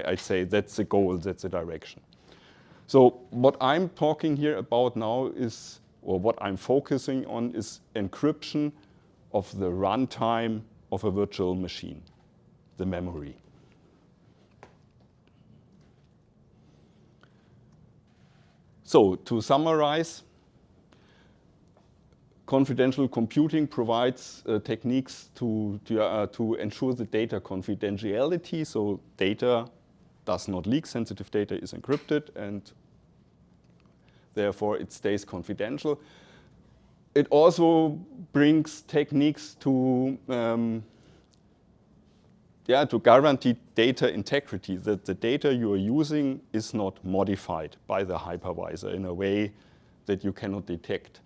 I'd say that's the goal, that's the direction. So what I'm talking here about now is, or what I'm focusing on is encryption of the runtime of a virtual machine, the memory. So to summarize, confidential computing provides techniques to ensure the data confidentiality, so data does not leak, sensitive data is encrypted, and therefore it stays confidential. It also brings techniques to guarantee data integrity, that the data you are using is not modified by the hypervisor in a way that you cannot detect.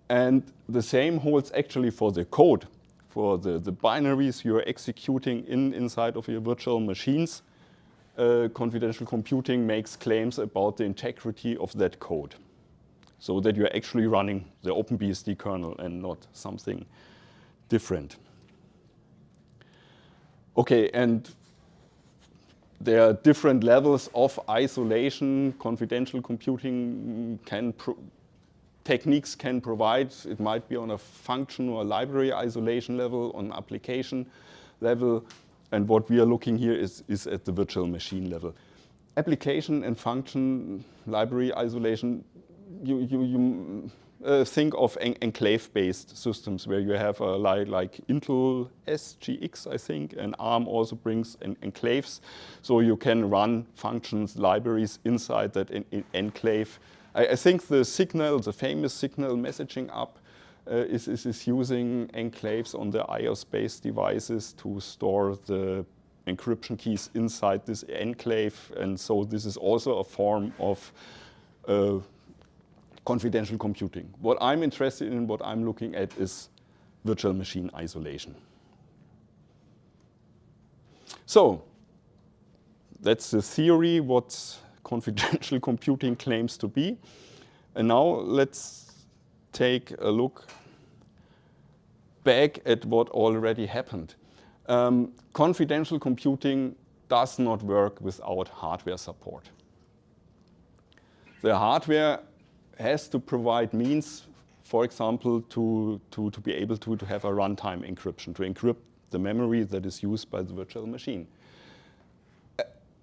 And the same holds actually for the code, for the binaries you are executing inside of your virtual machines. Confidential computing makes claims about the integrity of that code, so that you're actually running the OpenBSD kernel and not something different. Okay, and there are different levels of isolation. Confidential computing techniques can provide. It might be on a function or library isolation level, on application level. And what we are looking here is at the virtual machine level. Application and function library isolation, you think of enclave-based systems where you have like Intel SGX, I think, and ARM also brings enclaves. So you can run functions, libraries inside that enclave. I think the famous Signal messaging app is using enclaves on the iOS-based devices to store the encryption keys inside this enclave. And so this is also a form of confidential computing. What I'm interested in, what I'm looking at, is virtual machine isolation. So that's the theory, what confidential computing claims to be. And now let's take a look back at what already happened. Confidential computing does not work without hardware support. The hardware has to provide means, for example, to be able to have a runtime encryption, to encrypt the memory that is used by the virtual machine.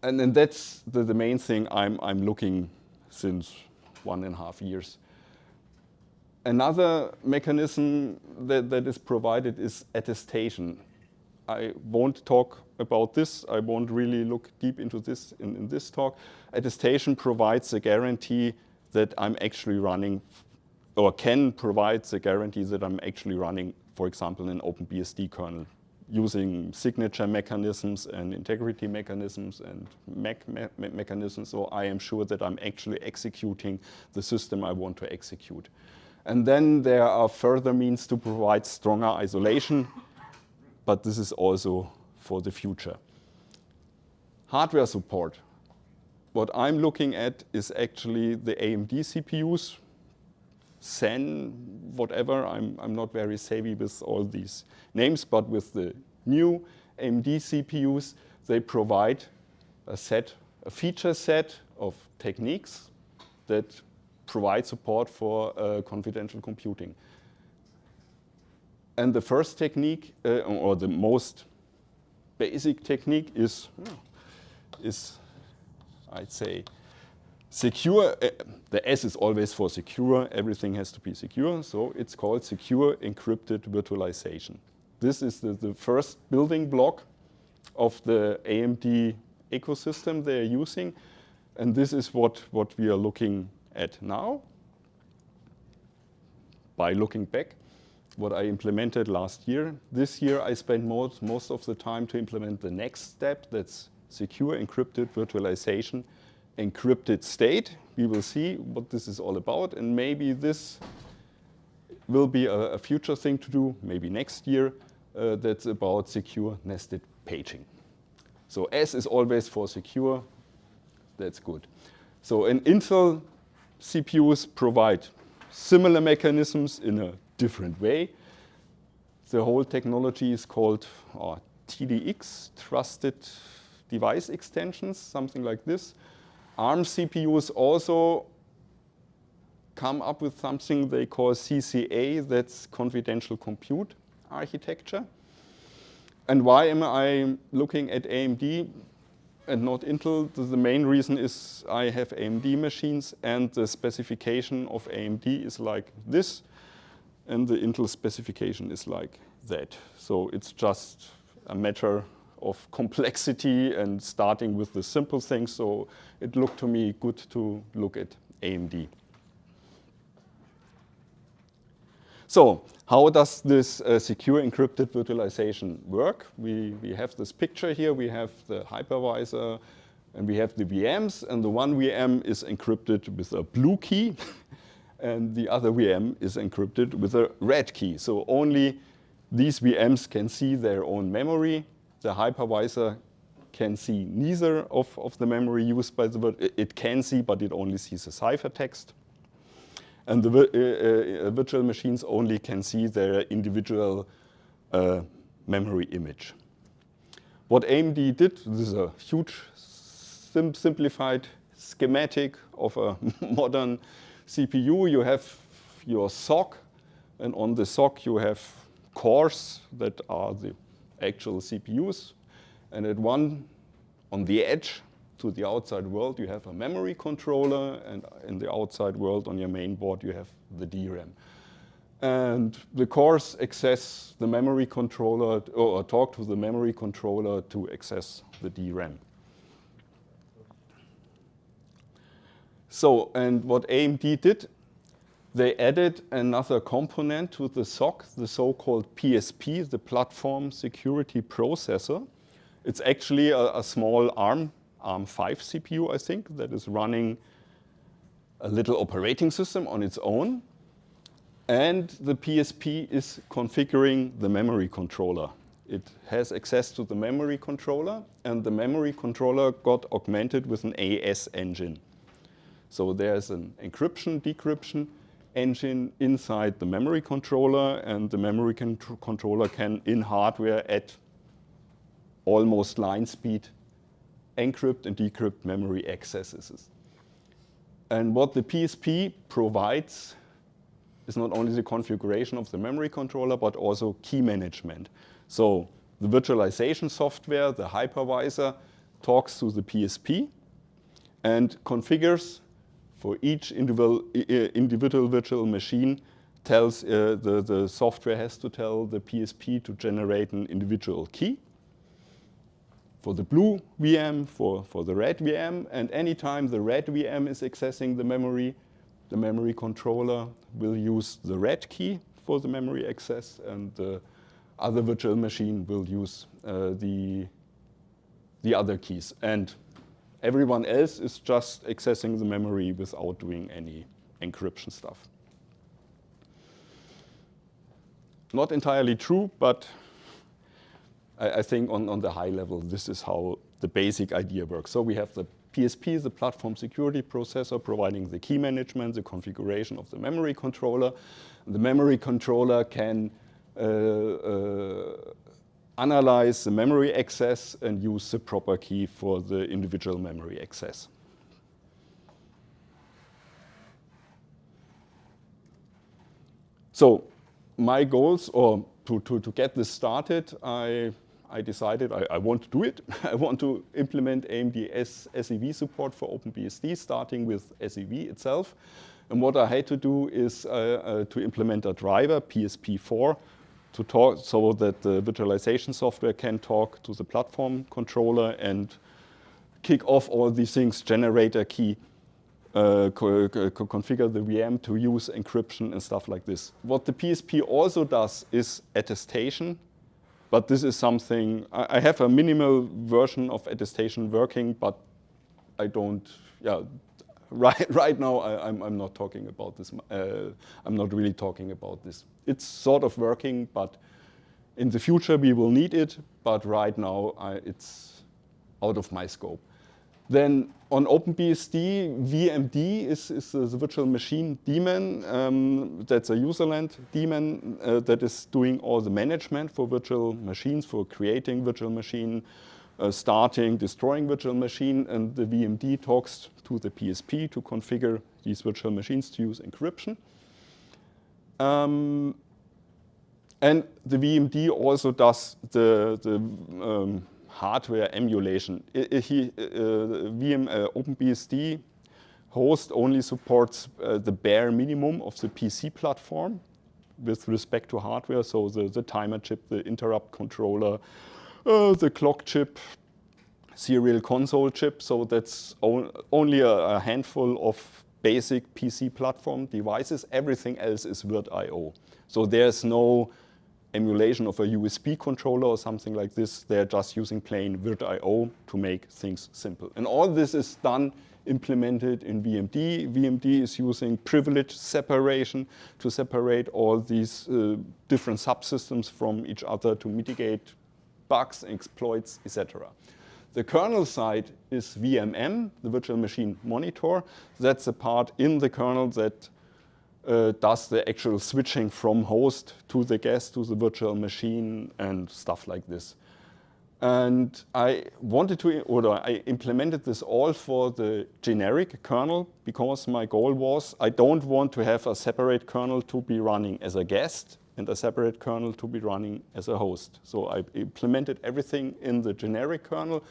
And then that's the main thing I'm looking since 1.5 years. Another mechanism that is provided is attestation. I won't talk about this. I won't really look deep into this in this talk. Attestation provides a guarantee that I'm actually running, or can provide the guarantee that I'm actually running, for example, an OpenBSD kernel, using signature mechanisms and integrity mechanisms and mechanisms, so I am sure that I'm actually executing the system I want to execute. And then there are further means to provide stronger isolation, but this is also for the future. Hardware support. What I'm looking at is actually the AMD CPUs, Zen, whatever. I'm not very savvy with all these names, but with the new AMD CPUs, they provide a feature set of techniques that provide support for confidential computing. And the first technique, or the most basic technique, is I'd say secure. The S is always for secure. Everything has to be secure. So it's called secure encrypted virtualization. This is the first building block of the AMD ecosystem they're using. And this is what we are looking at now. By looking back, what I implemented last year. This year I spent most of the time to implement the next step. That's secure encrypted virtualization, encrypted state. We will see what this is all about, and maybe this will be a future thing to do, maybe next year, that's about secure nested paging. So S is always for secure, that's good. So an Intel CPUs provide similar mechanisms in a different way. The whole technology is called TDX, Trusted device extensions, something like this. ARM CPUs also come up with something they call CCA, that's confidential compute architecture. And why am I looking at AMD and not Intel? The main reason is I have AMD machines and the specification of AMD is like this and the Intel specification is like that. So it's just a matter of complexity and starting with the simple things. So it looked to me good to look at AMD. So how does this secure encrypted virtualization work? We have this picture here. We have the hypervisor and we have the VMs. And the one VM is encrypted with a blue key. And the other VM is encrypted with a red key. So only these VMs can see their own memory. The hypervisor can see neither of the memory used by the it can see, but it only sees the ciphertext. And the virtual machines only can see their individual memory image. What AMD did, this is a huge simplified schematic of a modern CPU. You have your SoC, and on the SoC you have cores that are the actual CPUs. And at one, on the edge to the outside world, you have a memory controller, and in the outside world on your main board you have the DRAM. And the cores access the memory controller, or talk to the memory controller to access the DRAM. So, and what AMD did, they added another component to the SoC, the so-called PSP, the Platform Security Processor. It's actually a small ARM 5 CPU, I think, that is running a little operating system on its own. And the PSP is configuring the memory controller. It has access to the memory controller, and the memory controller got augmented with an AES engine. So there's an encryption, decryption engine inside the memory controller, and the memory controller can, in hardware, at almost line speed, encrypt and decrypt memory accesses. And what the PSP provides is not only the configuration of the memory controller, but also key management. So the virtualization software, the hypervisor, talks to the PSP and configures for each individual virtual machine, tells the software has to tell the PSP to generate an individual key for the blue VM, for the red VM, and anytime the red VM is accessing the memory controller will use the red key for the memory access, and the other virtual machine will use the other keys. And everyone else is just accessing the memory without doing any encryption stuff. Not entirely true, but I think on the high level, this is how the basic idea works. So we have the PSP, the Platform Security Processor, providing the key management, the configuration of the memory controller. The memory controller can analyze the memory access and use the proper key for the individual memory access. So my goals, or to get this started, I decided I want to do it. I want to implement AMD SEV support for OpenBSD, starting with SEV itself. And what I had to do is to implement a driver, PSP4, to talk so that the virtualization software can talk to the platform controller and kick off all these things, generate a key, configure the VM to use encryption and stuff like this. What the PSP also does is attestation, but this is something, I have a minimal version of attestation working, but I don't, right now I'm not talking about this, I'm not really talking about this. It's sort of working, but in the future we will need it, but right now it's out of my scope. Then on OpenBSD, VMD is the virtual machine daemon. That's a userland daemon that is doing all the management for virtual machines, for creating virtual machine, starting, destroying virtual machine, and the VMD talks to the PSP to configure these virtual machines to use encryption. And the VMD also does the hardware emulation. OpenBSD host only supports the bare minimum of the PC platform with respect to hardware, so the timer chip, the interrupt controller, the clock chip, serial console chip, so that's only a handful of basic PC platform devices. Everything else is virt.io. So there's no emulation of a USB controller or something like this. They're just using plain virt.io to make things simple. And all this is done, implemented in VMD. VMD is using privilege separation to separate all these different subsystems from each other to mitigate bugs, exploits, etc. The kernel side is VMM, the virtual machine monitor. That's the part in the kernel that does the actual switching from host to the guest to the virtual machine and stuff like this. And I implemented this all for the generic kernel because my goal was I don't want to have a separate kernel to be running as a guest and a separate kernel to be running as a host. So I implemented everything in the generic kernel.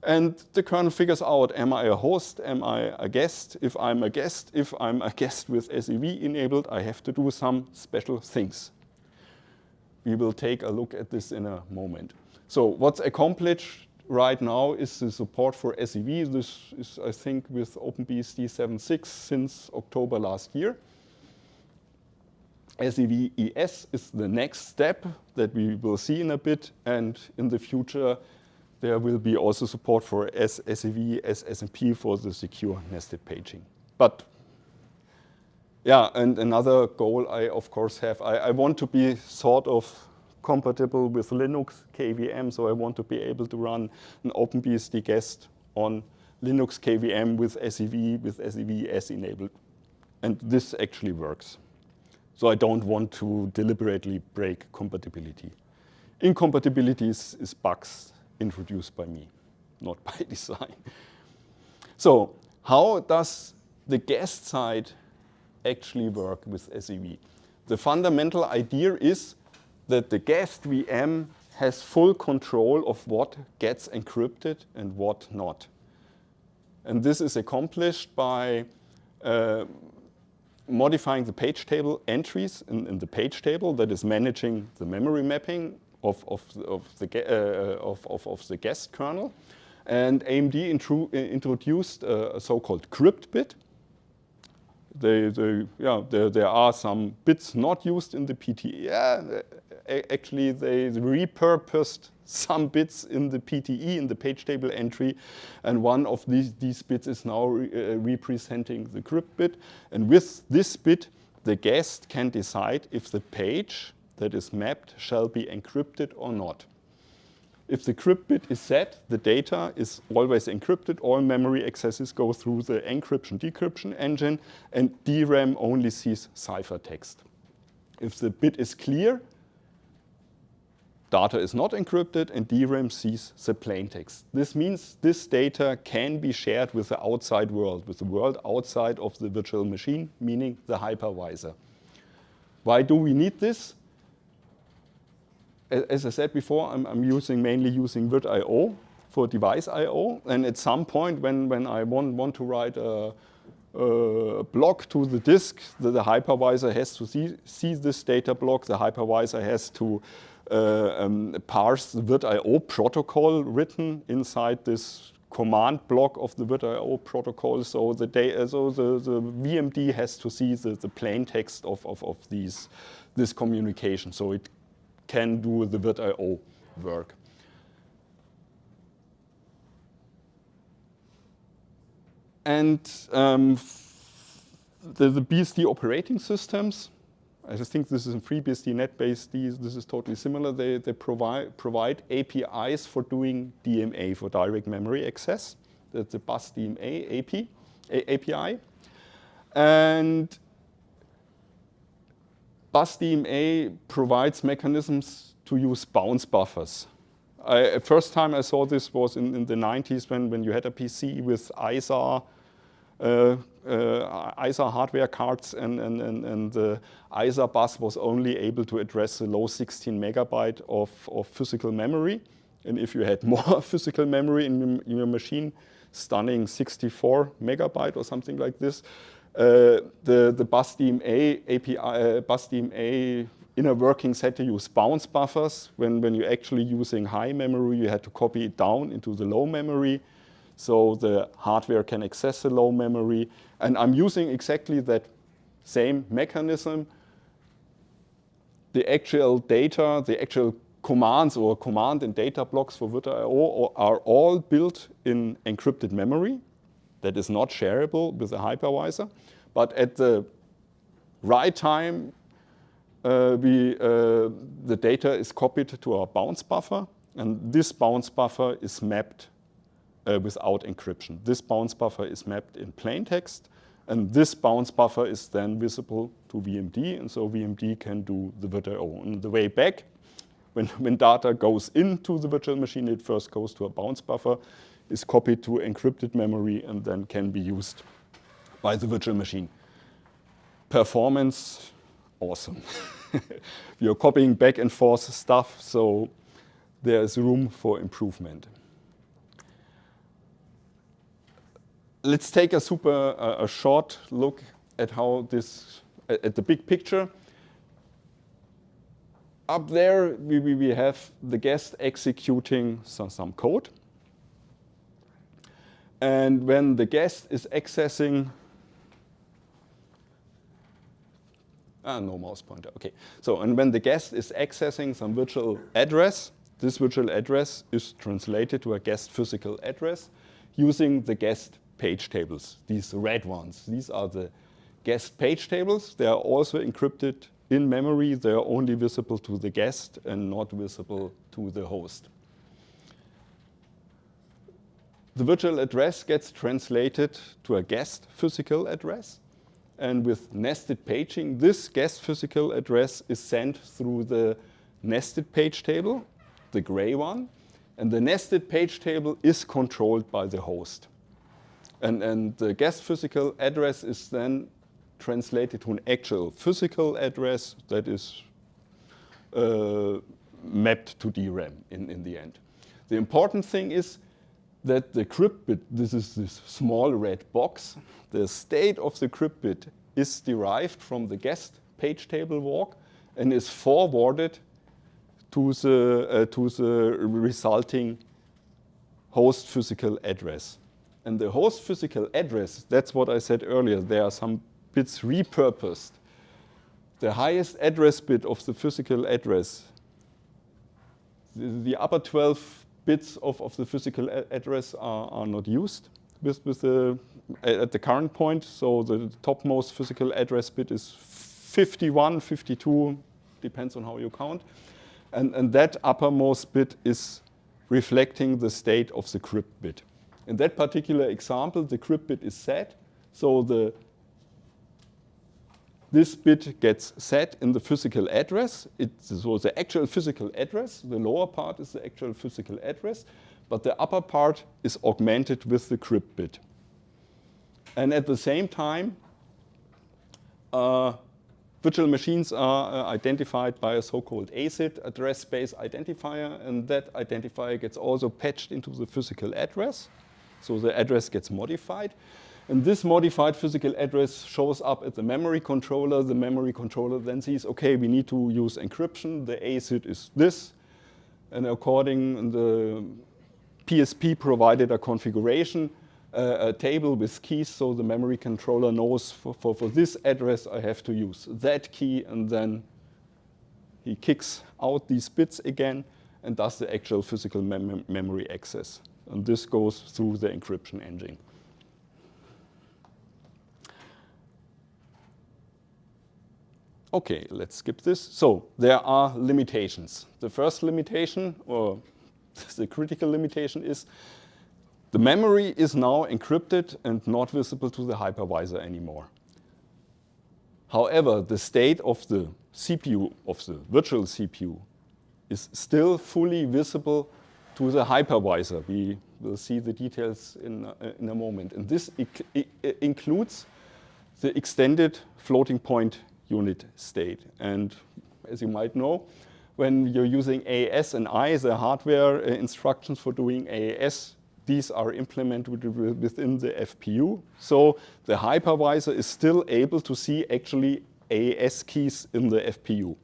And the kernel figures out, am I a host? Am I a guest? If I'm a guest with SEV enabled, I have to do some special things. We will take a look at this in a moment. So what's accomplished right now is the support for SEV. This is, I think, with OpenBSD 7.6 since October last year. SEV ES is the next step that we will see in a bit, and in the future there will be also support for SEV, SSMP for the secure nested paging. But yeah, and another goal I of course have, I want to be sort of compatible with Linux KVM, so I want to be able to run an OpenBSD guest on Linux KVM with SEV ES enabled. And this actually works. So I don't want to deliberately break compatibility. Incompatibilities is bugs introduced by me, not by design. So how does the guest side actually work with SEV? The fundamental idea is that the guest VM has full control of what gets encrypted and what not. And this is accomplished by modifying the page table entries in the page table that is managing the memory mapping of the guest kernel. And AMD introduced a so-called crypt bit. There are some bits not used in the PTE. Yeah, actually, they repurposed some bits in the PTE, in the page table entry, and one of these bits is now representing the crypt bit. And with this bit, the guest can decide if the page that is mapped shall be encrypted or not. If the crypt bit is set, the data is always encrypted. All memory accesses go through the encryption-decryption engine, and DRAM only sees ciphertext. If the bit is clear, data is not encrypted, and DRAM sees the plaintext. This means this data can be shared with the outside world, with the world outside of the virtual machine, meaning the hypervisor. Why do we need this? As I said before, I'm mainly using virt.io for device I/O, and at some point when I want to write a block to the disk, the hypervisor has to see this data block. The hypervisor has to parse the virt.io protocol written inside this command block of the virt.io protocol. So the VMD has to see the plain text of this communication. So it can do the virt.io work. And the BSD operating systems, I think this is in FreeBSD, NetBSD, this is totally similar. They provide APIs for doing DMA, for direct memory access. That's the bus DMA API. And BusDMA provides mechanisms to use bounce buffers. First time I saw this was in the 90s when you had a PC with ISA hardware cards, and the ISA bus was only able to address the low 16 megabyte of physical memory. And if you had more physical memory in your machine, stunning 64 megabyte or something like this, the BSDMA API, BSDMA inner workings had to use bounce buffers. When you're actually using high memory, you had to copy it down into the low memory, so the hardware can access the low memory. And I'm using exactly that same mechanism. The actual data, the actual commands or command and data blocks for Virtual.io are all built in encrypted memory that is not shareable with a hypervisor. But at the right time, the data is copied to our bounce buffer, and this bounce buffer is mapped without encryption. This bounce buffer is mapped in plain text, and this bounce buffer is then visible to VMD, and so VMD can do the Virtual.io. On the way back, when data goes into the virtual machine, it first goes to a bounce buffer, is copied to encrypted memory, and then can be used by the virtual machine. Performance, awesome. You're copying back and forth stuff, so there's room for improvement. Let's take a short look at how this, at the big picture. Up there, we have the guest executing some code. And when the guest is accessing, no mouse pointer, okay. So, and when the guest is accessing some virtual address, this virtual address is translated to a guest physical address using the guest page tables, these red ones. These are the guest page tables. They are also encrypted in memory. They are only visible to the guest and not visible to the host. The virtual address gets translated to a guest physical address. And with nested paging, this guest physical address is sent through the nested page table, the gray one. And the nested page table is controlled by the host. And the guest physical address is then translated to an actual physical address that is mapped to DRAM in the end. The important thing is that the crypt bit, this is this small red box, the state of the crypt bit is derived from the guest page table walk and is forwarded to the resulting host physical address. And the host physical address, that's what I said earlier, there are some bits repurposed. The highest address bit of the physical address, the upper 12 bits of the physical address are not used at the current point. So the topmost physical address bit is 51, 52, depends on how you count. And that uppermost bit is reflecting the state of the crypt bit. In that particular example, the crypt bit is set, so this bit gets set in the physical address. So the actual physical address, the lower part is the actual physical address, but the upper part is augmented with the crypt bit. And at the same time, virtual machines are identified by a so-called ASID, address space identifier, and that identifier gets also patched into the physical address. So the address gets modified. And this modified physical address shows up at the memory controller. The memory controller then sees, okay, we need to use encryption. The ASID is this. And according the PSP provided a configuration, a table with keys, so the memory controller knows for this address I have to use that key, and then he kicks out these bits again and does the actual physical memory access. And this goes through the encryption engine. Okay, let's skip this. So there are limitations. The first limitation, or the critical limitation, is the memory is now encrypted and not visible to the hypervisor anymore. However, the state of the CPU, of the virtual CPU, is still fully visible to the hypervisor. We will see the details in a moment. And this includes the extended floating point unit state. And as you might know, when you're using AES and I, the hardware instructions for doing AES, these are implemented within the FPU. So the hypervisor is still able to see actually AES keys in the FPU.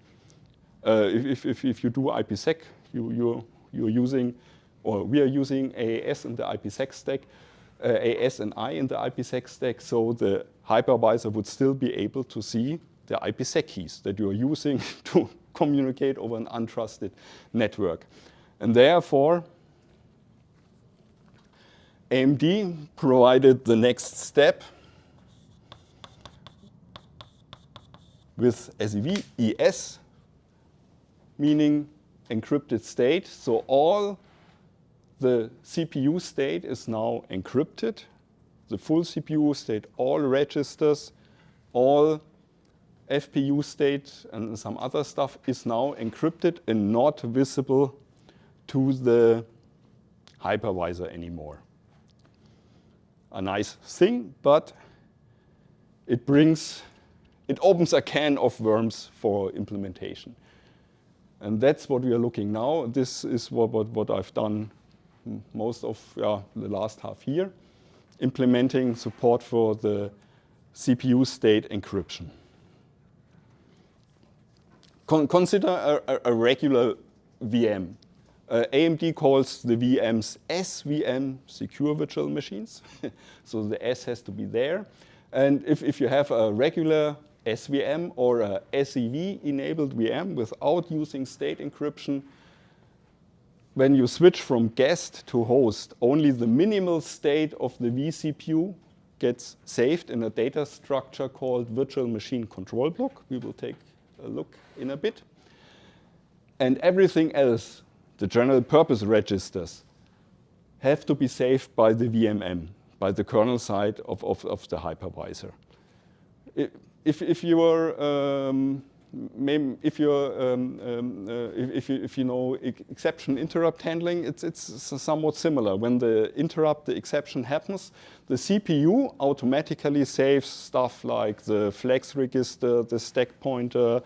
If you do IPsec, you're using, or we are using AES in the IPsec stack, AES and I in the IPsec stack, so the hypervisor would still be able to see the IPsec keys that you're using to communicate over an untrusted network. And therefore, AMD provided the next step with SEV-ES, meaning encrypted state. So all the CPU state is now encrypted. The full CPU state, all registers, all FPU state and some other stuff is now encrypted and not visible to the hypervisor anymore. A nice thing, but it opens a can of worms for implementation. And that's what we are looking now. This is what I've done most of the last half year, implementing support for the CPU state encryption. Consider a regular VM. AMD calls the VMs SVM, secure virtual machines. So the S has to be there. And if you have a regular SVM or a SEV-enabled VM without using state encryption, when you switch from guest to host, only the minimal state of the vCPU gets saved in a data structure called virtual machine control block. We will take a look in a bit. And everything else, the general purpose registers, have to be saved by the VMM, by the kernel side of the hypervisor. If you know exception interrupt handling, it's somewhat similar. When the exception happens, the CPU automatically saves stuff like the flex register, the stack pointer,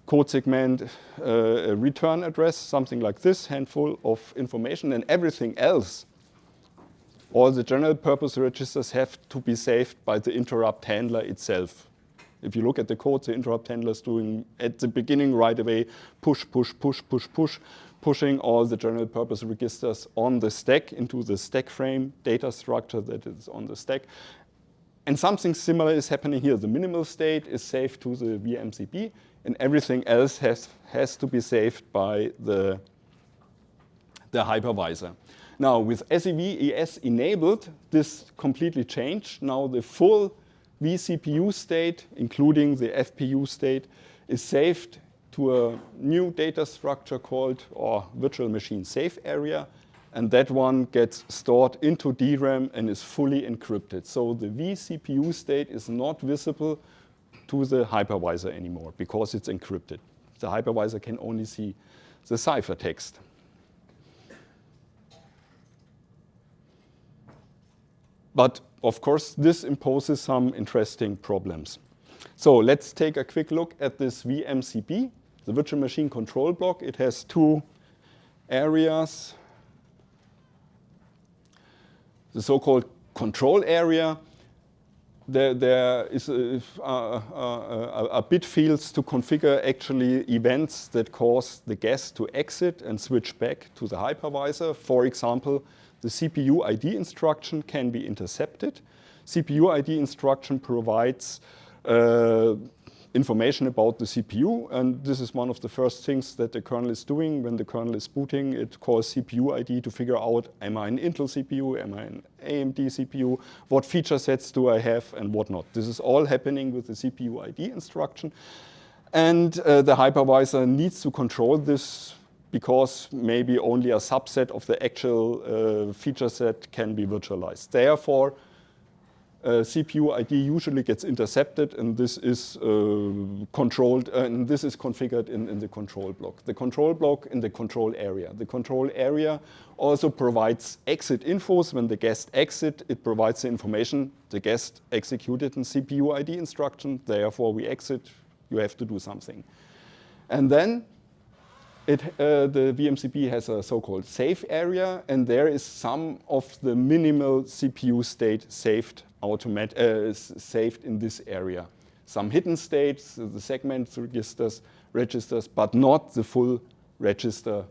code segment, return address, something like this, handful of information, and everything else. All the general purpose registers have to be saved by the interrupt handler itself. If you look at the code, the interrupt handler is doing at the beginning right away, push, pushing all the general purpose registers on the stack into the stack frame data structure that is on the stack. And something similar is happening here. The minimal state is saved to the VMCP, and everything else has to be saved by the hypervisor. Now, with SEV-ES enabled, this completely changed. Now the full vCPU state, including the FPU state, is saved to a new data structure called virtual machine safe area, and that one gets stored into DRAM and is fully encrypted. So the vCPU state is not visible to the hypervisor anymore because it's encrypted. The hypervisor can only see the ciphertext. But of course, this imposes some interesting problems. So let's take a quick look at this VMCP, the virtual machine control block. It has two areas. The so-called control area, there is a bit fields to configure actually events that cause the guest to exit and switch back to the hypervisor. For example, the CPU ID instruction can be intercepted. CPU ID instruction provides information about the CPU, and this is one of the first things that the kernel is doing. When the kernel is booting, it calls CPU ID to figure out, am I an Intel CPU, am I an AMD CPU, what feature sets do I have, and whatnot. This is all happening with the CPU ID instruction. And the hypervisor needs to control this because maybe only a subset of the actual feature set can be virtualized. Therefore, CPU ID usually gets intercepted, and this is controlled, and this is configured in the control block. The control block in the control area. The control area also provides exit infos. When the guest exit, it provides the information the guest executed in CPU ID instruction. Therefore, we exit. You have to do something. And then the VMCP has a so-called safe area, and there is some of the minimal CPU state saved saved in this area. Some hidden states, the segment registers, but not the full register.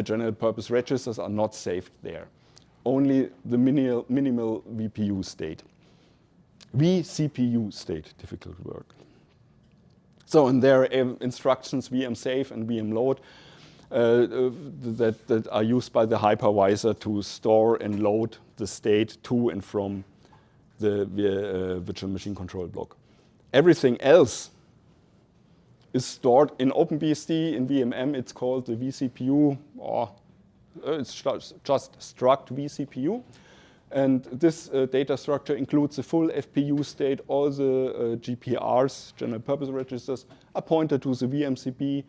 General purpose registers are not saved there. Only the minimal VPU state. vCPU state, difficult word. So, and there are instructions VM save and VM load that are used by the hypervisor to store and load the state to and from the virtual machine control block. Everything else is stored in OpenBSD. In VMM, it's called the vCPU, or it's just struct vCPU. And this data structure includes the full FPU state. All the GPRs, general purpose registers, are pointed to the VMCP.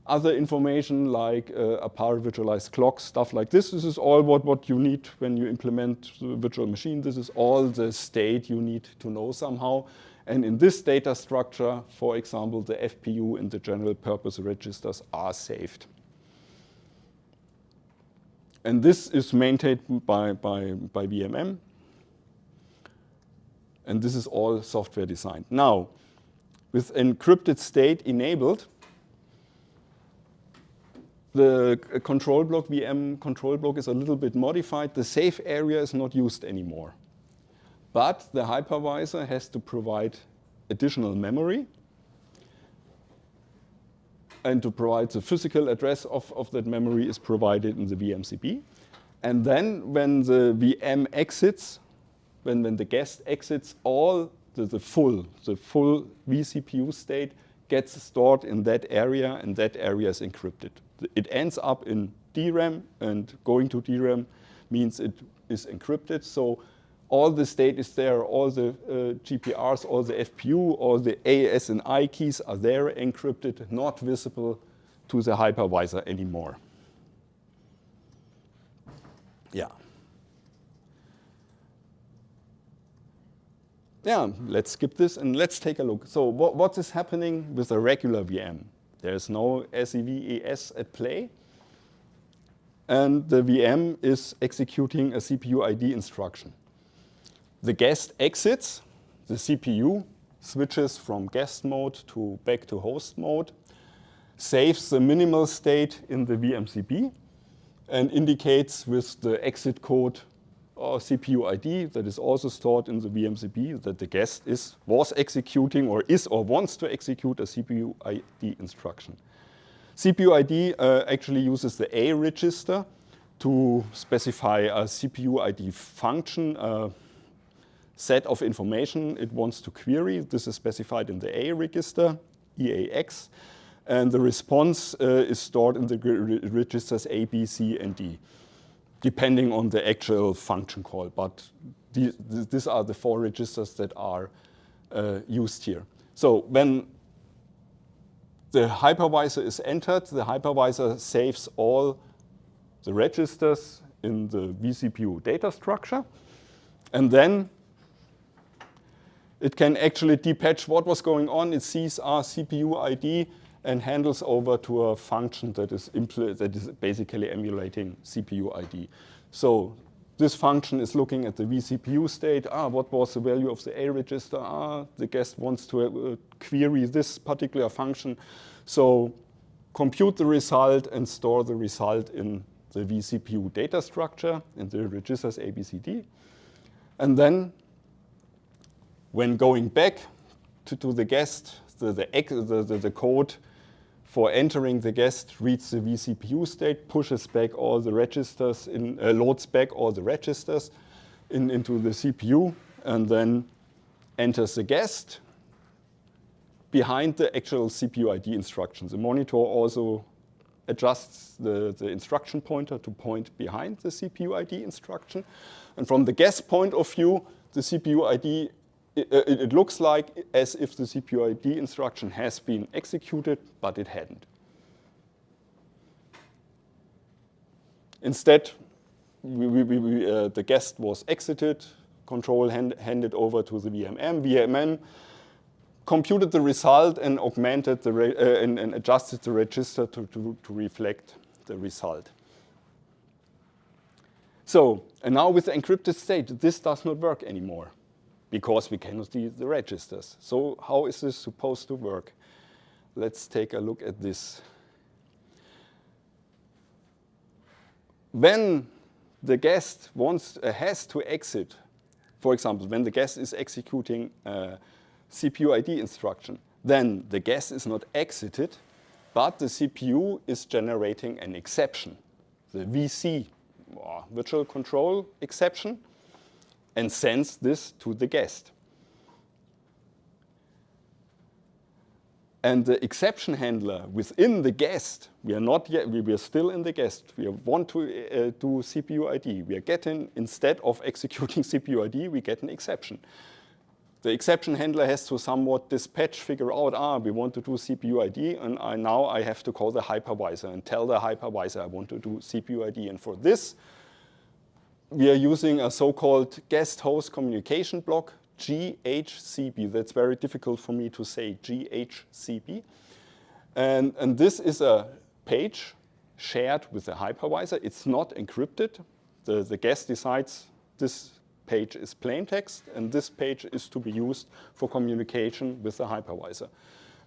Other information like a virtualized clock, stuff like this. This is all what you need when you implement the virtual machine. This is all the state you need to know somehow. And in this data structure, for example, the FPU and the general purpose registers are saved. And this is maintained by VMM. And this is all software designed. Now, with encrypted state enabled, the control block, VM control block, is a little bit modified. The safe area is not used anymore. But the hypervisor has to provide additional memory and to provide the physical address of that memory is provided in the VMCP. And then when the VM exits, when the guest exits, all the full vCPU state gets stored in that area, and that area is encrypted. It ends up in DRAM, and going to DRAM means it is encrypted. So all the state is there, all the GPRs, all the FPU, all the AES and I keys are there encrypted, not visible to the hypervisor anymore. Yeah. Yeah, let's skip this and let's take a look. So what is happening with a regular VM? There's no SEVES at play. And the VM is executing a CPU ID instruction. The guest exits, the CPU switches from guest mode to back to host mode, saves the minimal state in the VMCP, and indicates with the exit code or CPU ID that is also stored in the VMCP that the guest was executing or is or wants to execute a CPU ID instruction. CPU ID actually uses the A register to specify a CPU ID function, a set of information it wants to query. This is specified in the A register, EAX, and the response is stored in the registers A, B, C, and D, depending on the actual function call. But these are the 4 registers that are used here. So when the hypervisor is entered, the hypervisor saves all the registers in the vCPU data structure. And then it can actually depatch what was going on. It sees our CPU ID and handles over to a function that is basically emulating CPU ID. So this function is looking at the vCPU state. What was the value of the A register? The guest wants to query this particular function. So compute the result and store the result in the vCPU data structure in the registers A, B, C, D. And then when going back to the guest, the code for entering the guest reads the vCPU state, pushes back all the registers, loads back all the registers into the CPU, and then enters the guest behind the actual CPU ID instructions. The monitor also adjusts the instruction pointer to point behind the CPU ID instruction. And from the guest point of view, the CPU ID, it looks like as if the CPU ID instruction has been executed, but it hadn't. Instead, the guest was exited, control handed over to the VMM. VMM computed the result and augmented and adjusted the register to reflect the result. So, and now with the encrypted state, this does not work anymore because we cannot see the registers. So how is this supposed to work? Let's take a look at this. When the guest has to exit, for example, when the guest is executing a CPU ID instruction, then the guest is not exited, but the CPU is generating an exception, the VC, virtual control exception, and sends this to the guest. And the exception handler within the guest, we are not yet, we are still in the guest. We want to do CPU ID. We are getting, instead of executing CPU ID, we get an exception. The exception handler has to somewhat dispatch, figure out, we want to do CPU ID, and now I have to call the hypervisor and tell the hypervisor I want to do CPU ID. And for this, we are using a so-called guest-host communication block, GHCB. That's very difficult for me to say, GHCB. And this is a page shared with the hypervisor. It's not encrypted. The guest decides this page is plain text, and this page is to be used for communication with the hypervisor.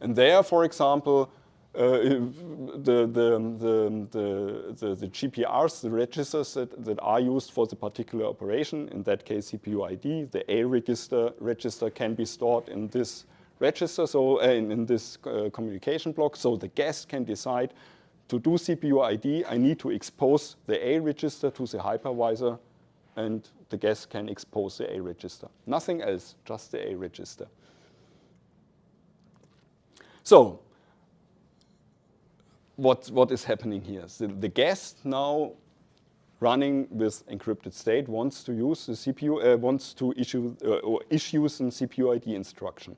And there, for example, the GPRs, the registers that are used for the particular operation, in that case CPU ID, the A register can be stored in this register, so in this communication block. So the guest can decide to do CPU ID, I need to expose the A register to the hypervisor, and the guest can expose the A register. Nothing else, just the A register. So, what is happening here? So the guest now running with encrypted state wants to use the CPU, wants to issue or issues an CPU ID instruction.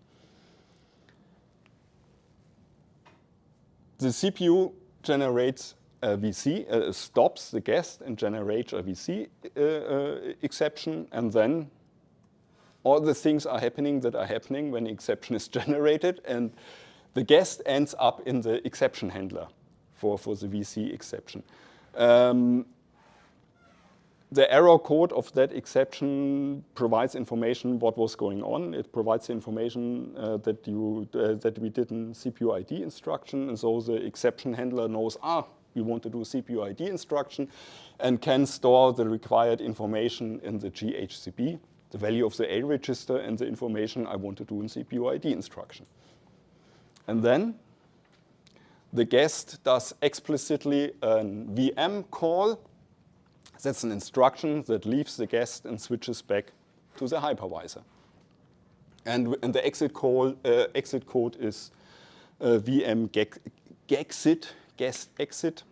The CPU generates a VC, stops the guest and generates a VC exception, and then all the things are happening that are happening when the exception is generated, and the guest ends up in the exception handler for the VC exception. The error code of that exception provides information what was going on. It provides the information that we did in CPU ID instruction, and so the exception handler knows, we want to do CPU ID instruction, and can store the required information in the GHCB, the value of the A register, and the information I want to do in CPU ID instruction. And then the guest does explicitly a VM call. That's an instruction that leaves the guest and switches back to the hypervisor. And the exit code is VM gexit, guest exit.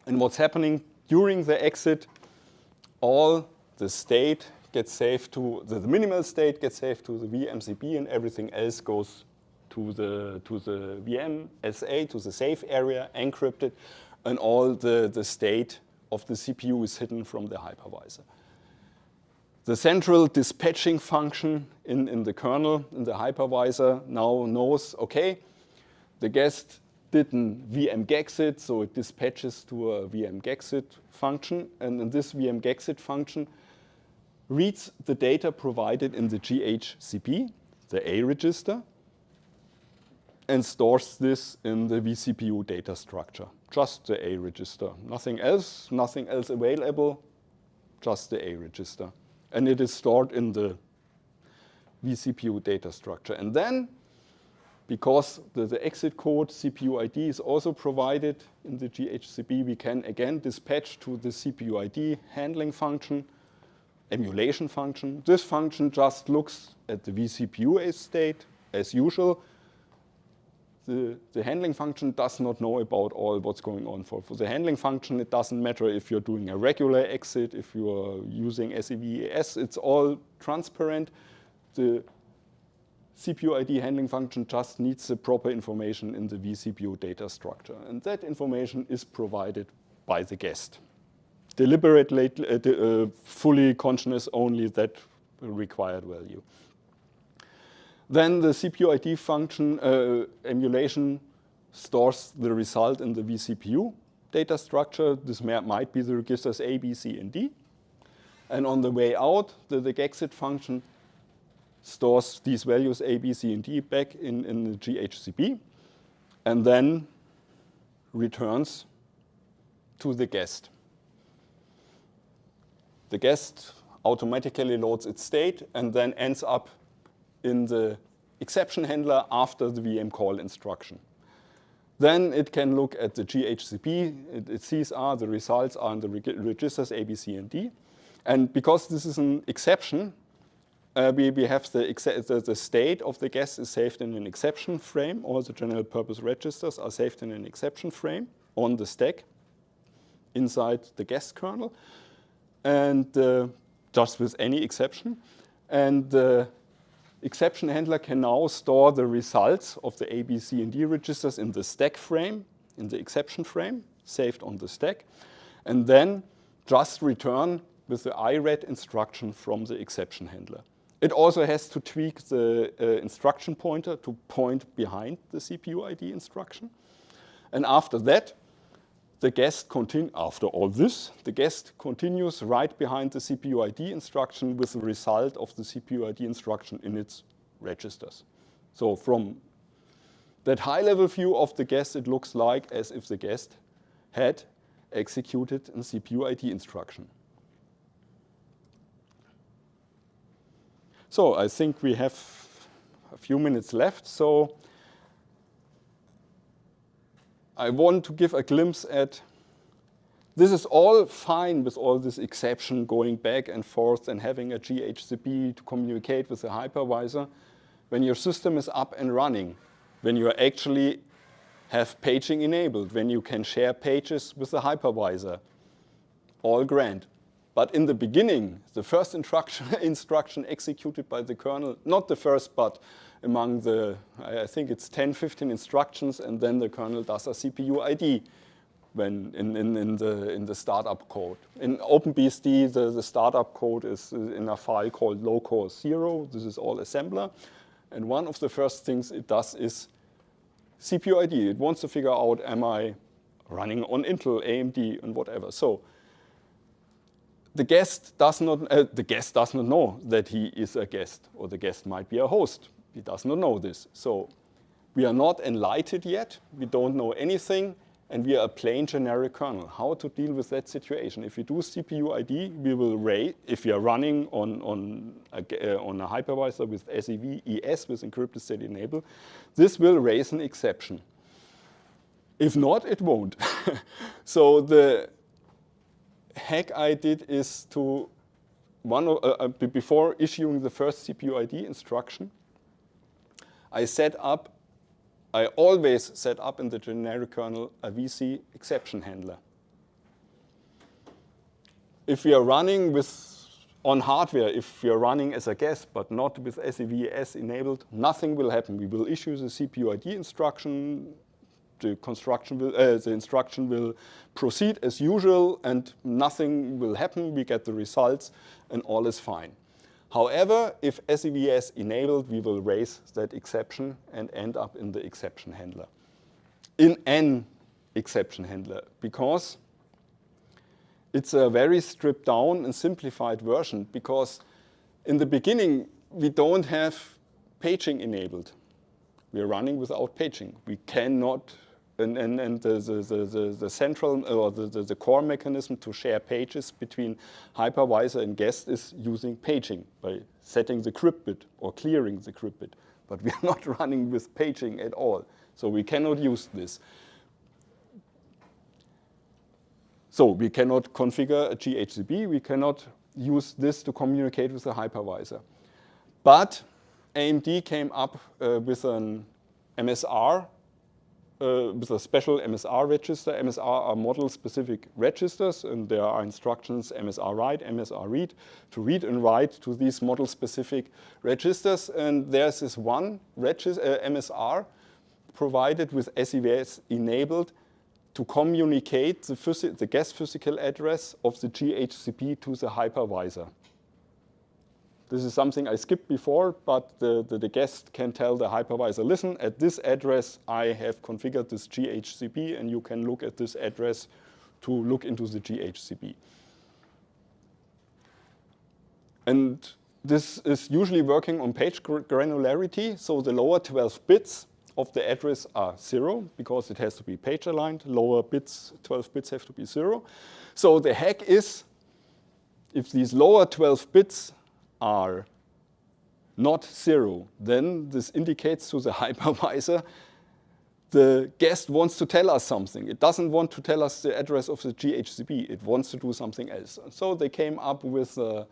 And what's happening during the exit, all the state gets saved to, the minimal state gets saved to the VMCB, and everything else goes to the VM SA, to the safe area, encrypted, and all the state of the CPU is hidden from the hypervisor. The central dispatching function in the kernel, in the hypervisor, now knows, okay, the guest didn't VM gexit, so it dispatches to a VM gexit function, and in this VM gexit function reads the data provided in the GHCB, the A register, and stores this in the vCPU data structure. Just the A register, nothing else available, just the A register. And it is stored in the vCPU data structure. And then, because the exit code CPU ID is also provided in the GHCB, we can again dispatch to the CPU ID handling function, emulation function. This function just looks at the vCPU state as usual, the handling function does not know about all what's going on. For the handling function, it doesn't matter if you're doing a regular exit, if you are using SEVES, it's all transparent. The CPU ID handling function just needs the proper information in the vCPU data structure. And that information is provided by the guest. Deliberately, fully conscious only that required value. Then the CPU ID function emulation stores the result in the vCPU data structure. This might be the registers A, B, C, and D. And on the way out, the exit function stores these values A, B, C, and D back in the GHCP, and then returns to the guest. The guest automatically loads its state and then ends up in the exception handler after the VM call instruction. Then it can look at the GHCP. It sees the results are in the registers A, B, C, and D. And because this is an exception, we have the state of the guest is saved in an exception frame. All the general purpose registers are saved in an exception frame on the stack inside the guest kernel, and just with any exception. And the exception handler can now store the results of the A, B, C, and D registers in the stack frame, in the exception frame, saved on the stack, and then just return with the IRED instruction from the exception handler. It also has to tweak the instruction pointer to point behind the CPU ID instruction. And after that, the guest after all this, the guest continues right behind the CPU ID instruction with the result of the CPU ID instruction in its registers. So from that high-level view of the guest, it looks like as if the guest had executed a CPU ID instruction. So I think we have a few minutes left. So I want to give a glimpse at, this is all fine with all this exception going back and forth and having a GHCP to communicate with the hypervisor when your system is up and running, when you actually have paging enabled, when you can share pages with the hypervisor, all grand. But in the beginning, the first instruction executed by the kernel, not the first, but among the, I think it's 10, 15 instructions, and then the kernel does a CPU ID when in the startup code. In OpenBSD, the startup code is in a file called locale0. This is all assembler. And one of the first things it does is CPU ID. It wants to figure out, am I running on Intel, AMD, and whatever. So the guest does not know that he is a guest, or the guest might be a host. He does not know this. So we are not enlightened yet. We don't know anything, and we are a plain generic kernel. How to deal with that situation? If we do CPU ID, we will raise, if we are running on a hypervisor with SEVES, with encrypted state enable, this will raise an exception. If not, it won't. So the hack I did is to, before issuing the first CPU ID instruction, I always set up in the generic kernel a VC exception handler. If we are running on hardware, if we are running as a guest, but not with SEVES enabled, nothing will happen. We will issue the CPU ID instruction, the instruction will proceed as usual, and nothing will happen. We get the results, and all is fine. However, if SEVES enabled, we will raise that exception and end up in the exception handler, in an exception handler, because it's a very stripped down and simplified version, because in the beginning, we don't have paging enabled. We are running without paging. We cannot, and the central, or the core mechanism to share pages between hypervisor and guest is using paging by setting the crypt bit or clearing the crypt bit. But we are not running with paging at all. So we cannot use this. So we cannot configure a GHCP. We cannot use this to communicate with the hypervisor. But AMD came up with an MSR with a special MSR register. MSR are model-specific registers, and there are instructions MSR write, MSR read, to read and write to these model-specific registers. And there's this one MSR provided with SEVS enabled to communicate the guest physical address of the GHCP to the hypervisor. This is something I skipped before, but the guest can tell the hypervisor, listen, at this address I have configured this GHCP, and you can look at this address to look into the GHCP. And this is usually working on page granularity, so the lower 12 bits of the address are 0, because it has to be page aligned. Lower bits, 12 bits have to be 0. So the hack is, if these lower 12 bits are not 0, then this indicates to the hypervisor the guest wants to tell us something. It doesn't want to tell us the address of the GHCP. It wants to do something else. So they came up with a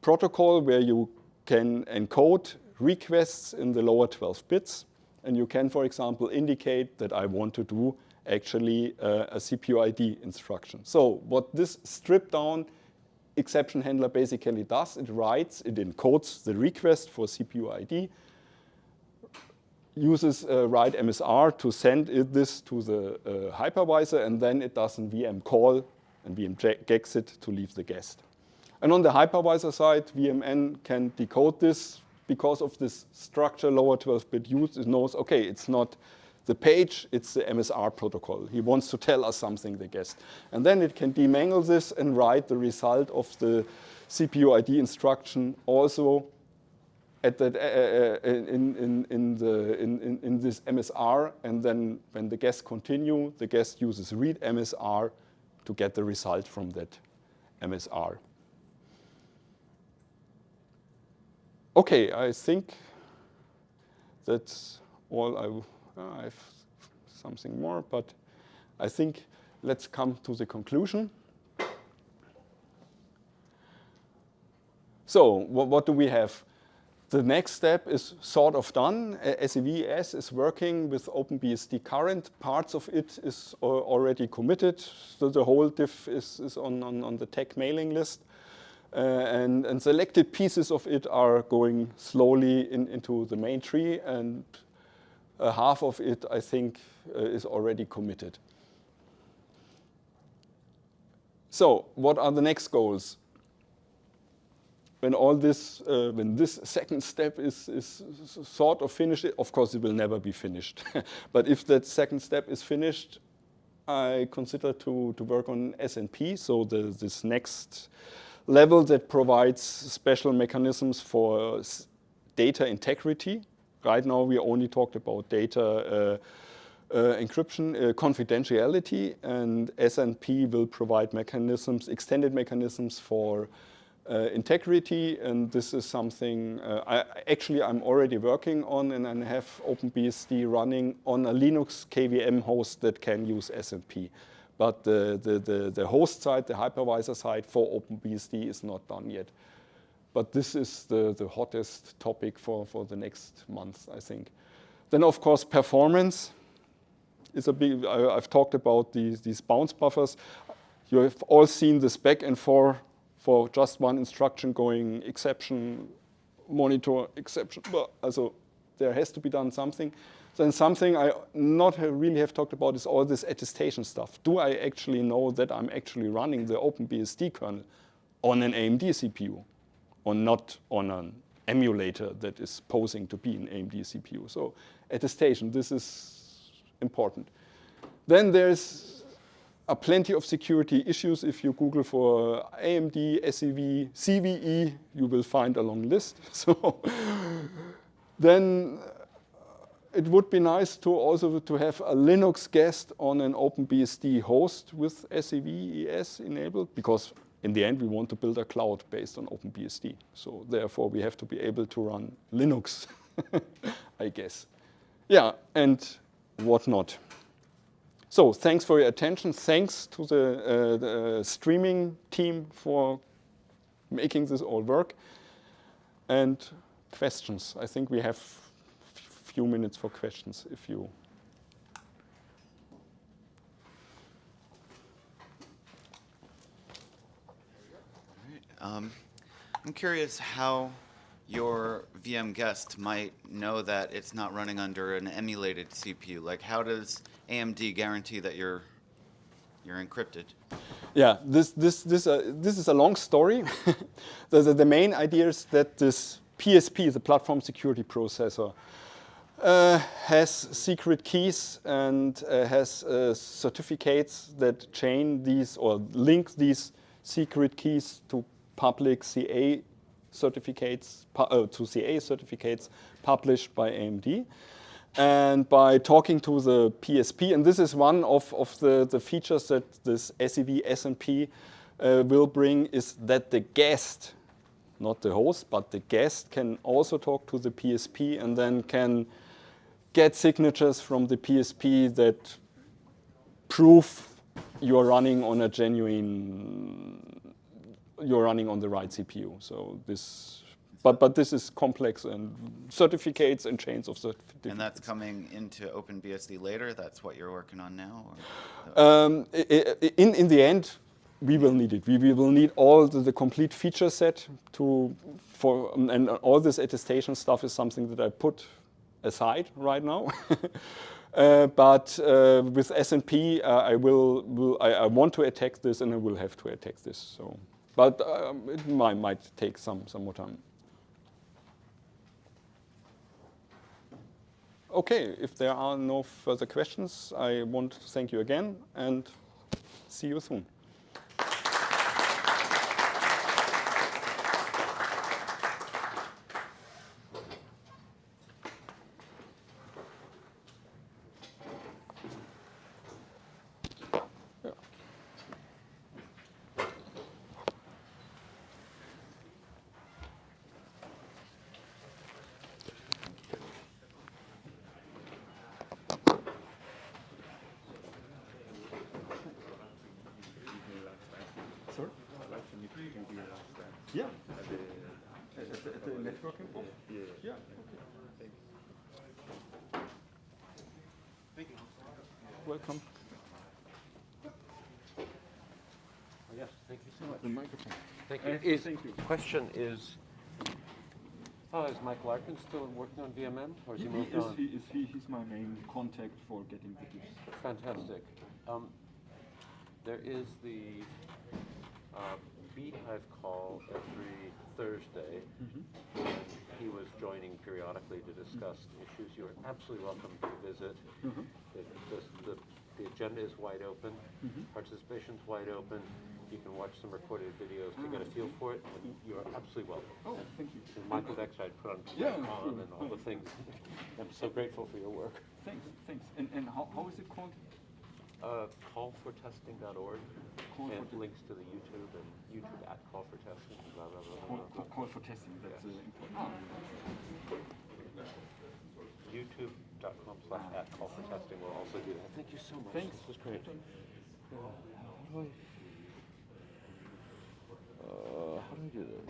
protocol where you can encode requests in the lower 12 bits. And you can, for example, indicate that I want to do actually a CPU ID instruction. So what this stripped down exception handler basically does, it encodes the request for CPU ID, uses write MSR to send this to the hypervisor, and then it does a VM call and VM exit to leave the guest. And on the hypervisor side, VMN can decode this. Because of this structure, lower 12-bit use, it knows, okay, it's not the page, it's the MSR protocol. He wants to tell us something, the guest. And then it can demangle this and write the result of the CPU ID instruction also at that, in this MSR. And then when the guest continue, the guest uses read MSR to get the result from that MSR. Okay, I think that's all. I have something more, but I think let's come to the conclusion. So what do we have? The next step is sort of done. SEVS is working with OpenBSD current. Parts of it is already committed. So the whole diff is on the tech mailing list. And selected pieces of it are going slowly into the main tree, and half of it, I think, is already committed. So what are the next goals? When all this, when this second step is sort of finished, of course it will never be finished. But if that second step is finished, I consider to work on SNP, so this next level that provides special mechanisms for data integrity. Right now, we only talked about data encryption, confidentiality, and SNP will provide mechanisms, extended mechanisms for integrity. And this is something I'm already working on, and I have OpenBSD running on a Linux KVM host that can use SNP. But the host side, the hypervisor side for OpenBSD is not done yet. But this is the hottest topic for the next month, I think. Then, of course, performance is a big, I've talked about these bounce buffers. You have all seen this back and forth for just one instruction going exception, monitor, exception. Also, there has to be done something. Then something I not really have talked about is all this attestation stuff. Do I actually know that I'm actually running the OpenBSD kernel on an AMD CPU or not on an emulator that is posing to be an AMD CPU? So attestation, this is important. Then there's plenty of security issues. If you Google for AMD, SEV, CVE, you will find a long list. So then it would be nice to also to have a Linux guest on an OpenBSD host with SEVES enabled, because in the end we want to build a cloud based on OpenBSD. So therefore we have to be able to run Linux, I guess. Yeah, and whatnot. So thanks for your attention. Thanks to the streaming team for making this all work. And questions. I think we have few minutes for questions if you I'm curious how your VM guest might know that it's not running under an emulated CPU. Like, how does AMD guarantee that you're encrypted? Yeah, this is a long story. The main idea is that this PSP, the platform security processor, has secret keys and has certificates that chain these or link these secret keys to public CA certificates, to CA certificates published by AMD. And by talking to the PSP, and this is one of the features that this SEV SMP will bring, is that the guest, not the host, but the guest can also talk to the PSP and then can get signatures from the PSP that prove you're running on a genuine, you're running on the right CPU. So this, but this is complex and certificates and chains of certificates. And that's coming into OpenBSD later? That's what you're working on now? Or? In the end, we will need it. We will need all the complete feature set and all this attestation stuff is something that I put aside right now. But with S&P, I want to attack this, and I will have to attack this. So, but it might take some more time. Okay, if there are no further questions, I want to thank you again and see you soon. Sorry? Yeah. At the networking book? Yeah. Okay. Thank you. Welcome. Yes, thank you so much. The microphone. Thank you. Thank you. Question is Mike Larkin still working on VMM, or has he moved on? He's my main contact for getting the gifts. Fantastic. There is the Beehive call every Thursday, and he was joining periodically to discuss issues. You're absolutely welcome to visit. The agenda is wide open, participation's wide open. You can watch some recorded videos to get a feel for it, and you're absolutely welcome. Oh, thank you. And Michael Dexide put on and all the things. I'm so grateful for your work. Thanks. And how is it called? Callfortesting.org, and links to the YouTube and YouTube at Call for Testing. Blah, blah, blah, blah. Call for testing. That's important. YouTube.com/@callfortesting will also do that. Thank you so much. Thanks. This was great. How do I do this?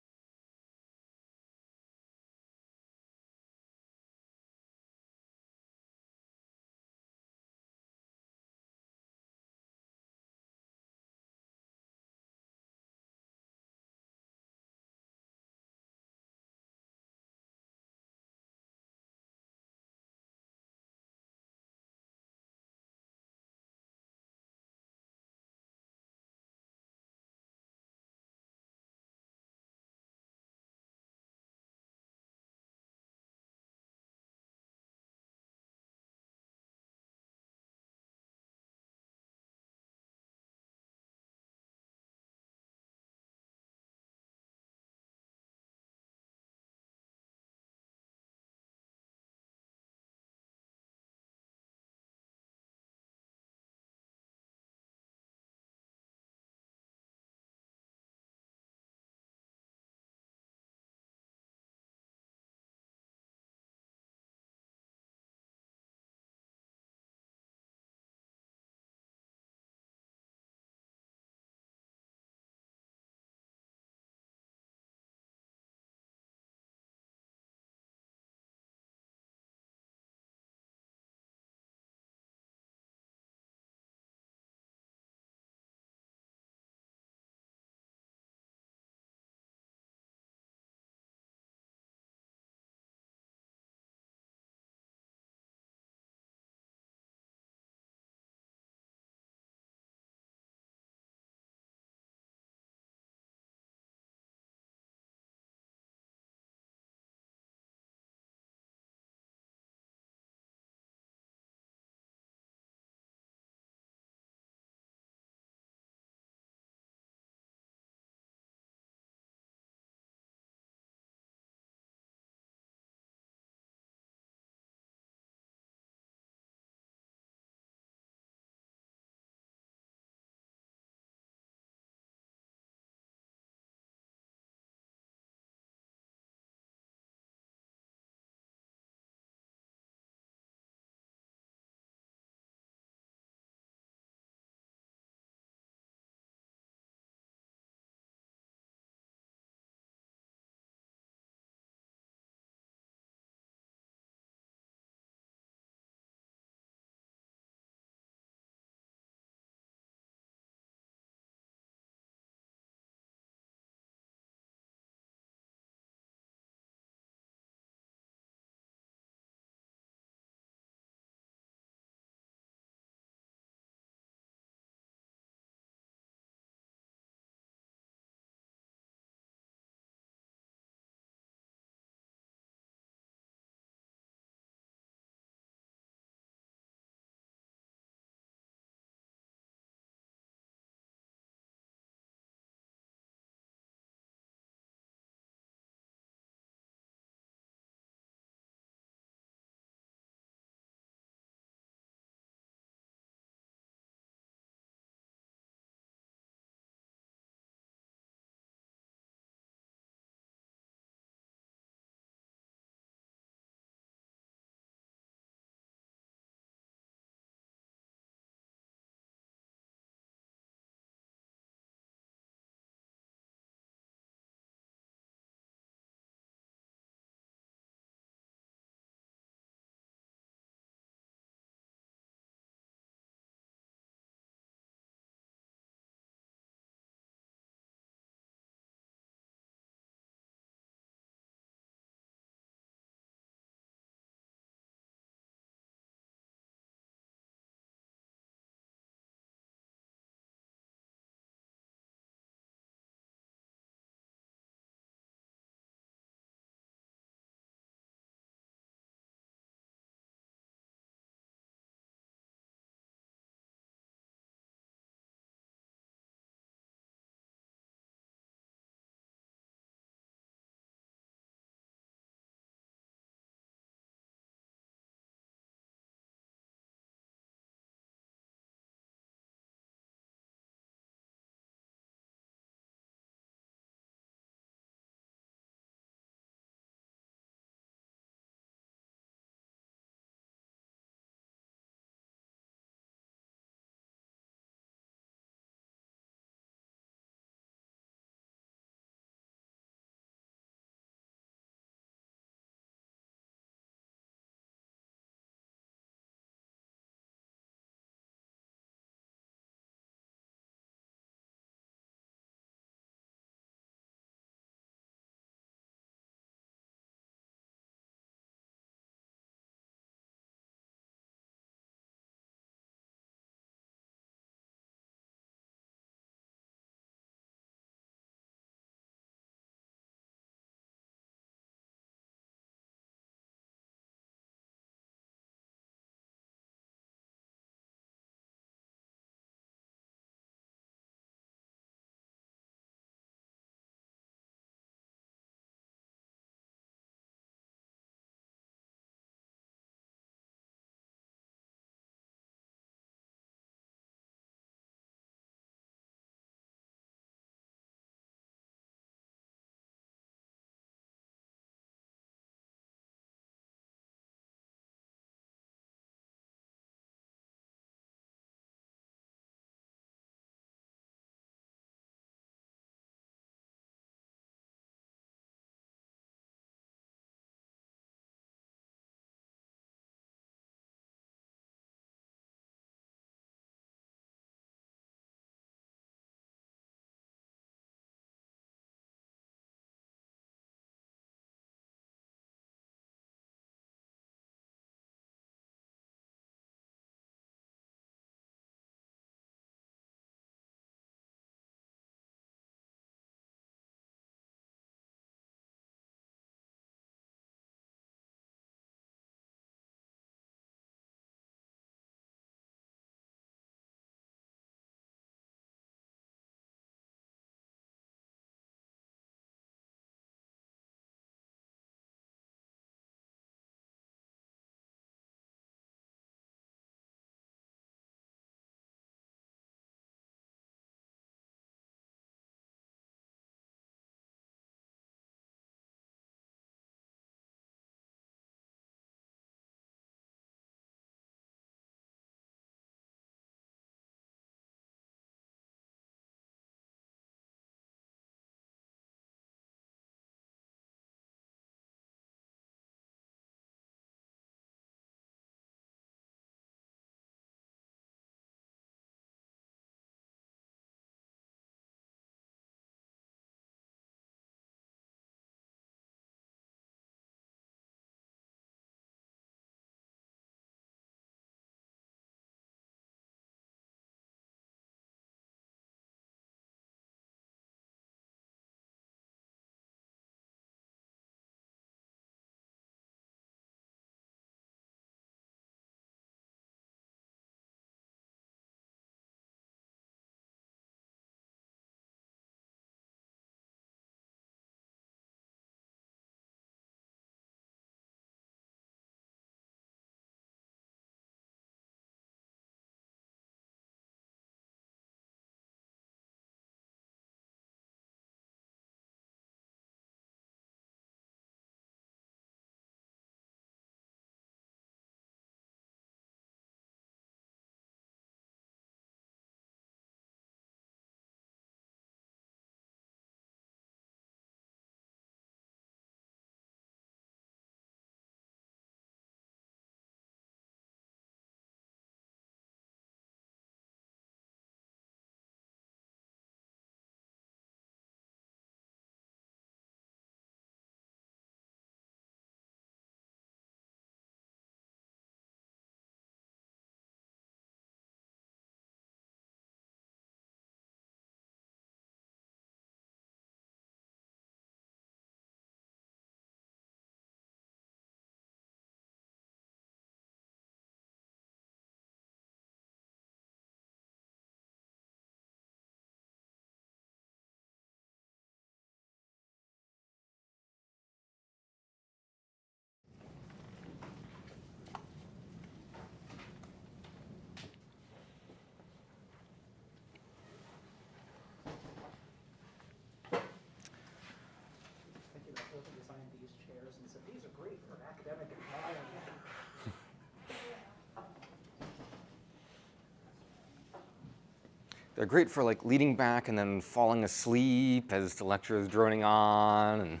They're great for like leaning back and then falling asleep as the lecture is droning on. And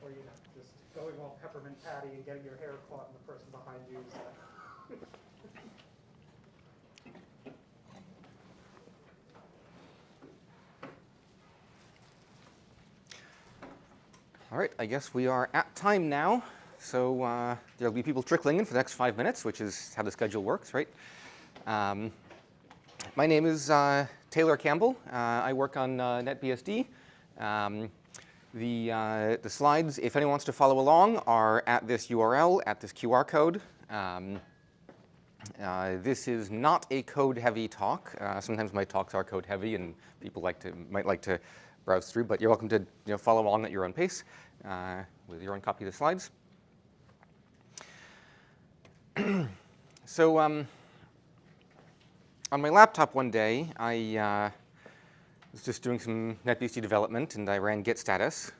or just going all peppermint patty and getting your hair caught in the person behind you. All right, I guess we are at time now. So there'll be people trickling in for the next 5 minutes, which is how the schedule works, right? My name is Taylor Campbell. I work on NetBSD. The slides, if anyone wants to follow along, are at this URL, at this QR code. This is not a code-heavy talk. Sometimes my talks are code-heavy, and people might like to browse through. But you're welcome to follow along at your own pace with your own copy of the slides. So on my laptop one day, I was just doing some NetBSD development, and I ran git status.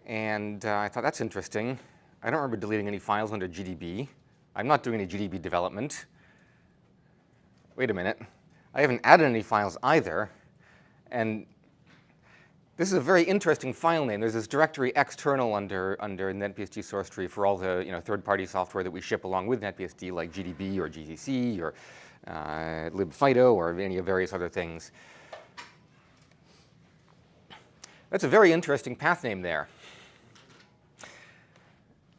And I thought, that's interesting. I don't remember deleting any files under GDB. I'm not doing any GDB development. Wait a minute. I haven't added any files either. And this is a very interesting file name. There's this directory external under NetBSD source tree for all the third-party software that we ship along with NetBSD, like GDB or GCC or libfido or any of various other things. That's a very interesting path name there.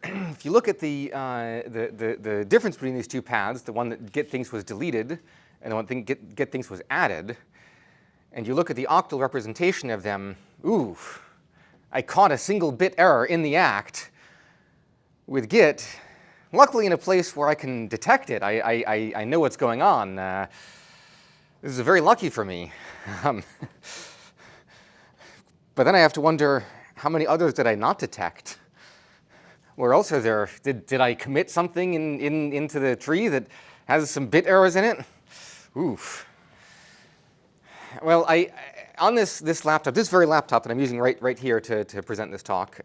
If you look at the difference between these two paths, the one that get things was deleted and the one thing get things was added, and you look at the octal representation of them, ooh, I caught a single bit error in the act with Git, luckily in a place where I can detect it. I know what's going on. This is very lucky for me. But then I have to wonder, how many others did I not detect? Where else are there? Did I commit something into the tree that has some bit errors in it? Oof. Well, on this laptop, this very laptop that I'm using right here to present this talk,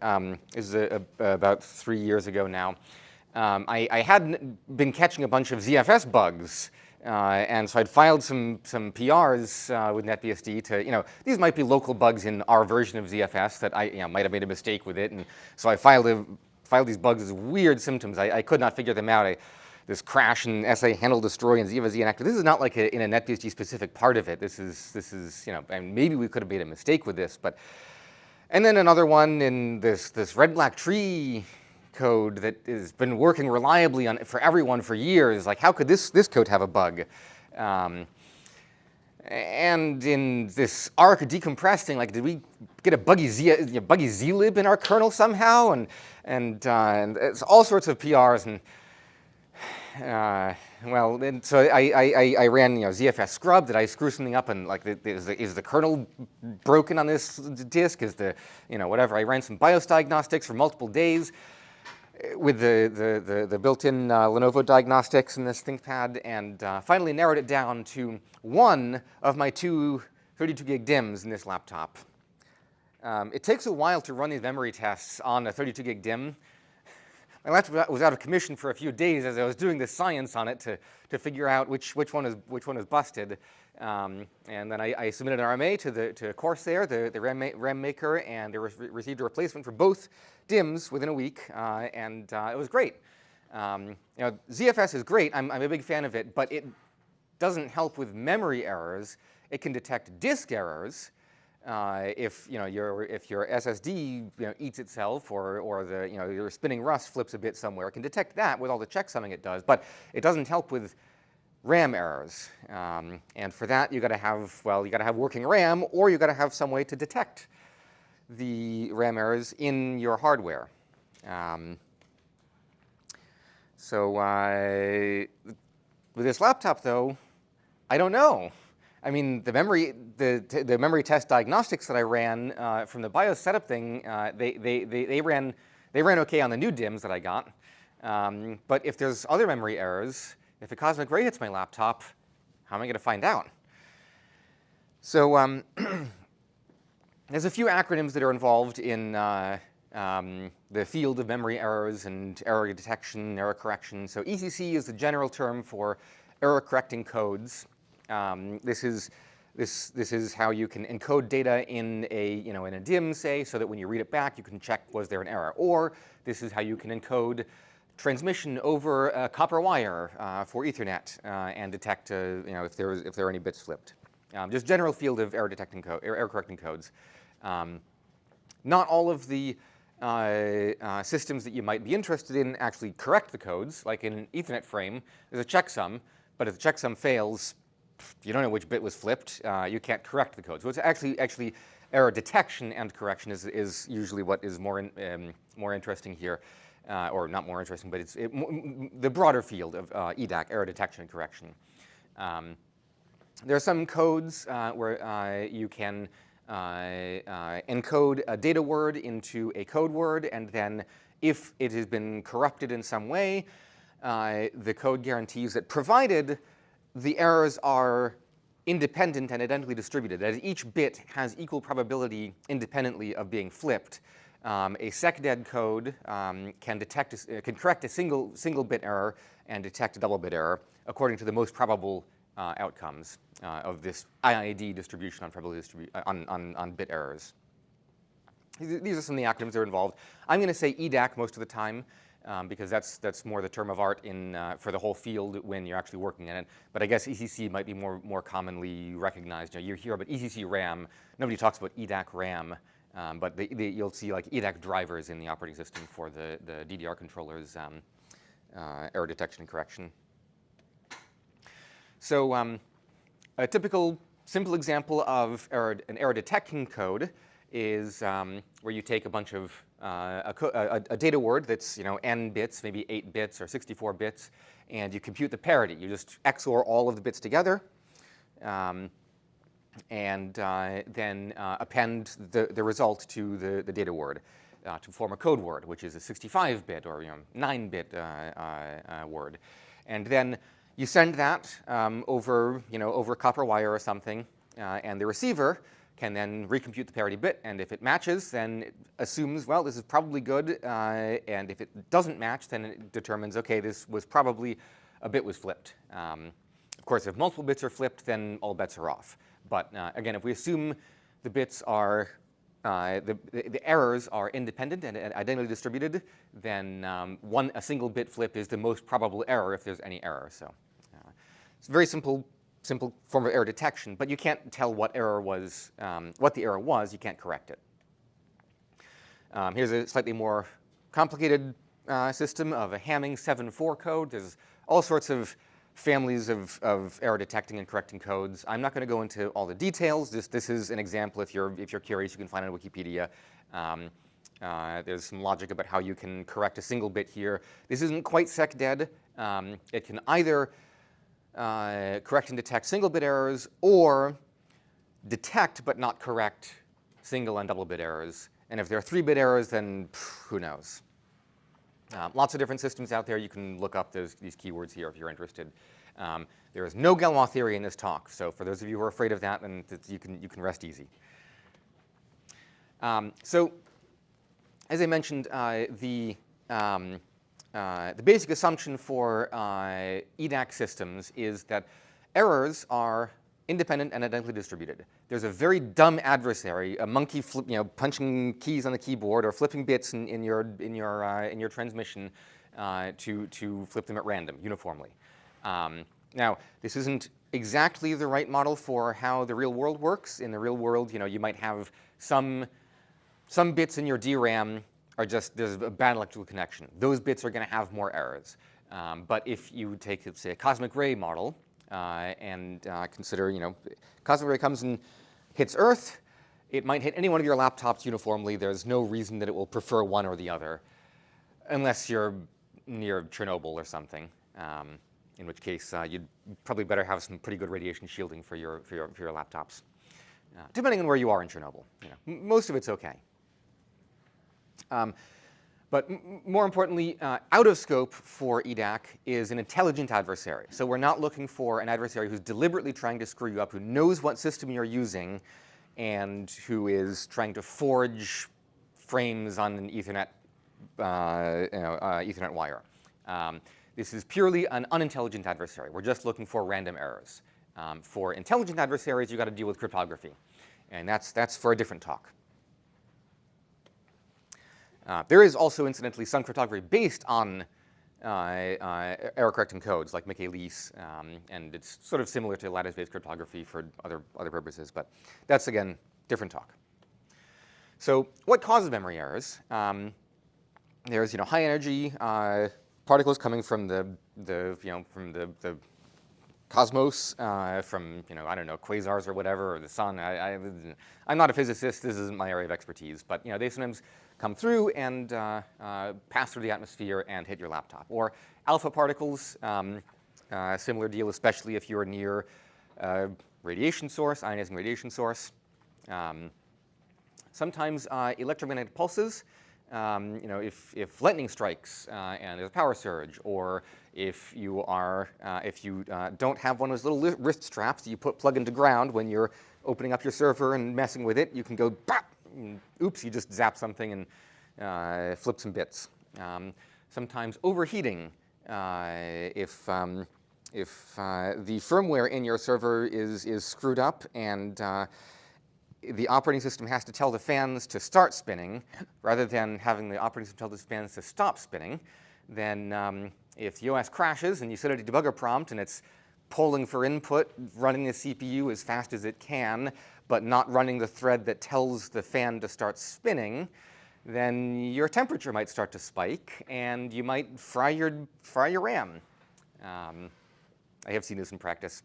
is about 3 years ago now. I had been catching a bunch of ZFS bugs, and so I'd filed some PRs with NetBSD to, these might be local bugs in our version of ZFS that I might have made a mistake with it, and so I filed these bugs as weird symptoms. I could not figure them out. This crash and SA handle destroy and ZFS active. This is not like in a NetBSD specific part of it. This is and maybe we could have made a mistake with this, but and then another one in this red black tree code that has been working reliably for everyone for years. Like, how could this code have a bug? And in this arc decompressing, like, did we get a buggy zlib in our kernel somehow? And it's all sorts of PRs and. So I ran ZFS scrub. Did I screw something up and like is the kernel broken on this disk? Is the whatever? I ran some BIOS diagnostics for multiple days with the built-in Lenovo diagnostics in this ThinkPad, and finally narrowed it down to one of my two 32 gig DIMMs in this laptop. It takes a while to run these memory tests on a 32 gig DIMM. My laptop was out of commission for a few days as I was doing the science on it to figure out which one is busted. And then I submitted an RMA to Corsair, the RAM maker, and they received a replacement for both DIMMs within a week, and it was great. ZFS is great. I'm a big fan of it, but it doesn't help with memory errors. It can detect disk errors. If your SSD eats itself or the your spinning rust flips a bit somewhere, it can detect that with all the checksumming it does, but it doesn't help with RAM errors. And for that, you got to have working RAM, or you got to have some way to detect the RAM errors in your hardware. With this laptop, though, I don't know. I mean, the memory test diagnostics that I ran from the BIOS setup thing, they ran okay on the new DIMMs that I got. But if there's other memory errors, if a cosmic ray hits my laptop, how am I going to find out? So there's a few acronyms that are involved in the field of memory errors and error detection, error correction. So ECC is the general term for error correcting codes. This is how you can encode data in a in a DIM, say, so that when you read it back, you can check was there an error. Or this is how you can encode transmission over a copper wire for Ethernet and detect if there are any bits flipped. Just general field of error correcting codes. Not all of the systems that you might be interested in actually correct the codes. Like in an Ethernet frame, there's a checksum, but if the checksum fails, you don't know which bit was flipped. You can't correct the code. So it's actually error detection and correction is usually what is more interesting here, or not more interesting, but it's the broader field of EDAC, error detection and correction. There are some codes where you can encode a data word into a code word, and then if it has been corrupted in some way, the code guarantees that provided the errors are independent and identically distributed, that is, each bit has equal probability independently of being flipped. A SecDed code can correct a single bit error and detect a double bit error according to the most probable outcomes of this IID distribution on probability on bit errors. These are some of the acronyms that are involved. I'm going to say EDAC most of the time because that's more the term of art for the whole field when you're actually working in it. But I guess ECC might be more commonly recognized. You hear about ECC RAM. Nobody talks about EDAC RAM. But you'll see like EDAC drivers in the operating system for the DDR controllers error detection and correction. So a typical simple example of an error detection code is where you take a bunch of a data word that's n bits, maybe 8 bits or 64 bits, and you compute the parity. You just XOR all of the bits together. And then append the result to the data word to form a code word, which is a 65-bit or 9-bit word. And then you send that over copper wire or something, and the receiver can then recompute the parity bit. And if it matches, then it assumes, well, this is probably good. And if it doesn't match, then it determines, OK, this was probably a bit was flipped. Of course, if multiple bits are flipped, then all bets are off. But again, if we assume the bits are, the errors are independent and identically distributed, then a single bit flip is the most probable error if there's any error. So it's a very simple form of error detection, but you can't tell what the error was. You can't correct it. Here's a slightly more complicated system of a Hamming 7.4 code. There's all sorts of families of error detecting and correcting codes. I'm not going to go into all the details. This is an example. If you're curious, you can find it on Wikipedia. There's some logic about how you can correct a single bit here. This isn't quite SecDed. It can either correct and detect single bit errors or detect but not correct single and double bit errors. And if there are 3-bit errors, then who knows? Lots of different systems out there. You can look up these keywords here if you're interested. There is no Galois theory in this talk, so for those of you who are afraid of that, then you can rest easy. So, as I mentioned, the basic assumption for EDAC systems is that errors are independent and identically distributed. There's a very dumb adversary, a monkey punching keys on the keyboard or flipping bits in your transmission to flip them at random uniformly. Now, this isn't exactly the right model for how the real world works. In the real world, you might have some bits in your DRAM are just there's a bad electrical connection. Those bits are going to have more errors. But if you take, say, a cosmic ray model, and consider, cosmic ray comes and hits Earth. It might hit any one of your laptops uniformly. There's no reason that it will prefer one or the other, unless you're near Chernobyl or something. In which case, you'd probably better have some pretty good radiation shielding for your laptops, depending on where you are in Chernobyl. Most of it's okay. But more importantly, out of scope for EDAC is an intelligent adversary. So we're not looking for an adversary who's deliberately trying to screw you up, who knows what system you're using, and who is trying to forge frames on an Ethernet, Ethernet wire. This is purely an unintelligent adversary. We're just looking for random errors. For intelligent adversaries, you've got to deal with cryptography. And that's for a different talk. There is also, incidentally, some cryptography based on error-correcting codes like Michaelis, and it's sort of similar to lattice-based cryptography for other purposes. But that's, again, different talk. So what causes memory errors? There's high-energy particles coming from the cosmos, from I don't know, quasars or whatever, or the sun. I'm not a physicist. This isn't my area of expertise. But they sometimes come through and pass through the atmosphere and hit your laptop. Or alpha particles, similar deal, especially if you're near a radiation source, ionizing radiation source. Sometimes electromagnetic pulses. If lightning strikes and there's a power surge, or if you don't have one of those little wrist straps that you plug into ground when you're opening up your server and messing with it, you can go bop, and oops, you just zap something and flip some bits. Sometimes overheating. If the firmware in your server is screwed up and the operating system has to tell the fans to start spinning rather than having the operating system tell the fans to stop spinning, then if the OS crashes and you set a debugger prompt and it's polling for input, running the CPU as fast as it can, but not running the thread that tells the fan to start spinning, then your temperature might start to spike and you might fry your RAM. I have seen this in practice.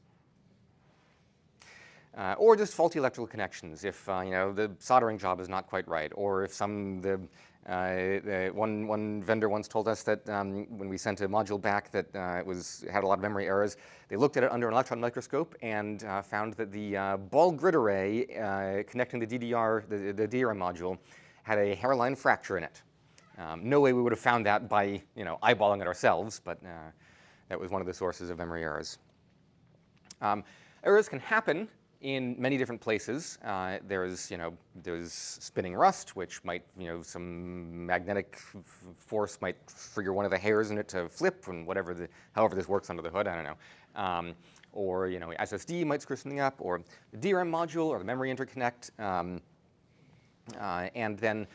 Or just faulty electrical connections if the soldering job is not quite right, or if one vendor once told us that when we sent a module back that had a lot of memory errors, they looked at it under an electron microscope and found that the ball grid array connecting the the DRAM module had a hairline fracture in it. No way we would have found that by eyeballing it ourselves, but that was one of the sources of memory errors. Errors can happen in many different places. There's spinning rust, which might, some magnetic force might trigger one of the hairs in it to flip, and however this works under the hood, I don't know. Or SSD might screw something up, or the DRAM module, or the memory interconnect, and then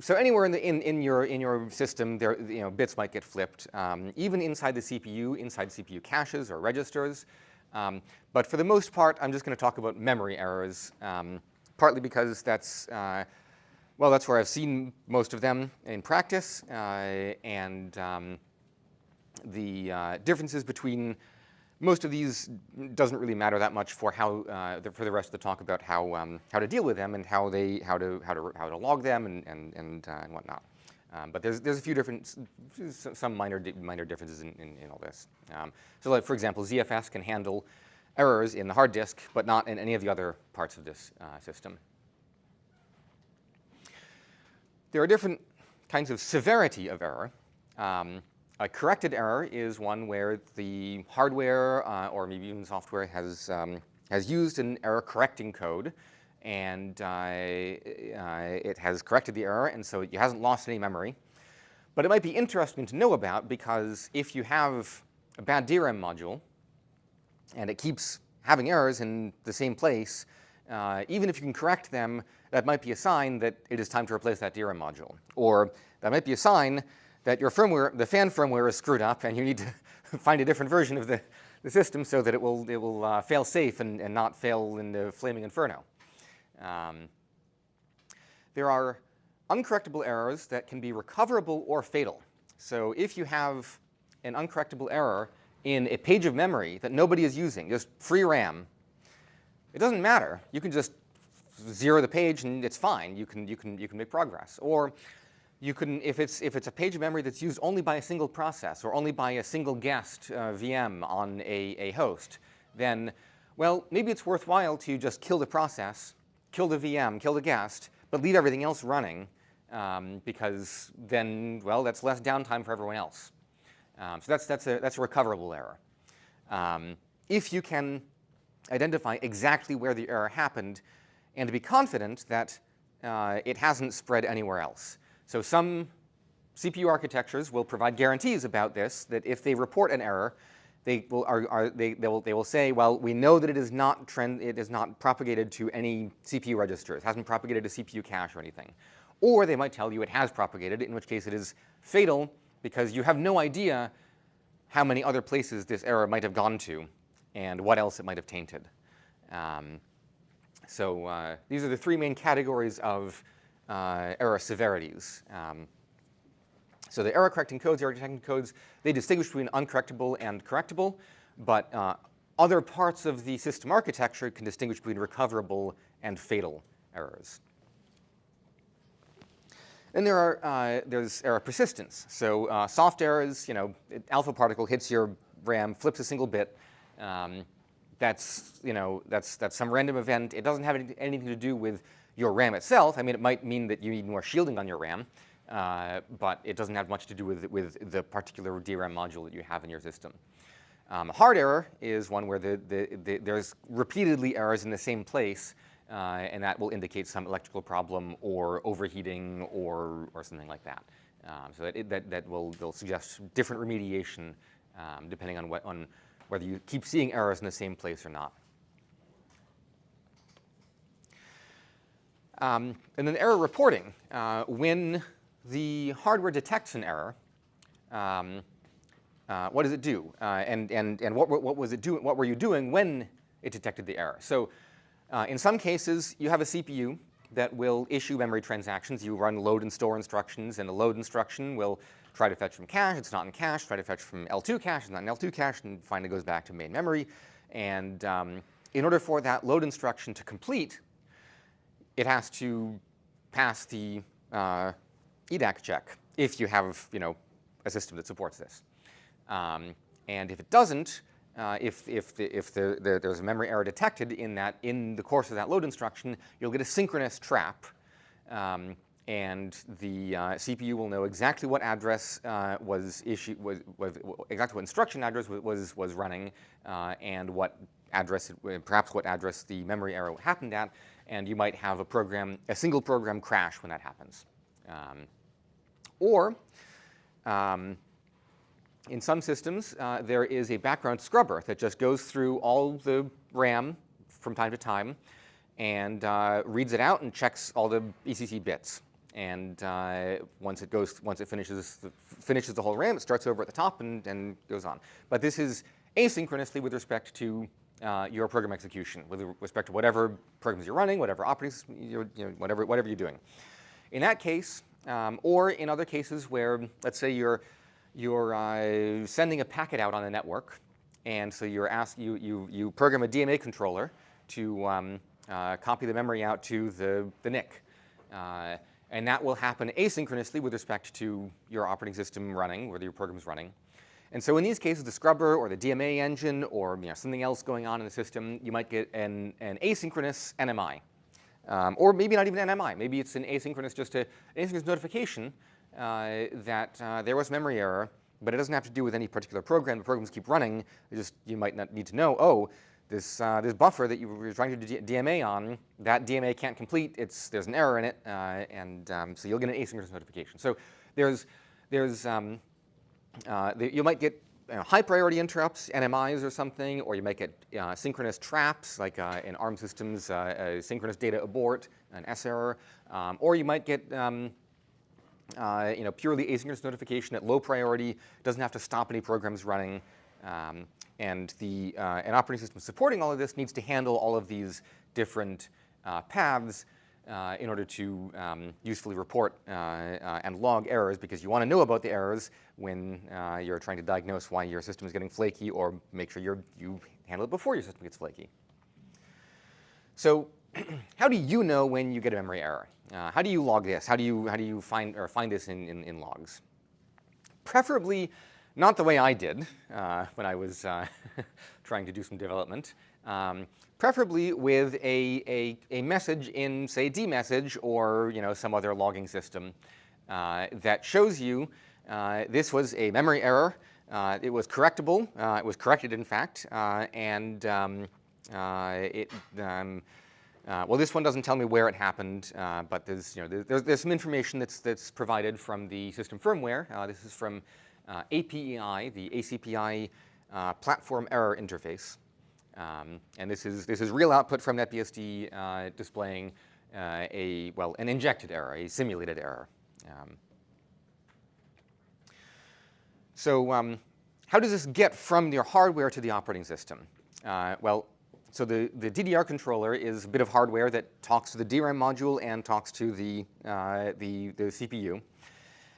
so anywhere in your system, bits might get flipped, even inside the CPU caches or registers. But for the most part, I'm just going to talk about memory errors, partly because that's where I've seen most of them in practice, and the differences between most of these doesn't really matter that much for for the rest of the talk about how to deal with them and how to log them and whatnot. But there's a few some minor differences in all this. So, like, for example, ZFS can handle errors in the hard disk, but not in any of the other parts of this system. There are different kinds of severity of error. A corrected error is one where the hardware or maybe even software has used an error-correcting code, and it has corrected the error, and so it hasn't lost any memory. But it might be interesting to know about, because if you have a bad DRAM module and it keeps having errors in the same place, even if you can correct them, that might be a sign that it is time to replace that DRAM module. Or that might be a sign that your the fan firmware is screwed up and you need to find a different version of the system so that it will fail safe and not fail in the flaming inferno. There are uncorrectable errors that can be recoverable or fatal. So if you have an uncorrectable error in a page of memory that nobody is using, just free RAM, it doesn't matter. You can just zero the page and it's fine. You can make progress. Or you can, if it's a page of memory that's used only by a single process or only by a single guest VM on a host, then, well, maybe it's worthwhile to just kill the process, kill the VM, kill the guest, but leave everything else running, because then, well, that's less downtime for everyone else. So that's a recoverable error. If you can identify exactly where the error happened and to be confident that it hasn't spread anywhere else. So some CPU architectures will provide guarantees about this, that if they report an error, they will say, well, we know that it is not propagated to any CPU register. It hasn't propagated to CPU cache or anything. Or they might tell you it has propagated, in which case it is fatal because you have no idea how many other places this error might have gone to and what else it might have tainted. So these are the three main categories of error severities. So the error correcting codes, error detecting codes, they distinguish between uncorrectable and correctable, but other parts of the system architecture can distinguish between recoverable and fatal errors. Then there's error persistence. So soft errors, alpha particle hits your RAM, flips a single bit. That's some random event. It doesn't have anything to do with your RAM itself. I mean, it might mean that you need more shielding on your RAM, but it doesn't have much to do with the particular DRAM module that you have in your system. Hard error is one where there's repeatedly errors in the same place, and that will indicate some electrical problem or overheating or something like that. So that will suggest different remediation depending on whether you keep seeing errors in the same place or not. And then error reporting. When the hardware detects an error, what does it do? And what was it doing? What were you doing when it detected the error? So in some cases, you have a CPU that will issue memory transactions. You run load and store instructions, and the load instruction will try to fetch from cache. It's not in cache. Try to fetch from L2 cache. It's not in L2 cache, and finally goes back to main memory. And in order for that load instruction to complete, it has to pass the EDAC check if you have a system that supports this. And if it doesn't, if there's a memory error detected in the course of that load instruction, you'll get a synchronous trap, and the CPU will know exactly what address was issued, exactly what instruction address was running, and what address, perhaps what address the memory error happened at, and you might have a single program crash when that happens, or. In some systems, there is a background scrubber that just goes through all the RAM from time to time and reads it out and checks all the ECC bits. And once it finishes the whole RAM, it starts over at the top and goes on. But this is asynchronously with respect to your program execution, with respect to whatever programs you're running, whatever operating system, whatever you're doing. In that case, or in other cases where, let's say you're sending a packet out on a network, and so you program a DMA controller to copy the memory out to the NIC. And that will happen asynchronously with respect to your operating system running, whether your program is running. And so in these cases, the scrubber or the DMA engine or something else going on in the system, you might get an asynchronous NMI. Or maybe not even NMI. Maybe it's an asynchronous notification that there was memory error, but it doesn't have to do with any particular program. The programs keep running. You might not need to know, oh, this buffer that you were trying to do DMA on, that DMA can't complete. There's an error in it, so you'll get an asynchronous notification. So you might get high priority interrupts, NMIs or something, or you might get synchronous traps, like in ARM systems, a synchronous data abort, an S error, or you might get purely asynchronous notification at low priority, doesn't have to stop any programs running, and an operating system supporting all of this needs to handle all of these different paths in order to usefully report and log errors, because you want to know about the errors when you're trying to diagnose why your system is getting flaky, or make sure you handle it before your system gets flaky. So how do you know when you get a memory error? How do you log this? How do you find this in logs? Preferably not the way I did when I was trying to do some development. Preferably with a message in, say, dmessage or some other logging system that shows you this was a memory error. It was correctable. It was corrected, in fact, and Well, this one doesn't tell me where it happened, but there's some information that's provided from the system firmware. This is from APEI, the ACPI platform error interface, and this is real output from NetBSD displaying an injected error, a simulated error. So how does this get from your hardware to the operating system? So the DDR controller is a bit of hardware that talks to the DRAM module and talks to the CPU.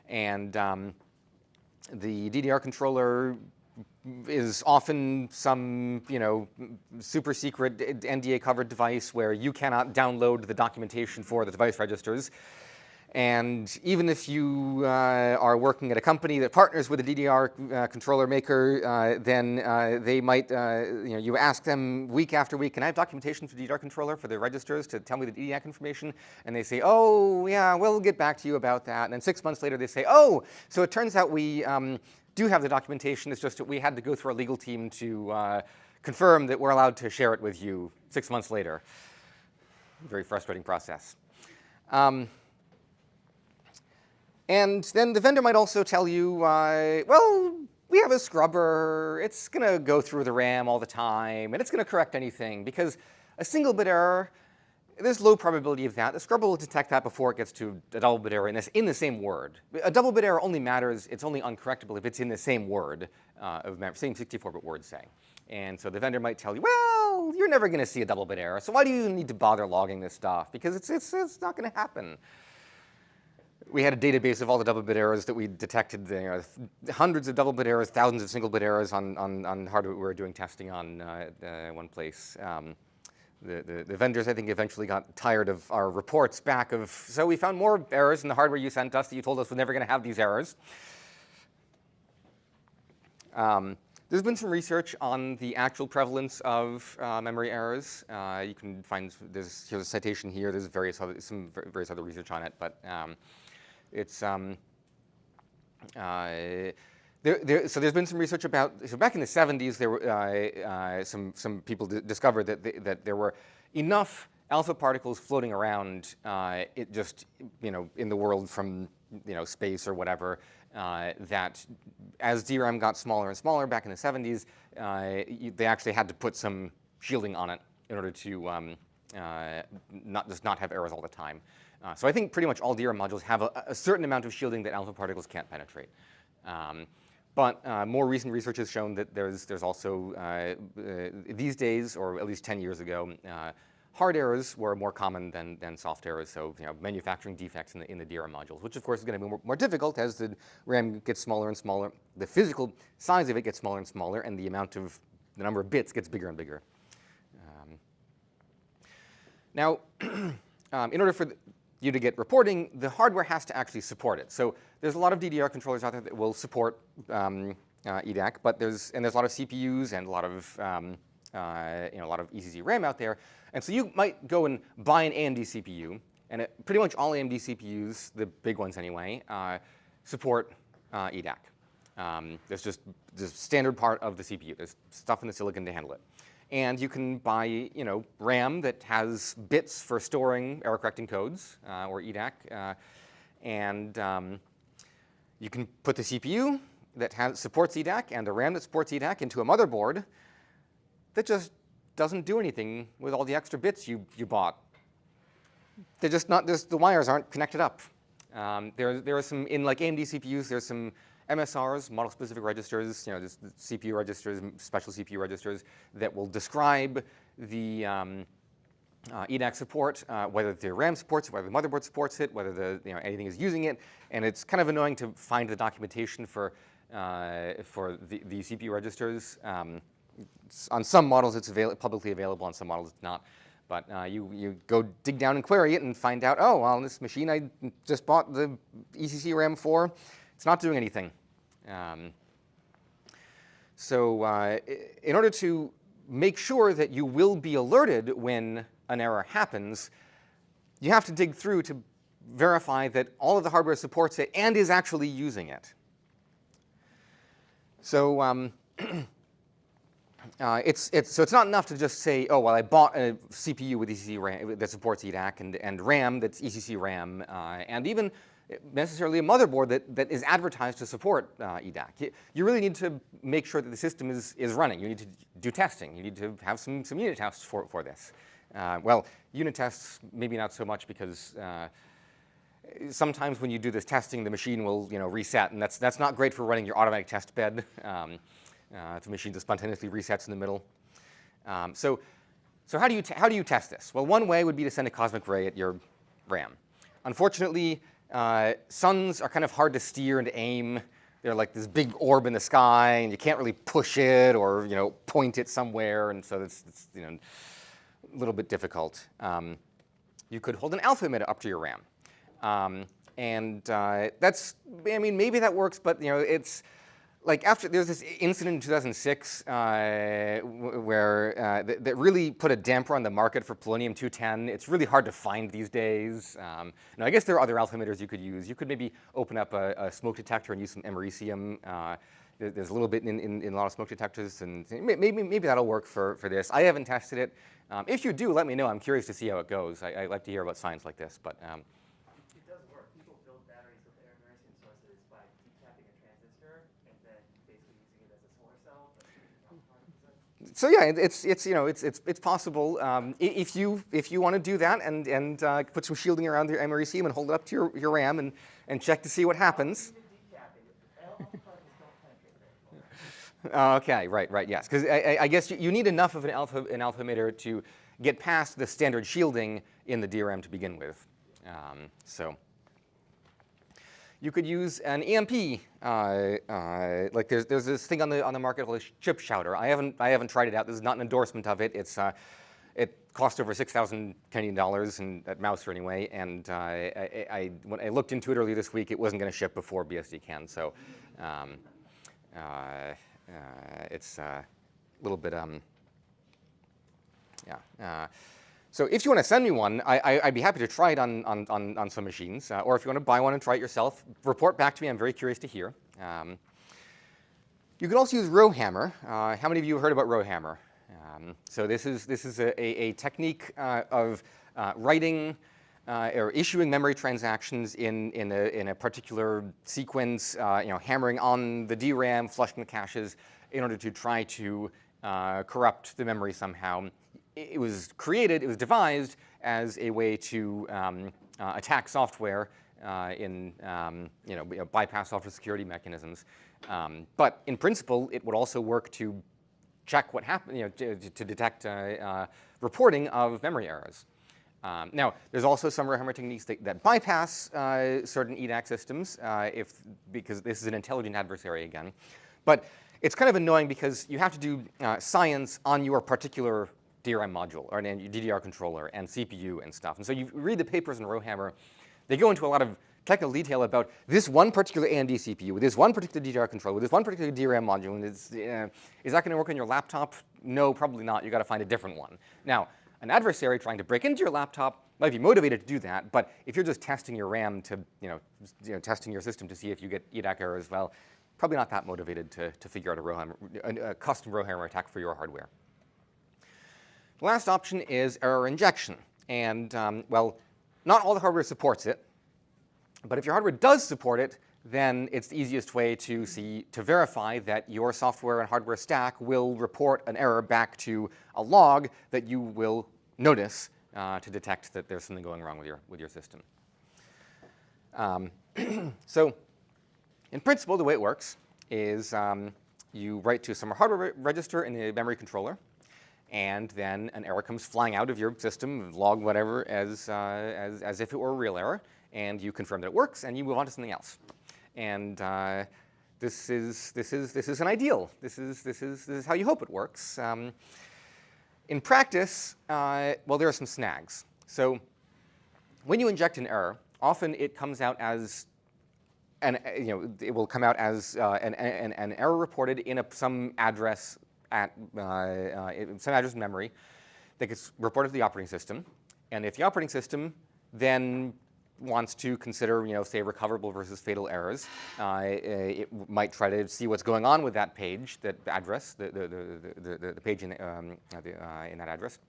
And the DDR controller is often some super secret NDA covered device where you cannot download the documentation for the device registers. And even if you are working at a company that partners with a DDR controller maker, then they might, you ask them week after week, can I have documentation for the DDR controller for the registers to tell me the DDAC information? And they say, oh, yeah, we'll get back to you about that. And then 6 months later, they say, oh, so it turns out we do have the documentation. It's just that we had to go through our legal team to confirm that we're allowed to share it with you 6 months later. Very frustrating process. And then the vendor might also tell you, well, we have a scrubber. It's going to go through the RAM all the time, and it's going to correct anything. Because a single bit error, there's low probability of that. The scrubber will detect that before it gets to a double bit error in the same word. A double bit error only matters, it's only uncorrectable if it's in the same word, same 64-bit word, say. And so the vendor might tell you, well, you're never going to see a double bit error, so why do you need to bother logging this stuff? Because it's not going to happen. We had a database of all the double-bit errors that we detected, hundreds of double-bit errors, thousands of single-bit errors on hardware we were doing testing on one place. The vendors, I think, eventually got tired of our reports back of, so we found more errors in the hardware you sent us that you told us we're never going to have these errors. There's been some research on the actual prevalence of memory errors. You can find, here's a citation here, there's some various other research on it, but it's so there's been some research about, so back in the 70s, there were some people discovered that there were enough alpha particles floating around in the world from space or whatever, that as DRAM got smaller and smaller back in the 70s, they actually had to put some shielding on it in order to not have errors all the time. So I think pretty much all DRAM modules have a certain amount of shielding that alpha particles can't penetrate. But more recent research has shown that there's also, these days, or at least 10 years ago, hard errors were more common than soft errors, so manufacturing defects in the DRAM modules, which of course is going to be more difficult as the RAM gets smaller and smaller. The physical size of it gets smaller and smaller, and the number of bits gets bigger and bigger. Now, in order for you to get reporting, the hardware has to actually support it. So there's a lot of DDR controllers out there that will support EDAC, but there's a lot of CPUs and a lot of ECC RAM out there. And so you might go and buy an AMD CPU, and pretty much all AMD CPUs, the big ones anyway, support EDAC. There's just this standard part of the CPU. There's stuff in the silicon to handle it. And you can buy, RAM that has bits for storing error-correcting codes, or EDAC, and you can put the CPU that supports EDAC and the RAM that supports EDAC into a motherboard that just doesn't do anything with all the extra bits you bought. They're just not. The wires aren't connected up. There are some in AMD CPUs. There's some MSRs, model-specific registers, just CPU registers, special CPU registers that will describe the EDAC support, whether the RAM supports it, whether the motherboard supports it, whether anything is using it, and it's kind of annoying to find the documentation for the CPU registers. On some models, it's publicly available. On some models, it's not. But you go dig down and query it and find out, oh, well, this machine I just bought the ECC RAM for, it's not doing anything. So in order to make sure that you will be alerted when an error happens, you have to dig through to verify that all of the hardware supports it and is actually using it. So so it's not enough to just say, oh, well, I bought a CPU with ECC RAM that supports EDAC and RAM that's ECC RAM, and even necessarily a motherboard that is advertised to support EDAC. You really need to make sure that the system is running. You need to do testing. You need to have some unit tests for this. Well, unit tests, maybe not so much, because sometimes when you do this testing, the machine will reset, and that's not great for running your automatic test bed. If the machine just spontaneously resets in the middle. So how do you test this? Well, one way would be to send a cosmic ray at your RAM. Unfortunately, suns are kind of hard to steer and to aim. They're like this big orb in the sky, and you can't really push it or point it somewhere, and so it's a little bit difficult. You could hold an alpha emitter up to your RAM, and that's, I mean, maybe that works, but it's like there's this incident in 2006 where that really put a damper on the market for polonium-210. It's really hard to find these days. Now, I guess there are other alpha emitters you could use. You could maybe open up a smoke detector and use some americium. There's a little bit in a lot of smoke detectors, and maybe that'll work for this. I haven't tested it. If you do, let me know. I'm curious to see how it goes. I like to hear about science like this, but. It does work. People build batteries with americium sources by deep tapping a transistor and then basically using it as a solar cell. So yeah, it's possible. If you want to do that and put some shielding around your americium and hold it up to your RAM and check to see what happens. Okay, right, yes, because I guess you need enough of an alpha emitter to get past the standard shielding in the DRAM to begin with. So you could use an EMP. Like there's this thing on the market called a chip shouter. I haven't tried it out. This is not an endorsement of it. It cost over 6,000 Canadian dollars at Mouser anyway. And when I looked into it earlier this week, it wasn't going to ship before BSDCan. So it's a little bit yeah. So if you want to send me one, I'd be happy to try it on some machines. Or if you want to buy one and try it yourself, report back to me. I'm very curious to hear. You could also use rowhammer. How many of you have heard about rowhammer? So this is a technique of writing or issuing memory transactions in a particular sequence, hammering on the DRAM, flushing the caches in order to try to corrupt the memory somehow. It was devised as a way to attack software in bypass software security mechanisms. But in principle, it would also work to check what happened, to detect reporting of memory errors. Now, there's also some rowhammer techniques that bypass certain EDAC systems, because this is an intelligent adversary again. But it's kind of annoying because you have to do science on your particular DRAM module, or your DDR controller, and CPU and stuff. And so you read the papers in rowhammer, they go into a lot of technical detail about this one particular AMD CPU, with this one particular DDR controller, with this one particular DRAM module, and is that going to work on your laptop? No, probably not. You've got to find a different one. Now, an adversary trying to break into your laptop might be motivated to do that, but if you're just testing your RAM to, testing your system to see if you get EDAC errors, well, probably not that motivated to figure out a custom rowhammer attack for your hardware. The last option is error injection. And, well, not all the hardware supports it. But if your hardware does support it, then it's the easiest way to verify that your software and hardware stack will report an error back to a log that you will notice to detect that there's something going wrong with your system. So in principle, the way it works is you write to some hardware register in the memory controller, and then an error comes flying out of your system, log whatever, as if it were a real error, and you confirm that it works, and you move on to something else. And this is an ideal. This is how you hope it works. In practice, well, there are some snags. So when you inject an error, often it comes out as it will come out as an error reported in some address some address in memory that gets reported to the operating system. And if the operating system then wants to consider, say, recoverable versus fatal errors, it might try to see what's going on with that page, that address, the page in that address,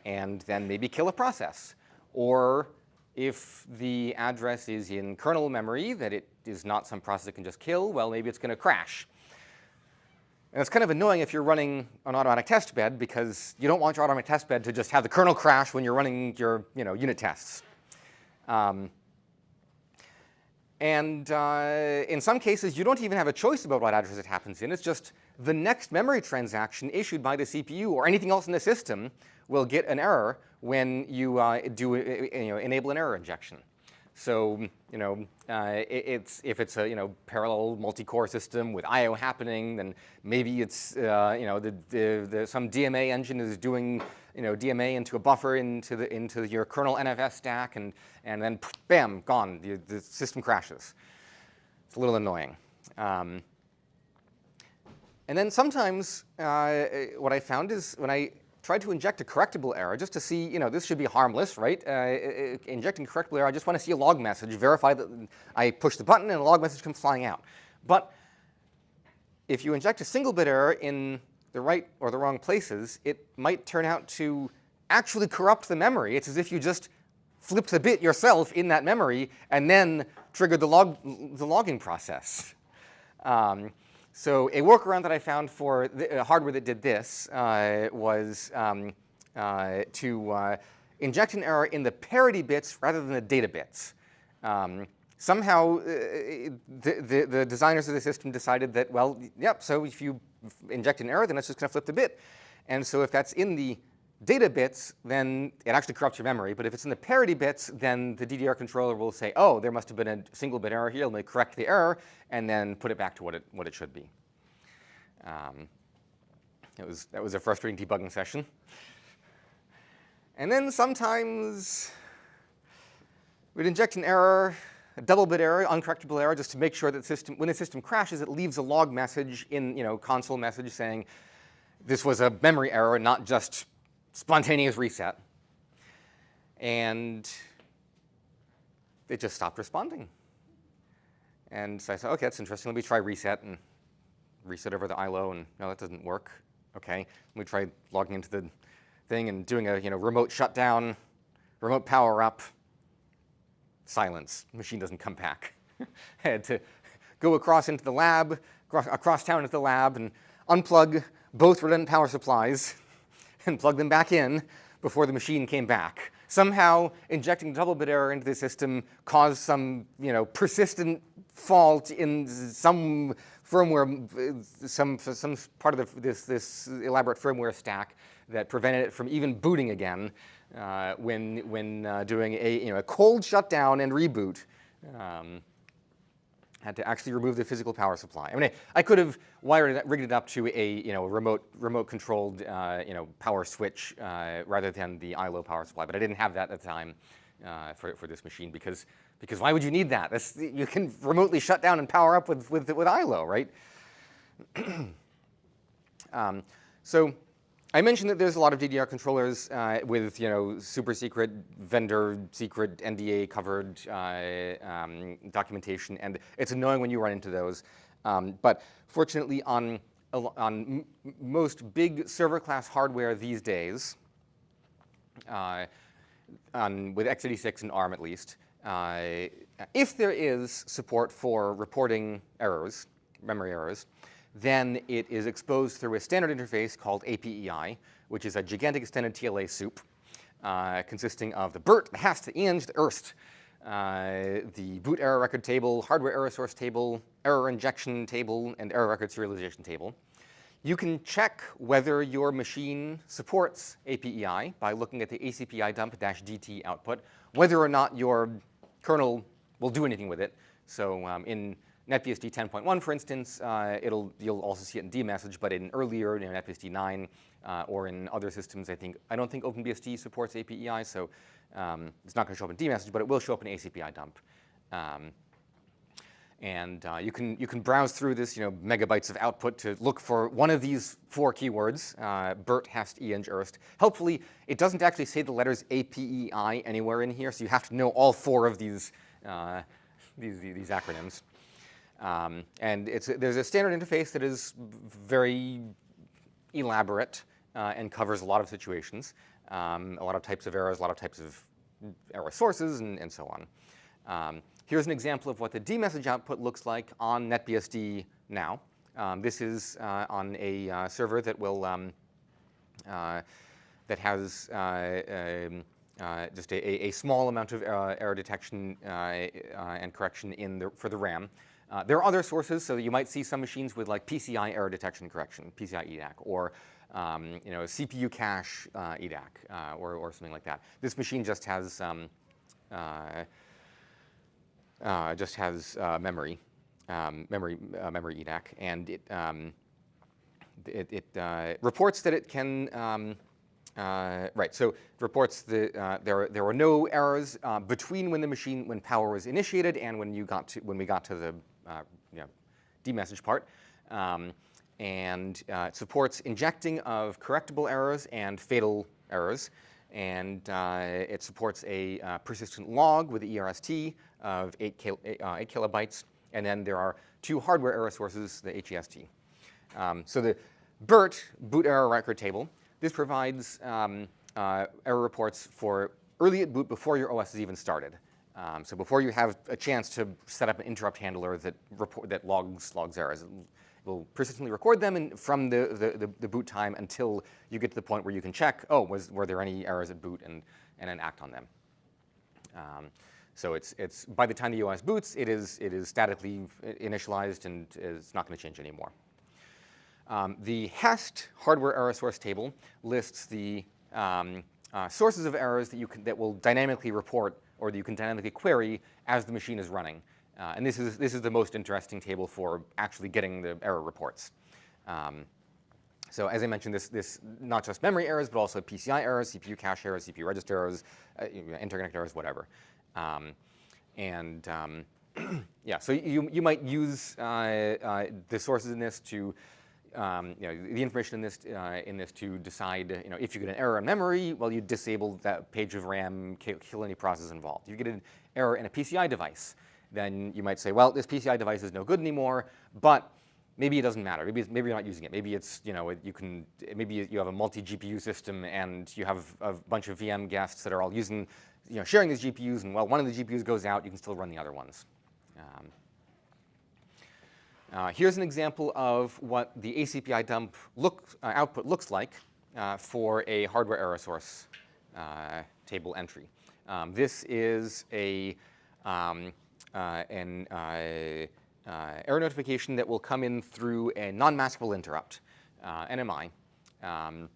and then maybe kill a process. Or if the address is in kernel memory, that it is not some process it can just kill, well, maybe it's going to crash. And it's kind of annoying if you're running an automatic test bed, because you don't want your automatic test bed to just have the kernel crash when you're running your unit tests. And in some cases, you don't even have a choice about what address it happens in. It's just the next memory transaction issued by the CPU or anything else in the system will get an error when you enable an error injection. So if it's a parallel multi-core system with I/O happening, then maybe it's some DMA engine is doing DMA into a buffer into your kernel NFS stack, and then bam, gone. The system crashes. It's a little annoying. And then sometimes what I found is when I tried to inject a correctable error just to see, this should be harmless, right? Injecting correctable error, I just want to see a log message, verify that I push the button and a log message comes flying out. But if you inject a single bit error in the right or the wrong places, it might turn out to actually corrupt the memory. It's as if you just flipped a bit yourself in that memory and then triggered the logging process. So a workaround that I found for the hardware that did this was to inject an error in the parity bits rather than the data bits. Somehow, the designers of the system decided that, well, yep, so if you inject an error, then it's just going to flip the bit. And so if that's in the data bits, then it actually corrupts your memory. But if it's in the parity bits, then the DDR controller will say, oh, there must have been a single bit error here. Let me correct the error, and then put it back to what it should be. That was a frustrating debugging session. And then sometimes we'd inject an error, a double bit error, uncorrectable error, just to make sure that when the system crashes, it leaves a log message in console message saying this was a memory error, not just spontaneous reset. And it just stopped responding. And so I said, okay, that's interesting. Let me try reset, and reset over the ILO, and no, that doesn't work. Okay, let me try logging into the thing and doing a remote shutdown, remote power up. Silence. Machine doesn't come back. I had to go across into the lab, across town into the lab, and unplug both redundant power supplies and plug them back in before the machine came back. Somehow, injecting the double bit error into the system caused some persistent fault in some firmware, some part of this elaborate firmware stack that prevented it from even booting again when doing a cold shutdown and reboot. Had to actually remove the physical power supply. I mean, I could have rigged it up to a remote controlled power switch rather than the ILO power supply, but I didn't have that at the time for this machine because why would you need that? You can remotely shut down and power up with ILO, right? So I mentioned that there's a lot of DDR controllers with super secret, vendor secret, NDA covered documentation, and it's annoying when you run into those. But fortunately, on most big server class hardware these days, with x86 and ARM at least, if there is support for reporting errors, memory errors, then it is exposed through a standard interface called APEI, which is a gigantic extended TLA soup consisting of the BERT, the HAST, the ENG, the ERST, the boot error record table, hardware error source table, error injection table, and error record serialization table. You can check whether your machine supports APEI by looking at the ACPI dump-DT output, whether or not your kernel will do anything with it. So in NetBSD 10.1, for instance, you'll also see it in dmessage, but in earlier NetBSD 9 or in other systems, I don't think OpenBSD supports APEI, so it's not going to show up in dmessage, but it will show up in ACPI dump. And you can browse through this, megabytes of output to look for one of these 4 keywords, BERT, HEST, ENG, ERST. Helpfully, it doesn't actually say the letters A, P, E, I anywhere in here, so you have to know all 4 of these acronyms. And there's a standard interface that is very elaborate and covers a lot of situations, a lot of types of errors, a lot of types of error sources, and so on. Here's an example of what the dmessage output looks like on NetBSD now. This is on a server that will that has just a small amount of error detection and correction for the RAM. There are other sources, so you might see some machines with like PCI error detection and correction, PCI EDAC, or CPU cache EDAC, or something like that. This machine just has memory EDAC, and it reports that it can. Right. So it reports that there were no errors between when power was initiated and when we got to the demessage part, and it supports injecting of correctable errors and fatal errors, and it supports a persistent log with the ERST of 8 kilobytes, and then there are 2 hardware error sources, the HEST. So the BERT, boot error record table, this provides error reports for early at boot before your OS is even started. So before you have a chance to set up an interrupt handler that logs errors. It will persistently record them from the boot time until you get to the point where you can check, were there any errors at boot, and then act on them. So it's by the time the OS boots, it is statically initialized and it's not going to change anymore. The HEST hardware error source table lists the sources of errors that will dynamically report or that you can dynamically query as the machine is running. And this is the most interesting table for actually getting the error reports. So as I mentioned, this not just memory errors, but also PCI errors, CPU cache errors, CPU register errors, interconnect errors, whatever. Yeah, so you might use the sources in this to, the information in this to decide, if you get an error in memory, well, you disable that page of RAM, kill any process involved. If you get an error in a PCI device, then you might say, well, this PCI device is no good anymore, but maybe it doesn't matter. Maybe you're not using it. Maybe it's, maybe you have a multi-GPU system and you have a bunch of VM guests that are all using, sharing these GPUs, and while one of the GPUs goes out, you can still run the other ones. Here's an example of what the ACPI dump output looks like for a hardware error source table entry. This is an error notification that will come in through a non-maskable interrupt, NMI. And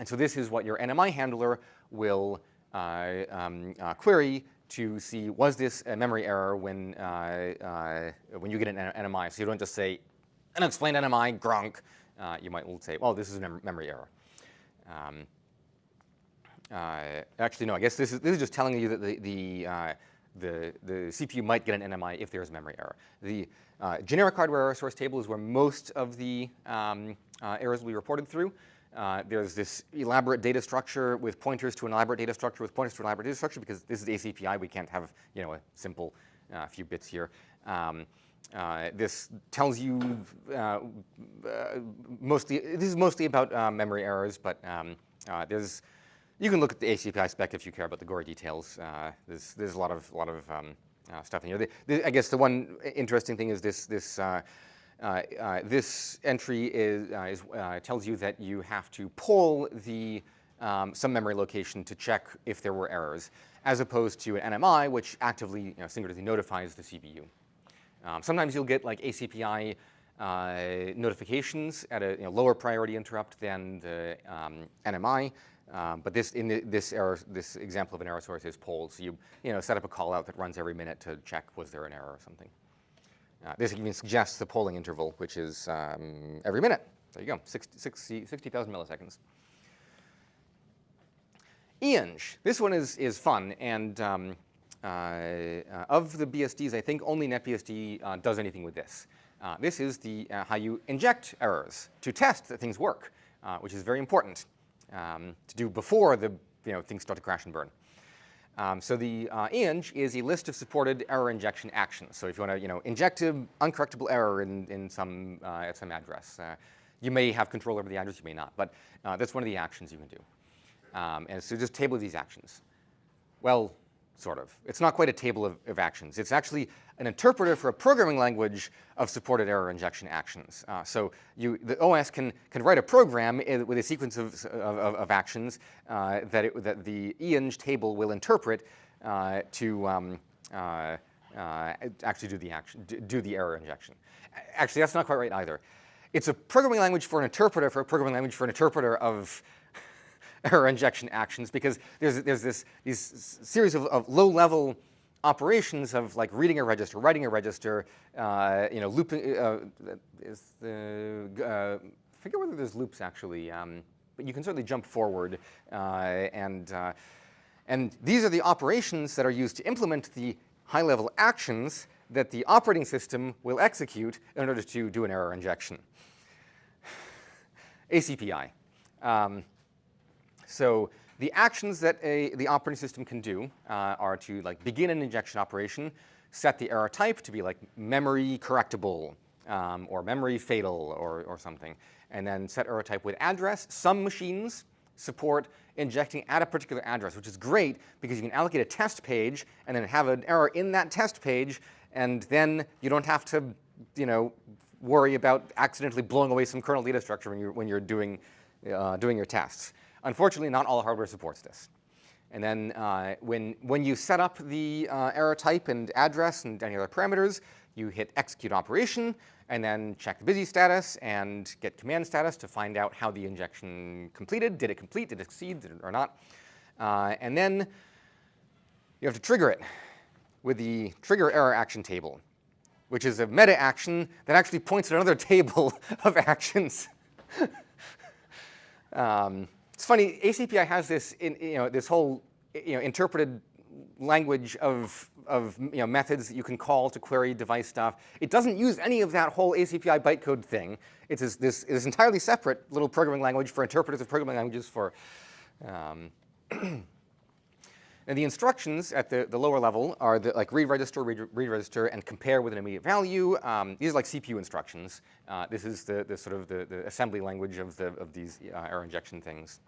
so this is what your NMI handler will query to see, was this a memory error when you get an NMI. So you don't just say, unexplained NMI, gronk. You might say, well, this is a memory error. Actually, no, I guess this is just telling you that the CPU might get an NMI if there's a memory error. The generic hardware error source table is where most of the errors will be reported through. There's this elaborate data structure with pointers to an elaborate data structure with pointers to an elaborate data structure, because this is ACPI. We can't have a simple few bits here. This tells you this is mostly about memory errors, but you can look at the ACPI spec if you care about the gory details. There's a lot of stuff in here. I guess the one interesting thing is this entry tells you that you have to poll some memory location to check if there were errors, as opposed to an NMI, which actively synchronously notifies the CPU. Sometimes you'll get like ACPI notifications at a lower priority interrupt than the NMI. But this example of an error source is polled, so you set up a call out that runs every minute to check was there an error or something. This even suggests the polling interval, which is every minute. There you go, 60,000 milliseconds. ENG, this one is fun, and of the BSDs, I think only NetBSD does anything with this. This is how you inject errors to test that things work, which is very important to do before things start to crash and burn. So the inj is a list of supported error injection actions. So if you want to inject an uncorrectable error at some address, you may have control over the address, you may not, but that's one of the actions you can do. And so just a table of these actions. Well, sort of. It's not quite a table of actions. It's actually an interpreter for a programming language of supported error injection actions. So the OS can write a program with a sequence of actions that the enj table will interpret to actually do the error injection. Actually, that's not quite right either. It's a programming language for an interpreter for a programming language for an interpreter of error injection actions, because there's these series of low-level operations of like reading a register, writing a register, looping. I forget whether there's loops actually, but you can certainly jump forward, and these are the operations that are used to implement the high-level actions that the operating system will execute in order to do an error injection. ACPI. So the actions that the operating system can do are to begin an injection operation, set the error type to be like memory correctable or memory fatal or something, and then set error type with address. Some machines support injecting at a particular address, which is great because you can allocate a test page and then have an error in that test page, and then you don't have to worry about accidentally blowing away some kernel data structure when you're doing your tests. Unfortunately, not all hardware supports this. And then when you set up the error type and address and any other parameters, you hit execute operation and then check the busy status and get command status to find out how the injection completed. Did it complete? Did it succeed? Did it or not? And then you have to trigger it with the trigger error action table, which is a meta action that actually points at another table of actions. It's funny, ACPI has this, this whole, interpreted language of methods that you can call to query device stuff. It doesn't use any of that whole ACPI bytecode thing. It's this entirely separate little programming language for interpreters of programming languages for. And the instructions at the lower level are like read register, and compare with an immediate value. These are like CPU instructions. This is the sort of the assembly language of these error injection things.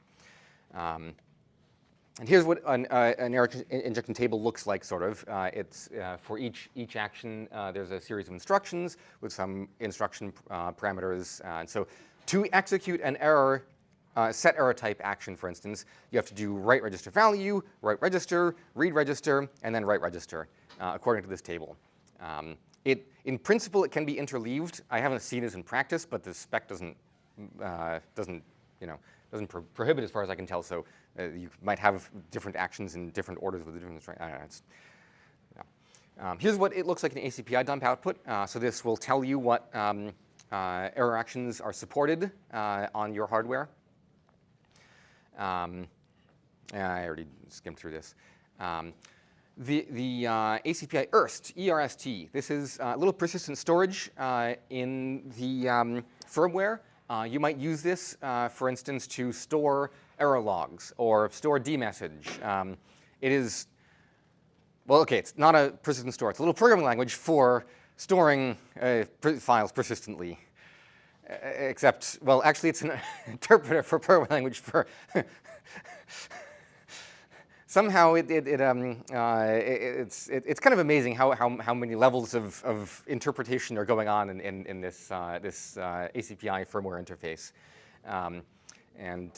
And here's what an error injection table looks like, sort of. It's for each action, there's a series of instructions with some instruction parameters. And so to execute an error, set error type action, for instance, you have to do write register value, write register, read register, and then write register, according to this table. In principle, it can be interleaved. I haven't seen this in practice, but the spec doesn't prohibit, as far as I can tell. So you might have different actions in different orders with the different. I don't know. Here's what it looks like in ACPI dump output. So this will tell you what error actions are supported on your hardware. I already skimmed through this. The ACPI ERST, this is a little persistent storage in the firmware. You might use this, for instance, to store error logs or store dmessage. It is, well, okay, it's not a persistent store. It's a little programming language for storing files persistently. Except, well, actually, it's an interpreter for programming language for. Somehow, it's kind of amazing how many levels of interpretation are going on in this ACPI firmware interface. And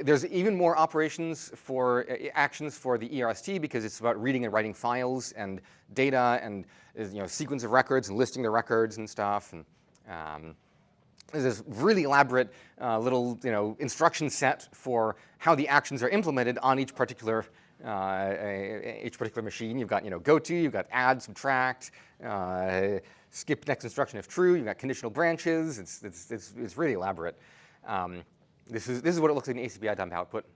there's even more operations for actions for the ERST, because it's about reading and writing files and data and sequence of records and listing the records and stuff. And there's this really elaborate little instruction set for how the actions are implemented on each particular machine. You've got go to, you've got add, subtract, skip next instruction if true. You've got conditional branches. It's really elaborate. This is what it looks like in ACPI dump output.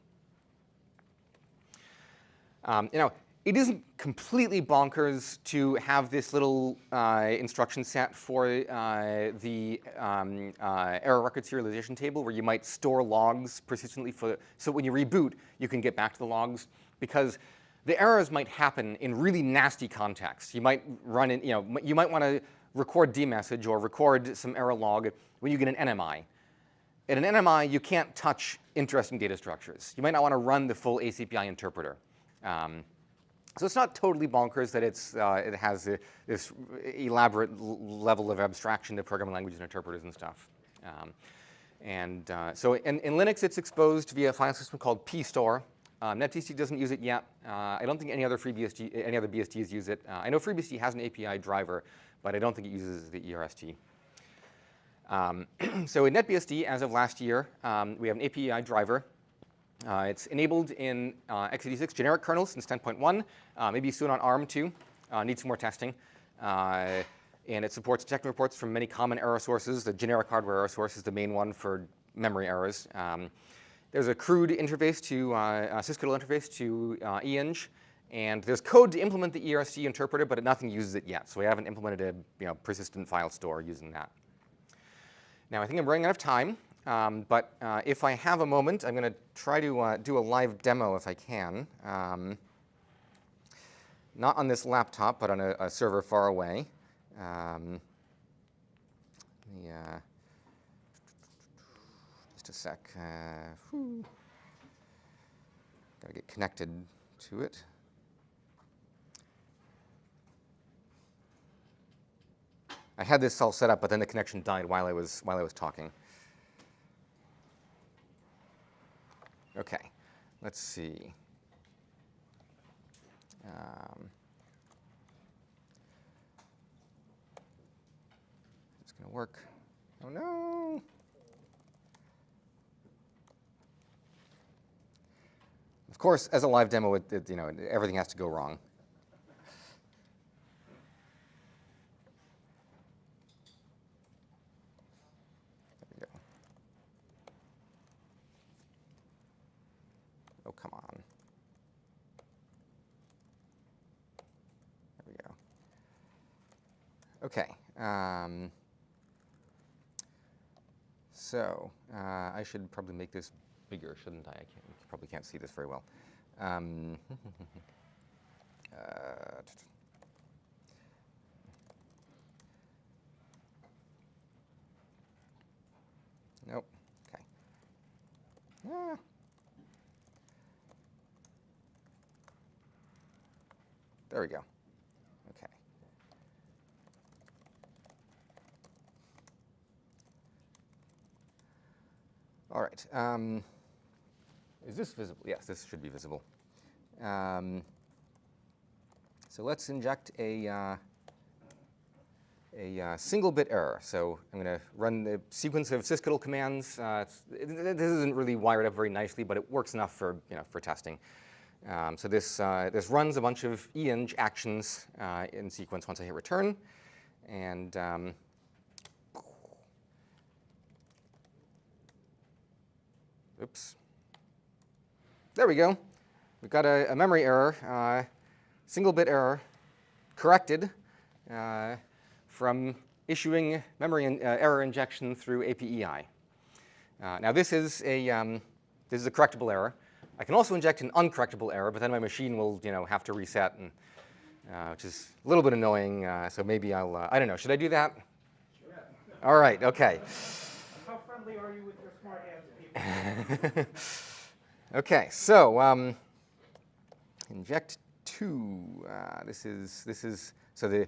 It isn't completely bonkers to have this little instruction set for the error record serialization table where you might store logs persistently so when you reboot, you can get back to the logs, because the errors might happen in really nasty contexts. You might run in, you might want to record dmessage or record some error log when you get an NMI. In an NMI, you can't touch interesting data structures. You might not want to run the full ACPI interpreter. So it's not totally bonkers that it has this elaborate level of abstraction to programming languages and interpreters and stuff. So in Linux, it's exposed via a file system called pstore. NetBSD doesn't use it yet. I don't think any other BSDs use it. I know FreeBSD has an API driver, but I don't think it uses the ERST. So in NetBSD, as of last year, we have an API driver. It's enabled in x86 generic kernels since 10.1, maybe soon on ARM too. Needs some more testing. And it supports detection reports from many common error sources. The generic hardware error source is the main one for memory errors. There's a crude interface to sysctl interface to ENG, and there's code to implement the ERST interpreter, but nothing uses it yet. So we haven't implemented a persistent file store using that. Now I think I'm running out of time. But if I have a moment, I'm going to try to do a live demo if I can. Not on this laptop, but on a server far away. Just a sec. Got to get connected to it. I had this all set up, but then the connection died while I was talking. OK, let's see. It's going to work. Oh, no. Of course, as a live demo, everything has to go wrong. Oh, come on. There we go. OK. So I should probably make this bigger, shouldn't I? Probably can't see this very well. Nope. OK. There we go. OK. All right. Is this visible? Yes, this should be visible. So let's inject a single-bit error. So I'm going to run the sequence of sysctl commands. This isn't really wired up very nicely, but it works enough for testing. So this runs a bunch of ENG actions in sequence once I hit return, and oops, there we go. We've got a memory error, single-bit error, corrected from issuing memory error injection through APEI. Now this is a correctable error. I can also inject an uncorrectable error, but then my machine will have to reset, and, which is a little bit annoying. So maybe I'll I don't know. Should I do that? Sure. All right. OK. How friendly are you with your smart hands, people? OK. So inject 2. This is so the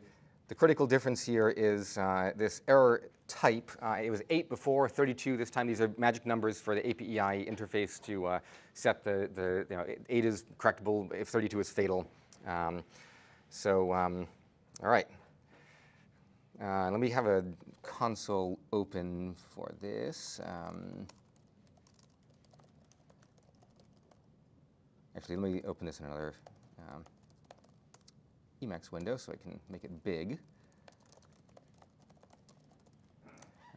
critical difference here is this error type. It was 8 before, 32 this time. These are magic numbers for the APEI interface to set the 8 is correctable if 32 is fatal. All right. Let me have a console open for this. Actually, let me open this in another Emacs window so I can make it big.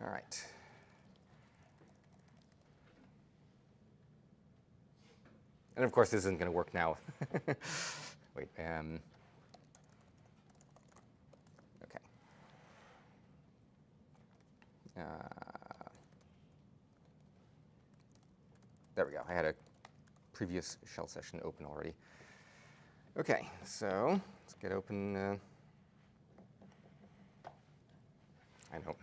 All right. And of course, this isn't going to work now. wait. Okay. There we go. I had a previous shell session open already. Okay, so let's get open. I know.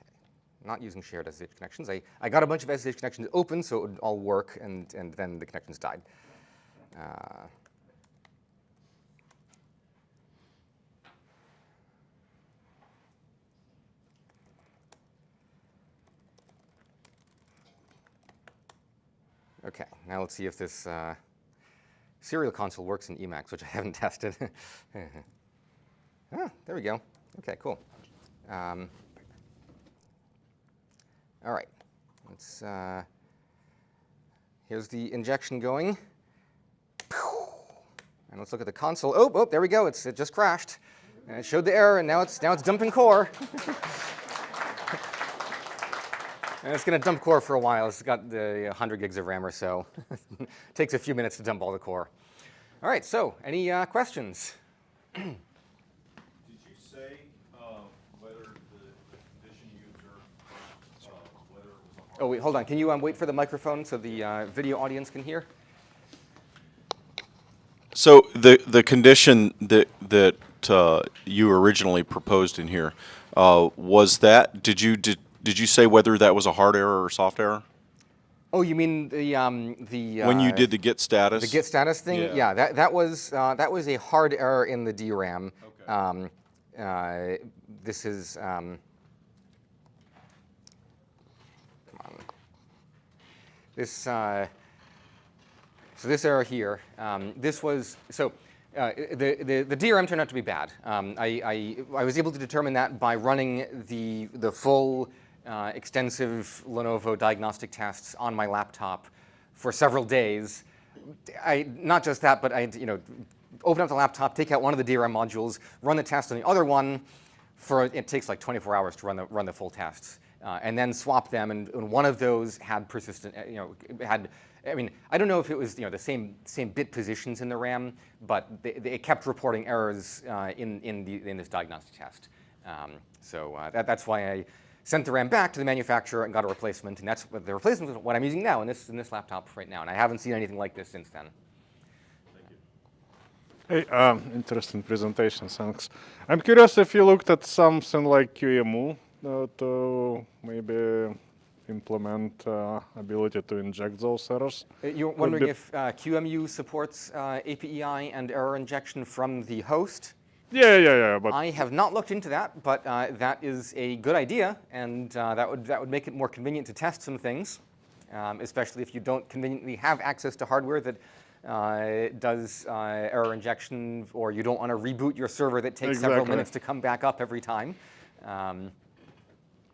Okay, not using shared SSH connections. I got a bunch of SSH connections open so it would all work, and then the connections died. Okay, now let's see if this serial console works in Emacs, which I haven't tested. Ah, there we go. Okay, cool. All right, let's. Here's the injection going. And let's look at the console. Oh, there we go. It just crashed. And it showed the error, and now it's dumping core. And it's going to dump core for a while. It's got the 100 gigs of RAM or so. It takes a few minutes to dump all the core. All right, so any questions? Did you say whether the condition user, whether it was a hard... Oh, wait, hold on. Can you wait for the microphone so the video audience can hear? So the condition that you originally proposed in here, was that, did you say whether that was a hard error or soft error? Oh, you mean the When you did the get status? the get status thing? Yeah. That was a hard error in the DRAM. Okay. This is come on. This so this error here. This was so. The DRM turned out to be bad. I was able to determine that by running the full extensive Lenovo diagnostic tests on my laptop for several days. Not just that, but I open up the laptop, take out one of the DRM modules, run the test on the other one. It takes like 24 hours to run the full tests, and then swap them. And one of those had persistent, had. I mean, I don't know if it was the same bit positions in the RAM, but they kept reporting errors in this diagnostic test. So that's why I sent the RAM back to the manufacturer and got a replacement, and that's the replacement is what I'm using now in this laptop right now, and I haven't seen anything like this since then. Thank you. Hey, interesting presentation, thanks. I'm curious if you looked at something like QEMU to maybe implement ability to inject those errors. You're wondering if QEMU supports APEI and error injection from the host? Yeah, but I have not looked into that, but that is a good idea, and that would make it more convenient to test some things, especially if you don't conveniently have access to hardware that does error injection, or you don't want to reboot your server that takes several minutes to come back up every time.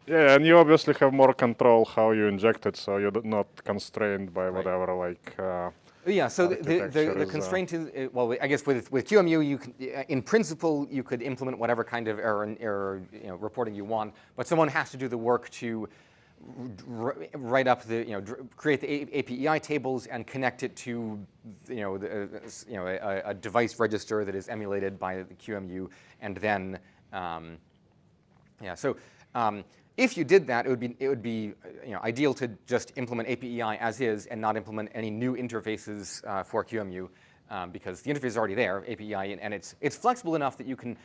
yeah, and you obviously have more control how you inject it, so you're not constrained by whatever Yeah, so the constraint is, well, I guess with QEMU, you can, in principle, you could implement whatever kind of error reporting you want, but someone has to do the work to write up create the APEI tables and connect it to a device register that is emulated by the QEMU, and then if you did that, it would be ideal to just implement APEI as is and not implement any new interfaces for QEMU, because the interface is already there, APEI, and it's flexible enough that you can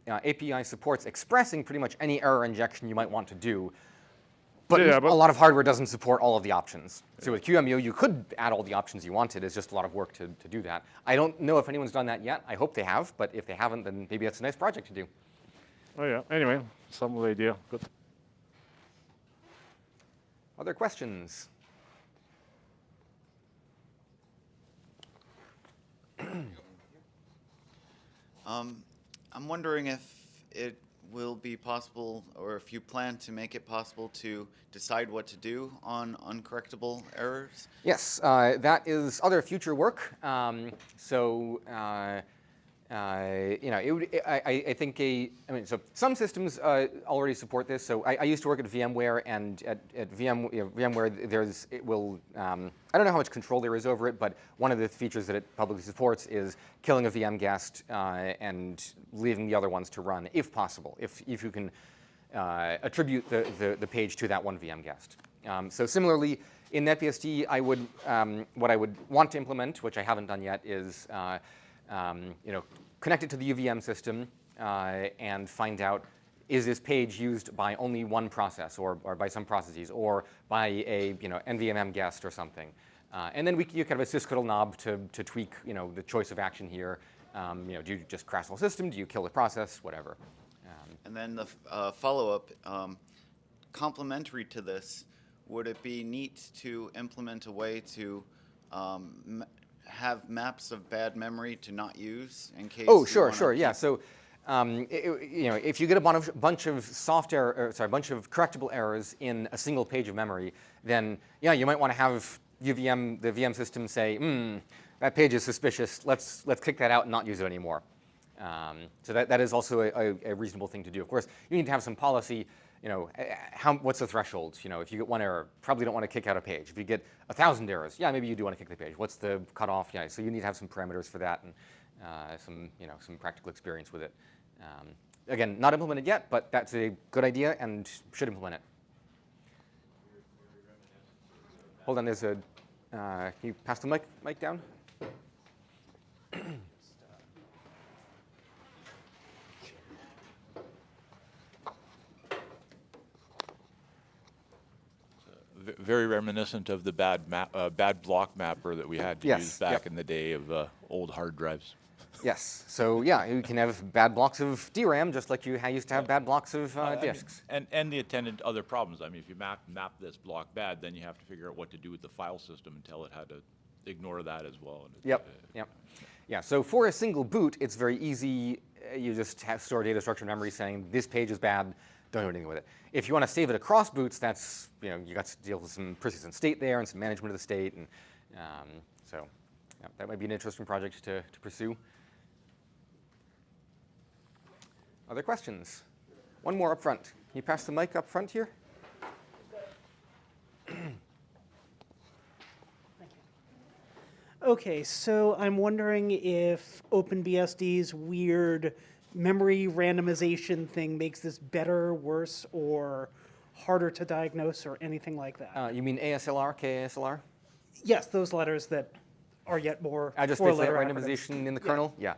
APEI supports expressing pretty much any error injection you might want to do. But a lot of hardware doesn't support all of the options. So with QEMU, you could add all the options you wanted. It's just a lot of work to do that. I don't know if anyone's done that yet. I hope they have, but if they haven't, then maybe that's a nice project to do. Oh yeah, anyway, some idea, good. Other questions? I'm wondering if it will be possible, or if you plan to make it possible to decide what to do on uncorrectable errors? Yes, that is other future work. I think so some systems already support this. So I used to work at VMware, and at VMware, I don't know how much control there is over it, but one of the features that it publicly supports is killing a VM guest and leaving the other ones to run, if possible, if you can attribute the page to that one VM guest. So similarly, in NetBSD, what I would want to implement, which I haven't done yet, is connect it to the UVM system and find out, is this page used by only one process or by some processes or by a NVMM guest or something. And then you kind of a sysctl knob to tweak the choice of action here. Do you just crash the whole system? Do you kill the process? Whatever. And then the follow-up, complementary to this, would it be neat to implement a way to have maps of bad memory to not use in case? Oh, sure, yeah. So, if you get a bunch of bunch of correctable errors in a single page of memory, then yeah, you might want to have the VM system say, that page is suspicious. Let's kick that out and not use it anymore. So that is also a reasonable thing to do. Of course, you need to have some policy. What's the threshold? If you get one error, probably don't want to kick out a page. If you get 1,000 errors, yeah, maybe you do want to kick the page. What's the cutoff? Yeah, so you need to have some parameters for that and some practical experience with it. Again, not implemented yet, but that's a good idea and should implement it. Hold on, there's a. Can you pass the mic down? Very reminiscent of the bad block mapper that we had to use back in the day of old hard drives. Yes. So yeah, you can have bad blocks of DRAM just like you used to have bad blocks of disks. And the attendant other problems. I mean, if you map this block bad, then you have to figure out what to do with the file system and tell it how to ignore that as well. Yep. Yeah. So for a single boot, it's very easy. You just store data structure in memory saying this page is bad. Don't do anything with it. If you want to save it across boots, that's you got to deal with some persistent state there and some management of the state, and so yeah, that might be an interesting project to pursue. Other questions? One more up front. Can you pass the mic up front here? Okay, so I'm wondering if OpenBSD's weird memory randomization thing makes this better, worse, or harder to diagnose, or anything like that. You mean ASLR, KASLR? Yes, those letters that are yet more Address four-letter randomization in the kernel? Yeah.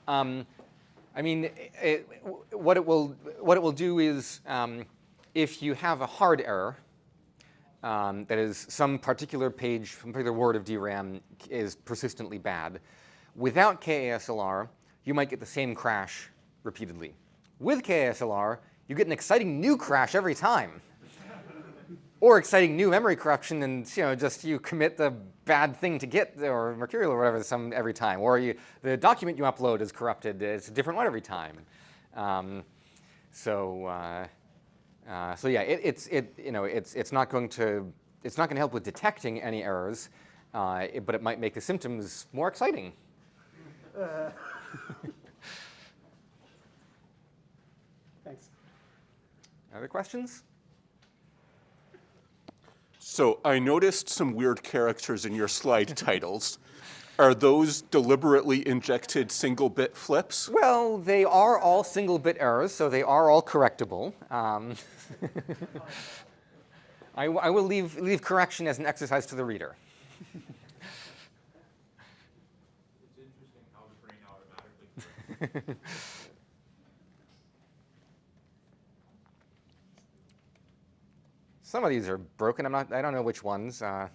I mean, what it will do is, if you have a hard error, that is some particular page, some particular word of DRAM is persistently bad, without KASLR, you might get the same crash repeatedly. With KASLR, you get an exciting new crash every time. Or exciting new memory corruption, and just you commit the bad thing to Git or Mercurial or whatever every time. Or the document you upload is corrupted. It's a different one every time. So yeah, it's not going to help with detecting any errors, but it might make the symptoms more exciting. Thanks. Other questions? So I noticed some weird characters in your slide titles. Are those deliberately injected single-bit flips? Well, they are all single-bit errors, so they are all correctable. I will leave correction as an exercise to the reader. It's interesting how the brain automatically. Some of these are broken. I don't know which ones. Oh,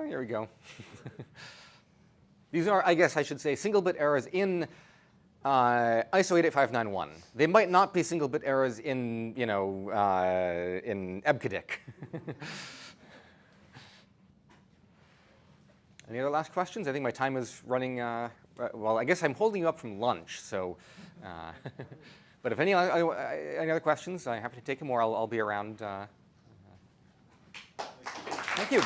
here we go. These are, I guess I should say, single-bit errors in ISO 88591. They might not be single-bit errors in, in EBCDIC. Any other last questions? I think my time is running. Well, I guess I'm holding you up from lunch, so. But if any other questions, I'm happy to take them, or I'll be around. Thank you.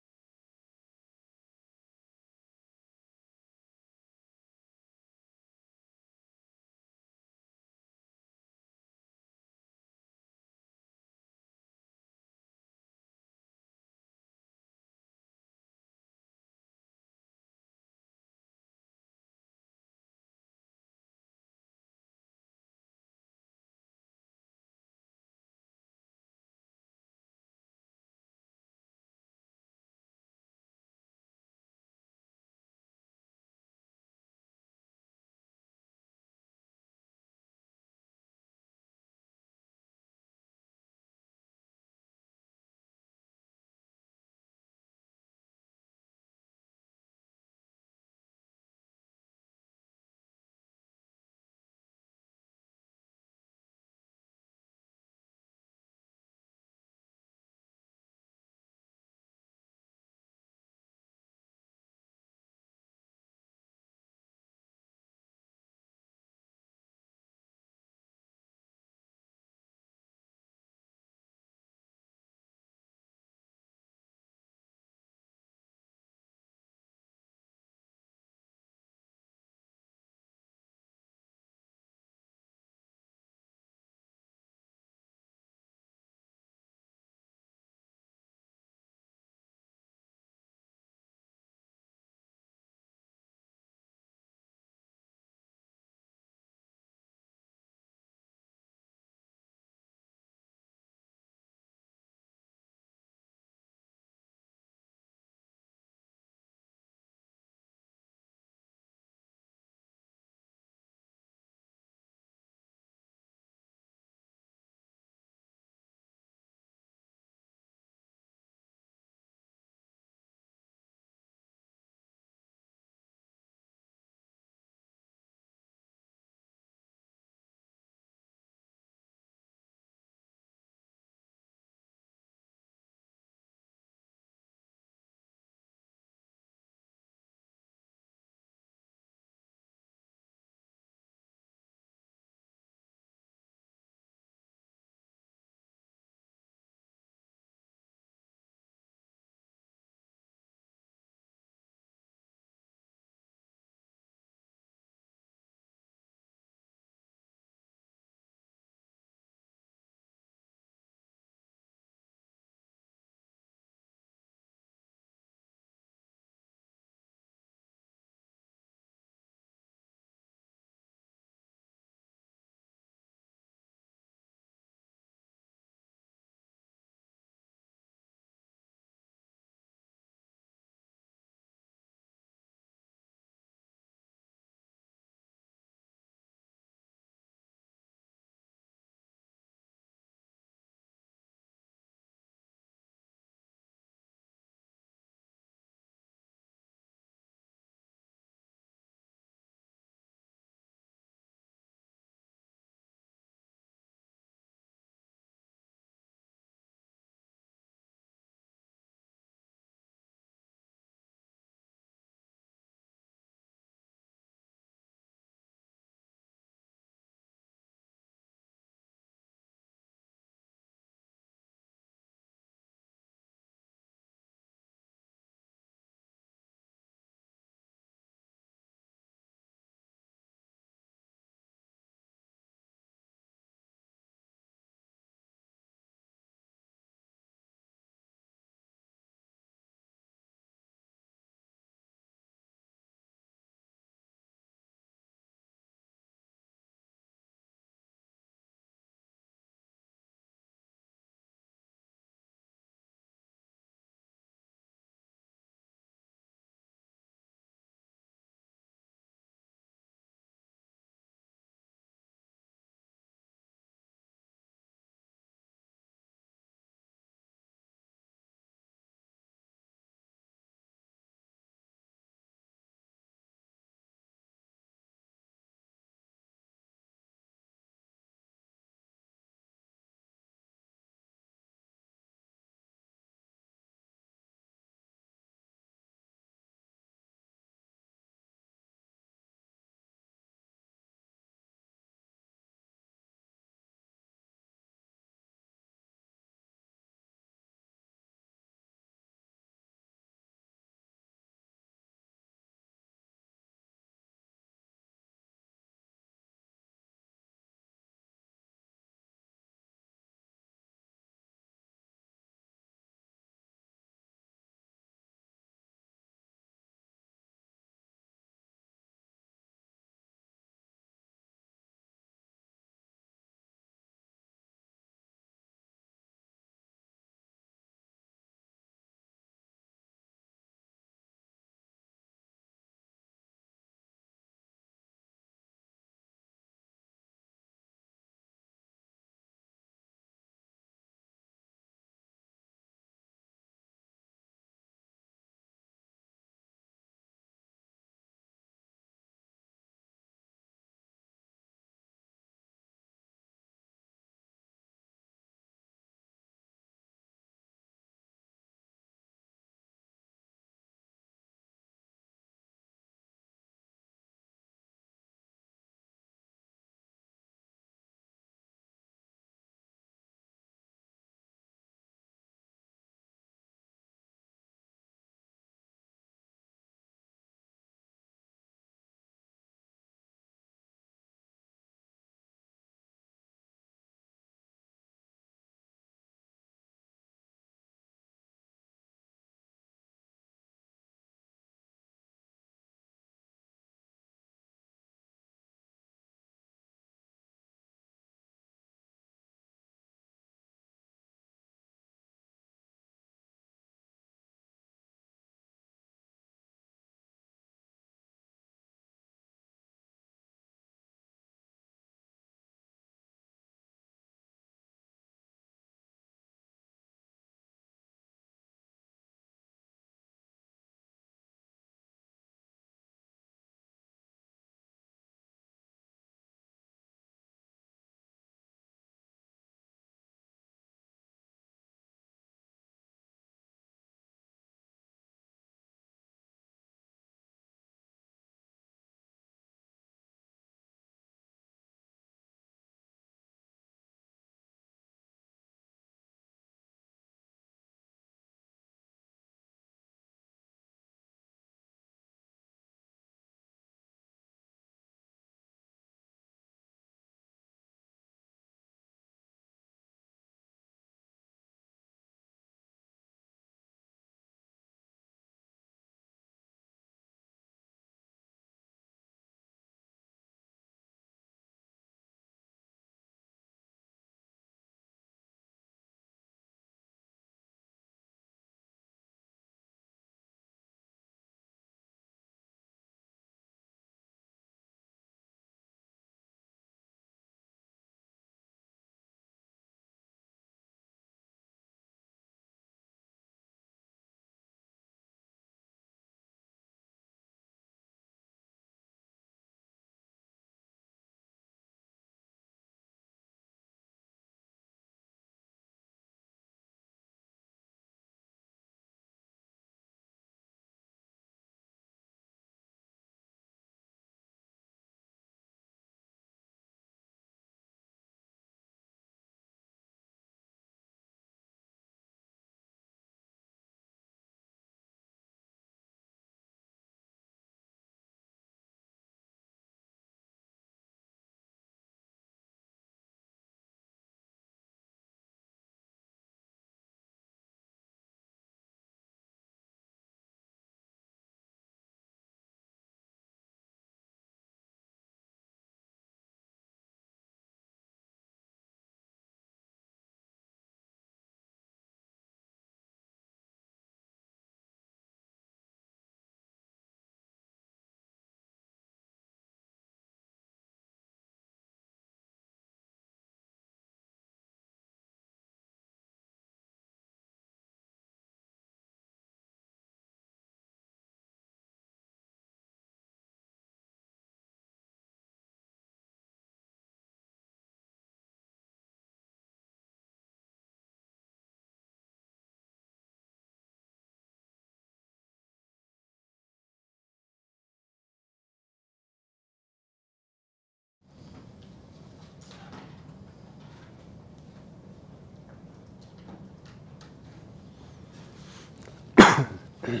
Can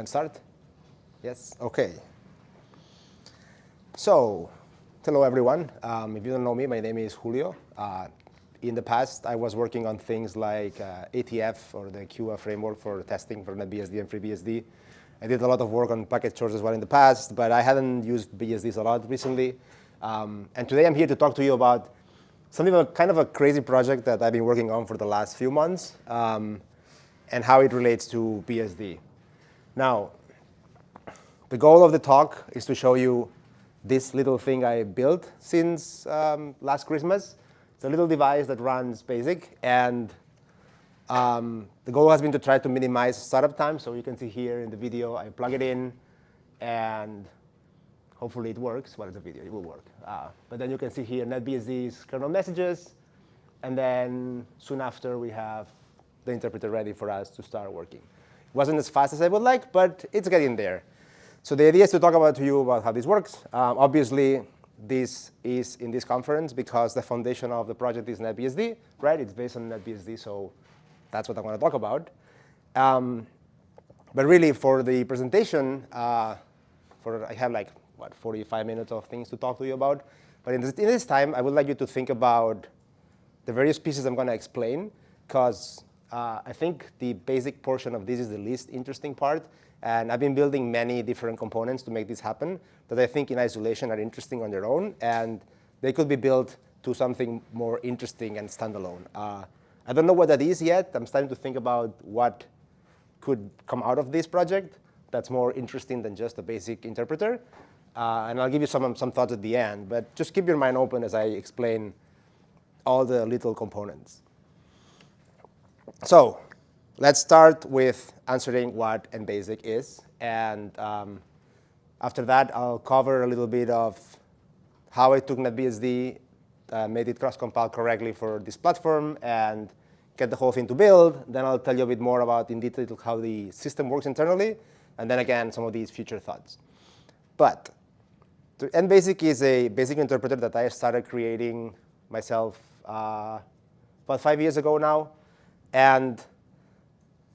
start? Yes? Okay. So, hello everyone. If you don't know me, my name is Julio. In the past, I was working on things like ATF, or the QA framework for testing for NetBSD and FreeBSD. I did a lot of work on packet stores as well in the past, but I hadn't used BSDs a lot recently. And today I'm here to talk to you about something of kind of a crazy project that I've been working on for the last few months, and how it relates to BSD. Now, the goal of the talk is to show you this little thing I built since last Christmas. It's a little device that runs BASIC, and the goal has been to try to minimize startup time. So you can see here in the video, I plug it in, and hopefully it works. Well, it's a video, it will work. But then you can see here NetBSD's kernel messages, and then soon after we have the interpreter ready for us to start working. It wasn't as fast as I would like, but it's getting there. So the idea is to talk to you about how this works. Obviously, this is in this conference because the foundation of the project is NetBSD, right? It's based on NetBSD, so that's what I want to talk about. But really, for the presentation, I have like, 45 minutes of things to talk to you about. But in this time, I would like you to think about the various pieces I'm going to explain, because I think the basic portion of this is the least interesting part. And I've been building many different components to make this happen that I think in isolation are interesting on their own. And they could be built to something more interesting and standalone. I don't know what that is yet. I'm starting to think about what could come out of this project that's more interesting than just a basic interpreter. And I'll give you some thoughts at the end. But just keep your mind open as I explain all the little components. So let's start with answering what NBasic is. And after that, I'll cover a little bit of how I took NetBSD, made it cross-compile correctly for this platform, and get the whole thing to build. Then I'll tell you a bit more about, in detail, how the system works internally. And then, again, some of these future thoughts. But NBasic is a basic interpreter that I started creating myself about 5 years ago now. And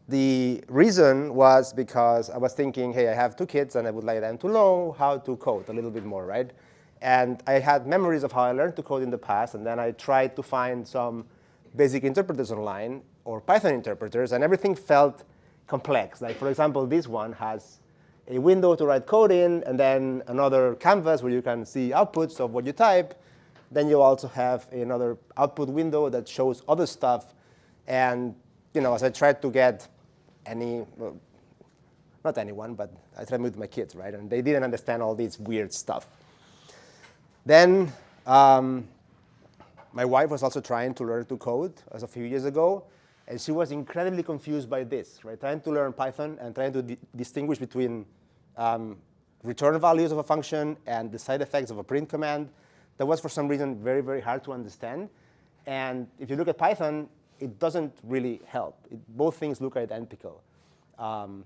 the reason was because I was thinking, hey, I have 2 kids, and I would like them to know how to code a little bit more, right? And I had memories of how I learned to code in the past. And then I tried to find some basic interpreters online, or Python interpreters, and everything felt complex. Like, for example, this one has a window to write code in, and then another canvas where you can see outputs of what you type. Then you also have another output window that shows other stuff. And as I tried to get well, not anyone, but I tried with my kids, right? And they didn't understand all this weird stuff. Then my wife was also trying to learn to code as a few years ago. And she was incredibly confused by this, right? Trying to learn Python and trying to distinguish between return values of a function and the side effects of a print command. That was, for some reason, very, very hard to understand. And if you look at Python, it doesn't really help. Both things look identical. So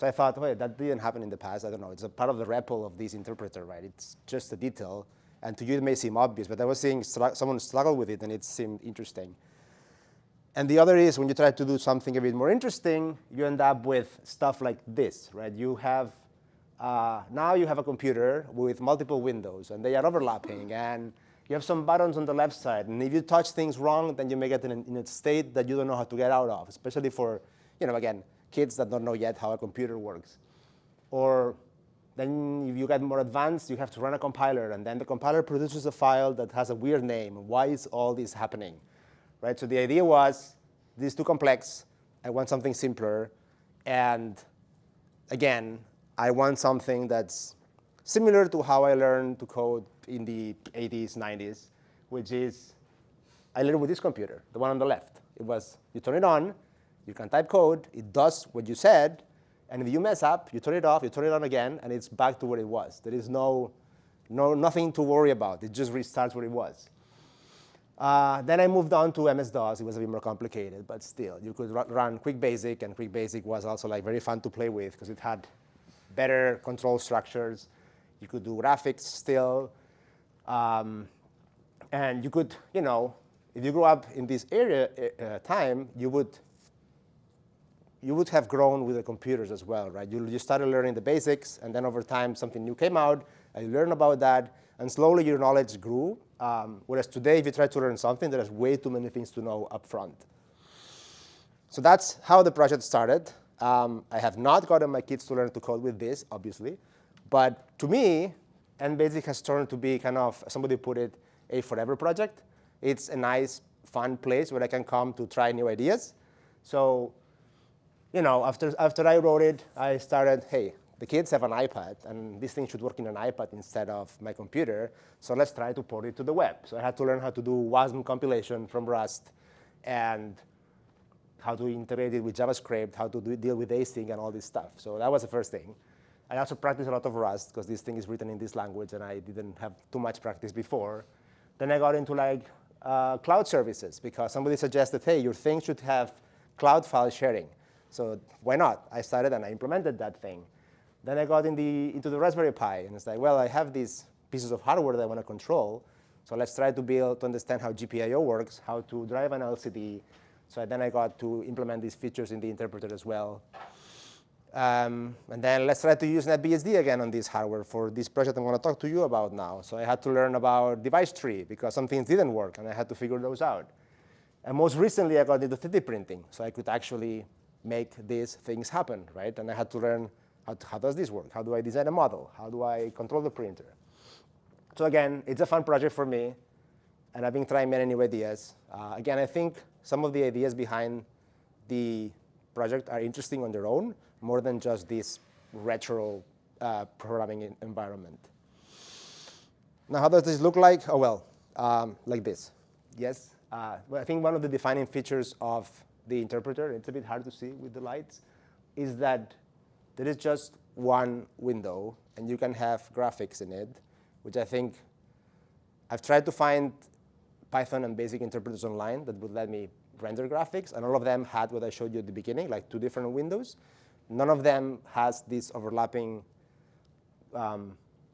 I thought, wait, that didn't happen in the past. I don't know. It's a part of the REPL of this interpreter, right? It's just a detail. And to you, it may seem obvious. But I was seeing someone struggle with it, and it seemed interesting. And the other is, when you try to do something a bit more interesting, you end up with stuff like this, right? You have now you have a computer with multiple windows, and they are overlapping. And you have some buttons on the left side. And if you touch things wrong, then you may get in a state that you don't know how to get out of, especially for, again, kids that don't know yet how a computer works. Or then if you get more advanced, you have to run a compiler. And then the compiler produces a file that has a weird name. Why is all this happening? Right? So the idea was, this is too complex. I want something simpler. And again, I want something that's similar to how I learned to code in the 80s, 90s, which is I learned with this computer, the one on the left. It was, you turn it on, you can type code, it does what you said, and if you mess up, you turn it off, you turn it on again, and it's back to where it was. There is nothing to worry about. It just restarts where it was. Then I moved on to MS-DOS. It was a bit more complicated, but still, you could run Quick Basic, and Quick Basic was also like very fun to play with because it had better control structures. You could do graphics still, and you could, you know, if you grew up in this area time, you would have grown with the computers as well, right? You started learning the basics, and then over time something new came out, and you learn about that, and slowly your knowledge grew. Whereas today, if you try to learn something, there's way too many things to know up front. So that's how the project started. I have not gotten my kids to learn to code with this, obviously. But to me, NBasic has turned to be kind of, somebody put it, a forever project. It's a nice, fun place where I can come to try new ideas. So, you know, after I wrote it, I started, hey, the kids have an iPad, and this thing should work in an iPad instead of my computer, so let's try to port it to the web. So I had to learn how to do WASM compilation from Rust, and how to integrate it with JavaScript, how to deal with async and all this stuff. So that was the first thing. I also practiced a lot of Rust, because this thing is written in this language, and I didn't have too much practice before. Then I got into like cloud services, because somebody suggested, hey, your thing should have cloud file sharing. So why not? I started and I implemented that thing. Then I got into the Raspberry Pi, and it's like, well, I have these pieces of hardware that I want to control, so let's try to understand how GPIO works, how to drive an LCD. So then I got to implement these features in the interpreter as well. And then let's try to use NetBSD again on this hardware for this project I'm going to talk to you about now. So I had to learn about device tree, because some things didn't work, and I had to figure those out. And most recently, I got into 3D printing, so I could actually make these things happen, right? And I had to learn, how does this work? How do I design a model? How do I control the printer? So again, it's a fun project for me, and I've been trying many new ideas. Again, I think some of the ideas behind the project are interesting on their own, more than just this retro programming environment. Now, how does this look like? Oh, well, like this. Yes? Well, I think one of the defining features of the interpreter, it's a bit hard to see with the lights, is that there is just one window, and you can have graphics in it, which I think I've tried to find Python and basic interpreters online that would let me render graphics, and all of them had what I showed you at the beginning, like 2 different windows. None of them has this overlapping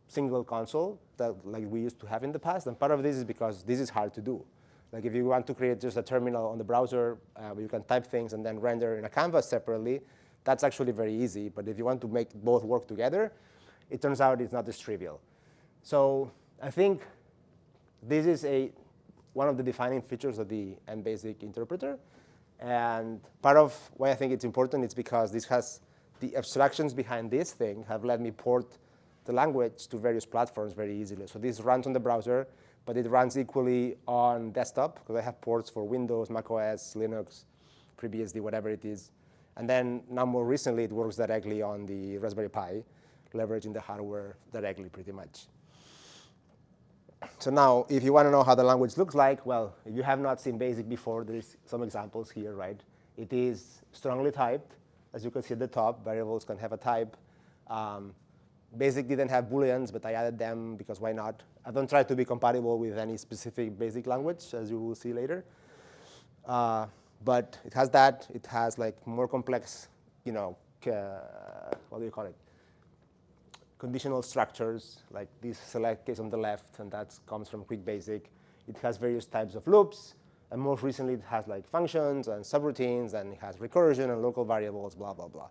single console that like we used to have in the past, and part of this is because this is hard to do. Like if you want to create just a terminal on the browser where you can type things and then render in a canvas separately, that's actually very easy. But if you want to make both work together, it turns out it's not as trivial. So I think this is one of the defining features of the NBasic interpreter. And part of why I think it's important is because this has the abstractions behind this thing have let me port the language to various platforms very easily. So this runs on the browser, but it runs equally on desktop, because I have ports for Windows, macOS, Linux, FreeBSD, whatever it is. And then now more recently, it works directly on the Raspberry Pi, leveraging the hardware directly pretty much. So now, if you want to know how the language looks like, well, if you have not seen BASIC before, there's some examples here, right? It is strongly typed. As you can see at the top, variables can have a type. BASIC didn't have Booleans, but I added them because why not? I don't try to be compatible with any specific BASIC language, as you will see later. But it has that. It has like more complex, you know, what do you call it? Conditional structures, like this select case on the left, and that comes from Quick Basic. It has various types of loops, and most recently it has like functions and subroutines, and it has recursion and local variables, blah, blah, blah.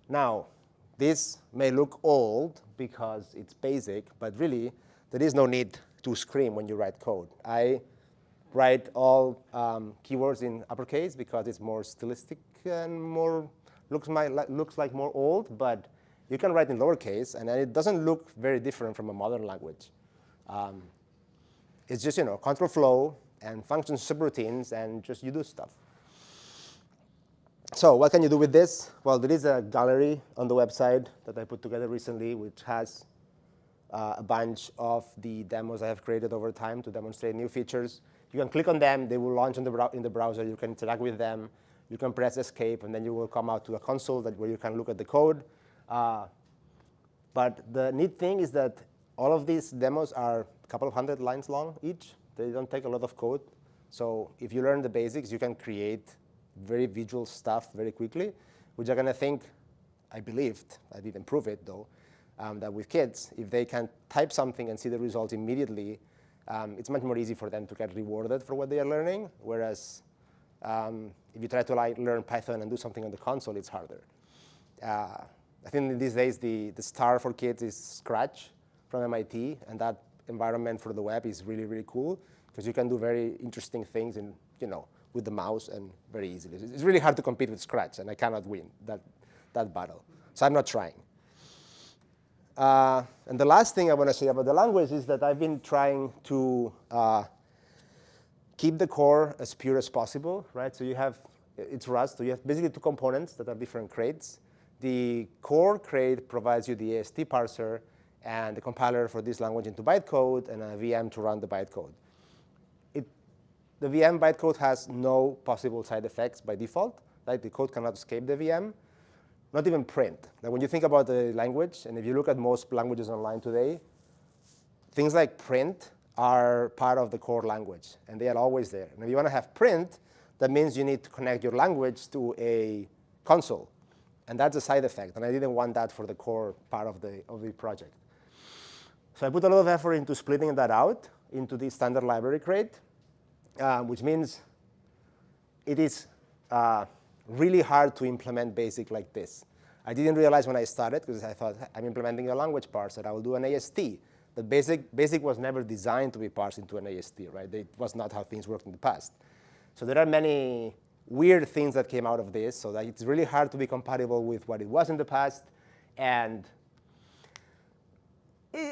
Now, this may look old because it's basic, but really, there is no need to scream when you write code. I write all keywords in uppercase because it's more stylistic and more looks like more old, but you can write in lowercase, and it doesn't look very different from a modern language. It's just, you know, control flow and function subroutines, and just you do stuff. So what can you do with this? Well, there is a gallery on the website that I put together recently, which has a bunch of the demos I have created over time to demonstrate new features. You can click on them. They will launch in the browser. You can interact with them. You can press escape, and then you will come out to a console where you can look at the code. But the neat thing is that all of these demos are a couple of hundred lines long each, They don't take a lot of code. So if you learn the basics, you can create very visual stuff very quickly, which are going to think, I believed, I didn't prove it though, that with kids, if they can type something and see the result immediately, it's much more easy for them to get rewarded for what they are learning. Whereas if you try to learn Python and do something on the console, it's harder. I think in these days, the star for kids is Scratch from MIT, and that environment for the web is really, really cool because you can do very interesting things in, with the mouse and very easily. It's really hard to compete with Scratch, and I cannot win that battle. So I'm not trying. And the last thing I want to say about the language is that I've been trying to keep the core as pure as possible, right? So it's Rust, so you have basically two components that are different crates. The core crate provides you the AST parser and the compiler for this language into bytecode and a VM to run the bytecode. The VM bytecode has no possible side effects by default. Like the code cannot escape the VM, not even print. Now, when you think about the language, and if you look at most languages online today, things like print are part of the core language, and they are always there. And if you want to have print, that means you need to connect your language to a console. And that's a side effect, and I didn't want that for the core part of the project. So I put a lot of effort into splitting that out into the standard library crate, which means it is really hard to implement BASIC like this. I didn't realize when I started, because I thought, I'm implementing a language parser, I will do an AST. But BASIC was never designed to be parsed into an AST, right? It was not how things worked in the past. So there are many weird things that came out of this, so that it's really hard to be compatible with what it was in the past. And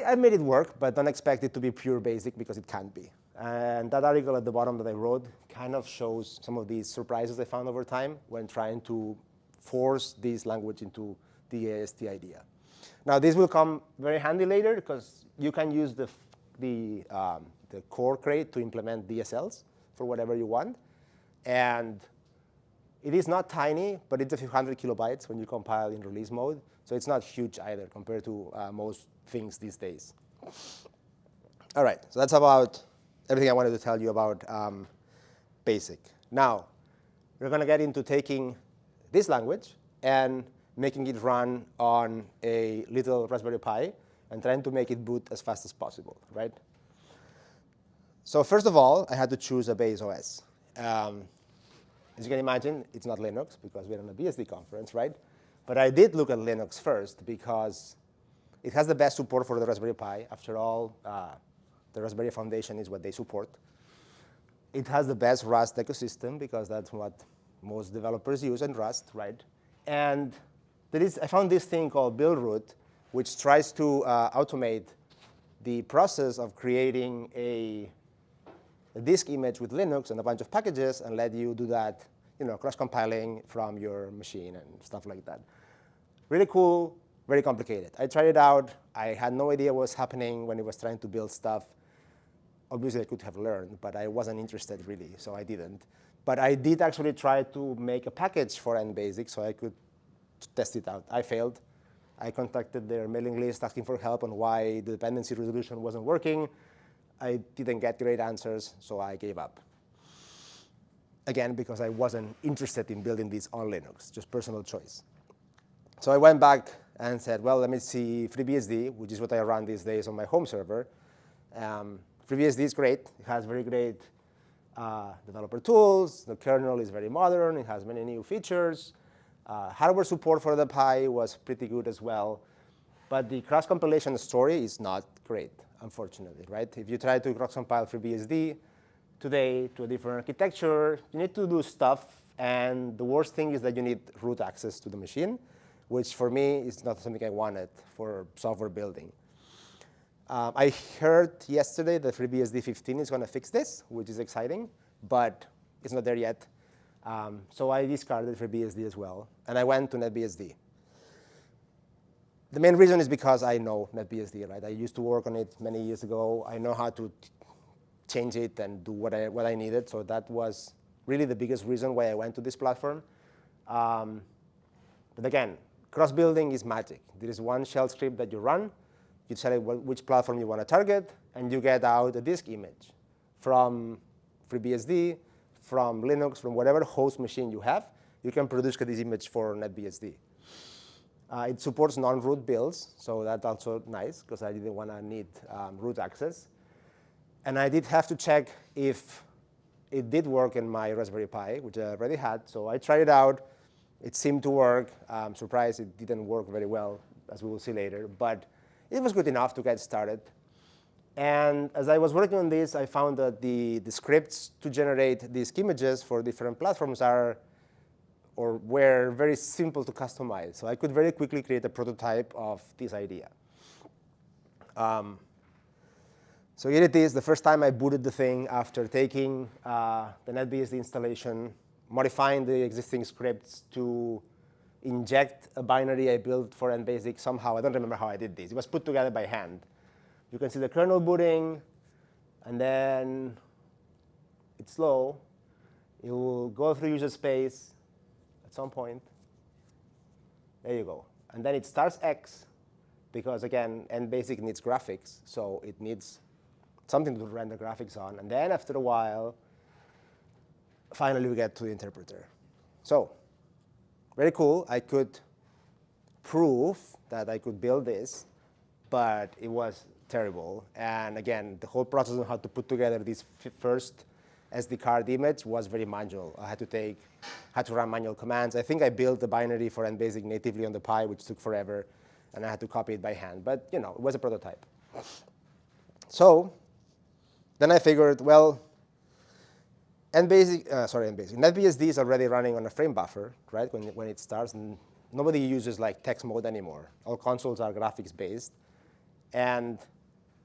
I made it work, but don't expect it to be pure BASIC because it can't be. And that article at the bottom that I wrote kind of shows some of these surprises I found over time when trying to force this language into the AST idea. Now, this will come very handy later because you can use the core crate to implement DSLs for whatever you want. And it is not tiny, but it's a few hundred kilobytes when you compile in release mode. So it's not huge either compared to most things these days. All right, so that's about everything I wanted to tell you about BASIC. Now, we're going to get into taking this language and making it run on a little Raspberry Pi and trying to make it boot as fast as possible, right? So first of all, I had to choose a base OS. As you can imagine, it's not Linux because we're on a BSD conference, right? But I did look at Linux first because it has the best support for the Raspberry Pi. After all, the Raspberry Foundation is what they support. It has the best Rust ecosystem because that's what most developers use in Rust, right? And I found this thing called buildroot, which tries to automate the process of creating a disk image with Linux and a bunch of packages and let you do that, cross-compiling from your machine and stuff like that. Really cool, very complicated. I tried it out. I had no idea what was happening when it was trying to build stuff. Obviously, I could have learned, but I wasn't interested really, so I didn't. But I did actually try to make a package for NBasic so I could test it out. I failed. I contacted their mailing list asking for help on why the dependency resolution wasn't working. I didn't get great answers, so I gave up. Again, because I wasn't interested in building this on Linux, just personal choice. So I went back and said, well, let me see FreeBSD, which is what I run these days on my home server. FreeBSD is great. It has very great developer tools. The kernel is very modern. It has many new features. Hardware support for the Pi was pretty good as well. But the cross-compilation story is not great, unfortunately, right? If you try to cross-compile FreeBSD today to a different architecture, you need to do stuff. And the worst thing is that you need root access to the machine, which for me is not something I wanted for software building. I heard yesterday that FreeBSD 15 is going to fix this, which is exciting, but it's not there yet. So I discarded FreeBSD as well, and I went to NetBSD. The main reason is because I know NetBSD, right? I used to work on it many years ago. I know how to change it and do what I needed, so that was really the biggest reason why I went to this platform. But again, cross-building is magic. There is one shell script that you run. You select which platform you want to target, and you get out a disk image from FreeBSD, from Linux, from whatever host machine you have, you can produce this image for NetBSD. It supports non-root builds, so that's also nice, because I didn't want to need root access. And I did have to check if it did work in my Raspberry Pi, which I already had. So I tried it out. It seemed to work. I'm surprised it didn't work very well, as we will see later. But it was good enough to get started. And as I was working on this, I found that the scripts to generate these images for different platforms were very simple to customize. So I could very quickly create a prototype of this idea. So here it is, the first time I booted the thing after taking the NetBSD installation, modifying the existing scripts to inject a binary I built for NBasic somehow. I don't remember how I did this. It was put together by hand. You can see the kernel booting, and then it's slow. It will go through user space at some point. There you go. And then it starts X, because again, NBasic needs graphics, so it needs something to render graphics on. And then after a while, finally we get to the interpreter. So very cool. I could prove that I could build this, but it was terrible. And again, the whole process of how to put together this first SD card image was very manual. I had to run manual commands. I think I built the binary for NBasic natively on the Pi, which took forever, and I had to copy it by hand. But it was a prototype. So then I figured, well, NetBSD is already running on a frame buffer, right, when it starts. And nobody uses like text mode anymore. All consoles are graphics based. And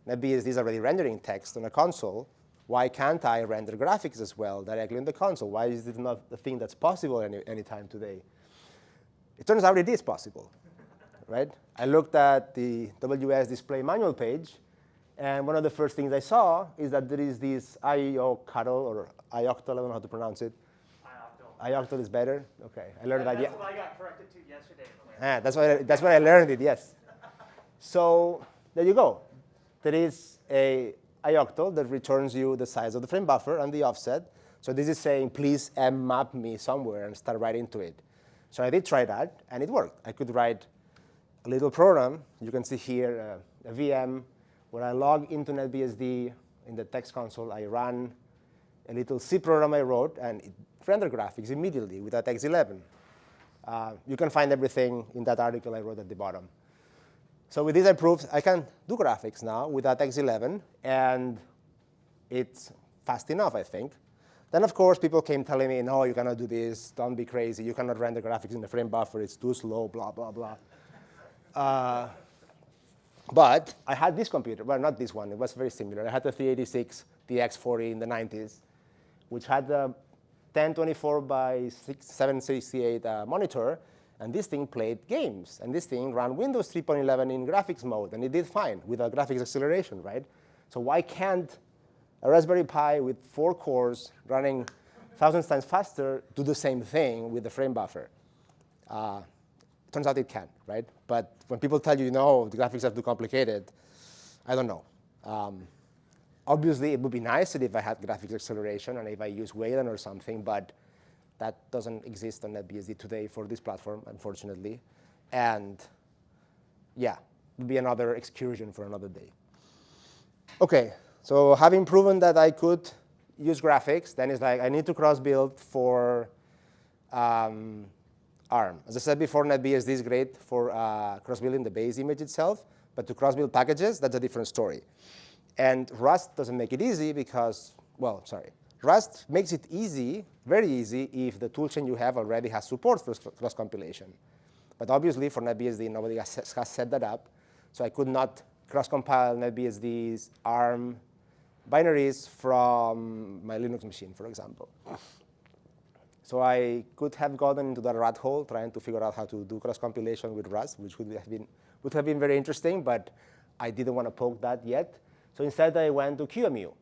NetBSD is already rendering text on a console. Why can't I render graphics as well directly on the console? Why is it not a thing that's possible anytime today? It turns out it is possible, right? I looked at the WS Display manual page. And one of the first things I saw is that there is this ioctl, or ioctl, I don't know how to pronounce it. Ioctl is better? OK. I learned that. That's what I got corrected to yesterday. That's why I learned it, yes. So there you go. There is a ioctl that returns you the size of the frame buffer and the offset. So this is saying, please mmap me somewhere and start writing to it. So I did try that, and it worked. I could write a little program. You can see here a VM where I log into NetBSD in the text console. I run a little C program I wrote, and it rendered graphics immediately without X11. You can find everything in that article I wrote at the bottom. So with this, I proved I can do graphics now without X11, and it's fast enough, I think. Then, of course, people came telling me, no, you cannot do this. Don't be crazy. You cannot render graphics in the frame buffer. It's too slow, blah, blah, blah. But I had this computer. Well, not this one. It was very similar. I had the 386 DX40 in the 90s, which had the 1024 by 768 monitor. And this thing played games. And this thing ran Windows 3.11 in graphics mode. And it did fine without graphics acceleration, right? So why can't a Raspberry Pi with 4 cores running thousands times faster do the same thing with the frame buffer? Turns out it can, right? But when people tell you, no, the graphics are too complicated, I don't know. Obviously, it would be nicer if I had graphics acceleration and if I use Wayland or something, but that doesn't exist on NetBSD today for this platform, unfortunately. And yeah, it would be another excursion for another day. OK, so having proven that I could use graphics, then it's like I need to cross-build for ARM. As I said before, NetBSD is great for cross-building the base image itself. But to cross-build packages, that's a different story. And Rust doesn't make it easy because, well, sorry. Rust makes it easy, very easy, if the toolchain you have already has support for cross-compilation. But obviously, for NetBSD, nobody has set that up. So I could not cross-compile NetBSD's ARM binaries from my Linux machine, for example. So I could have gotten into that rat hole trying to figure out how to do cross-compilation with Rust, which would have been very interesting, but I didn't want to poke that yet. So instead, I went to QEMU.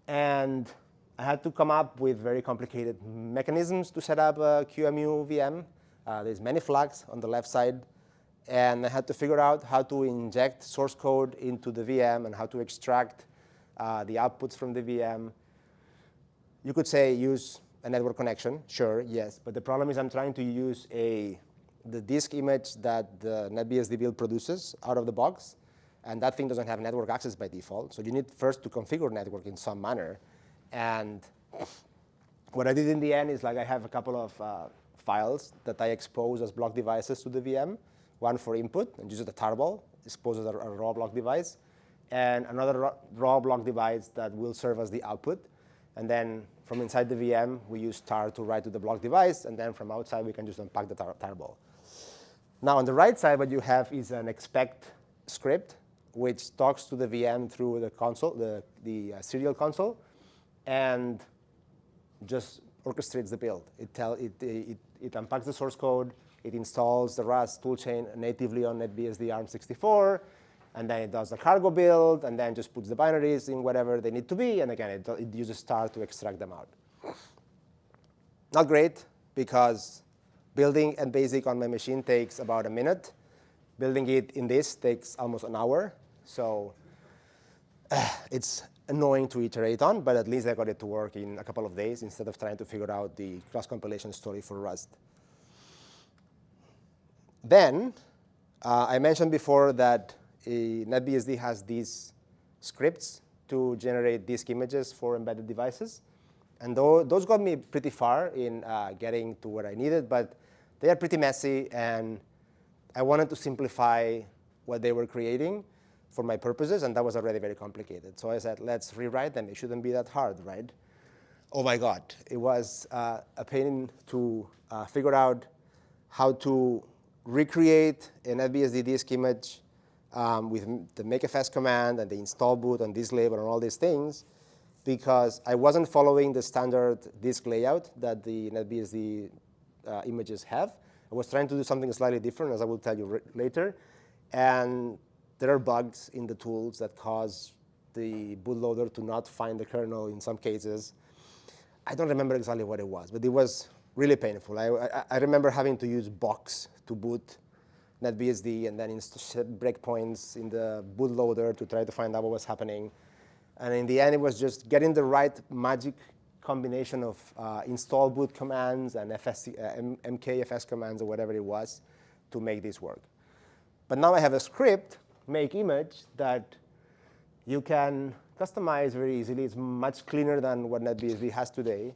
And I had to come up with very complicated mechanisms to set up a QEMU VM. There's many flags on the left side. And I had to figure out how to inject source code into the VM and how to extract the outputs from the VM. You could say use a network connection, sure, yes, but the problem is I'm trying to use the disk image that the NetBSD build produces out of the box, and that thing doesn't have network access by default, so you need first to configure network in some manner. And what I did in the end is like I have a couple of files that I expose as block devices to the VM, one for input, and use the tarball, exposes a raw block device, and another raw block device that will serve as the output. And then from inside the VM, we use tar to write to the block device, and then from outside, we can just unpack the tarball. Now, on the right side, what you have is an expect script, which talks to the VM through the console, the serial console, and just orchestrates the build. It unpacks the source code, it installs the Rust toolchain natively on NetBSD ARM64, and then it does the cargo build, and then just puts the binaries in whatever they need to be, and again, it uses star to extract them out. Not great, because building NBasic on my machine takes about a minute. Building it in this takes almost an hour, so it's annoying to iterate on, but at least I got it to work in a couple of days instead of trying to figure out the cross-compilation story for Rust. Then, I mentioned before that NetBSD has these scripts to generate disk images for embedded devices. And those got me pretty far in getting to what I needed, but they are pretty messy, and I wanted to simplify what they were creating for my purposes, and that was already very complicated. So I said, let's rewrite them. It shouldn't be that hard, right? Oh my God, it was a pain to figure out how to recreate an NetBSD disk image with the makefs command and the install boot and disk label and all these things, because I wasn't following the standard disk layout that the NetBSD images have. I was trying to do something slightly different, as I will tell you later. And there are bugs in the tools that cause the bootloader to not find the kernel in some cases. I don't remember exactly what it was, but it was really painful. I remember having to use box to boot NetBSD and then set breakpoints in the bootloader to try to find out what was happening. And in the end, it was just getting the right magic combination of install boot commands and mkfs commands or whatever it was to make this work. But now I have a script, make image, that you can customize very easily. It's much cleaner than what NetBSD has today.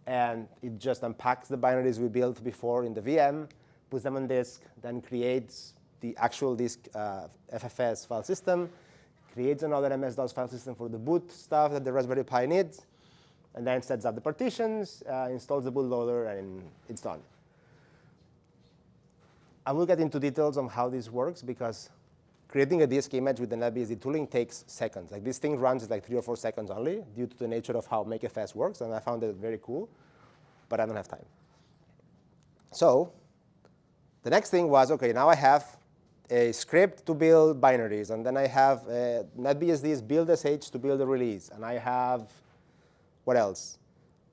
And it just unpacks the binaries we built before in the VM, puts them on disk, then creates the actual disk FFS file system, creates another MS-DOS file system for the boot stuff that the Raspberry Pi needs, and then sets up the partitions, installs the bootloader, and it's done. I will get into details on how this works, because creating a disk image with the NetBSD tooling takes seconds. Like, this thing runs like 3 or 4 seconds only due to the nature of how makefs works, and I found it very cool, but I don't have time. So the next thing was, OK, now I have a script to build binaries, and then I have NetBSD's build.sh to build a release, and I have, what else?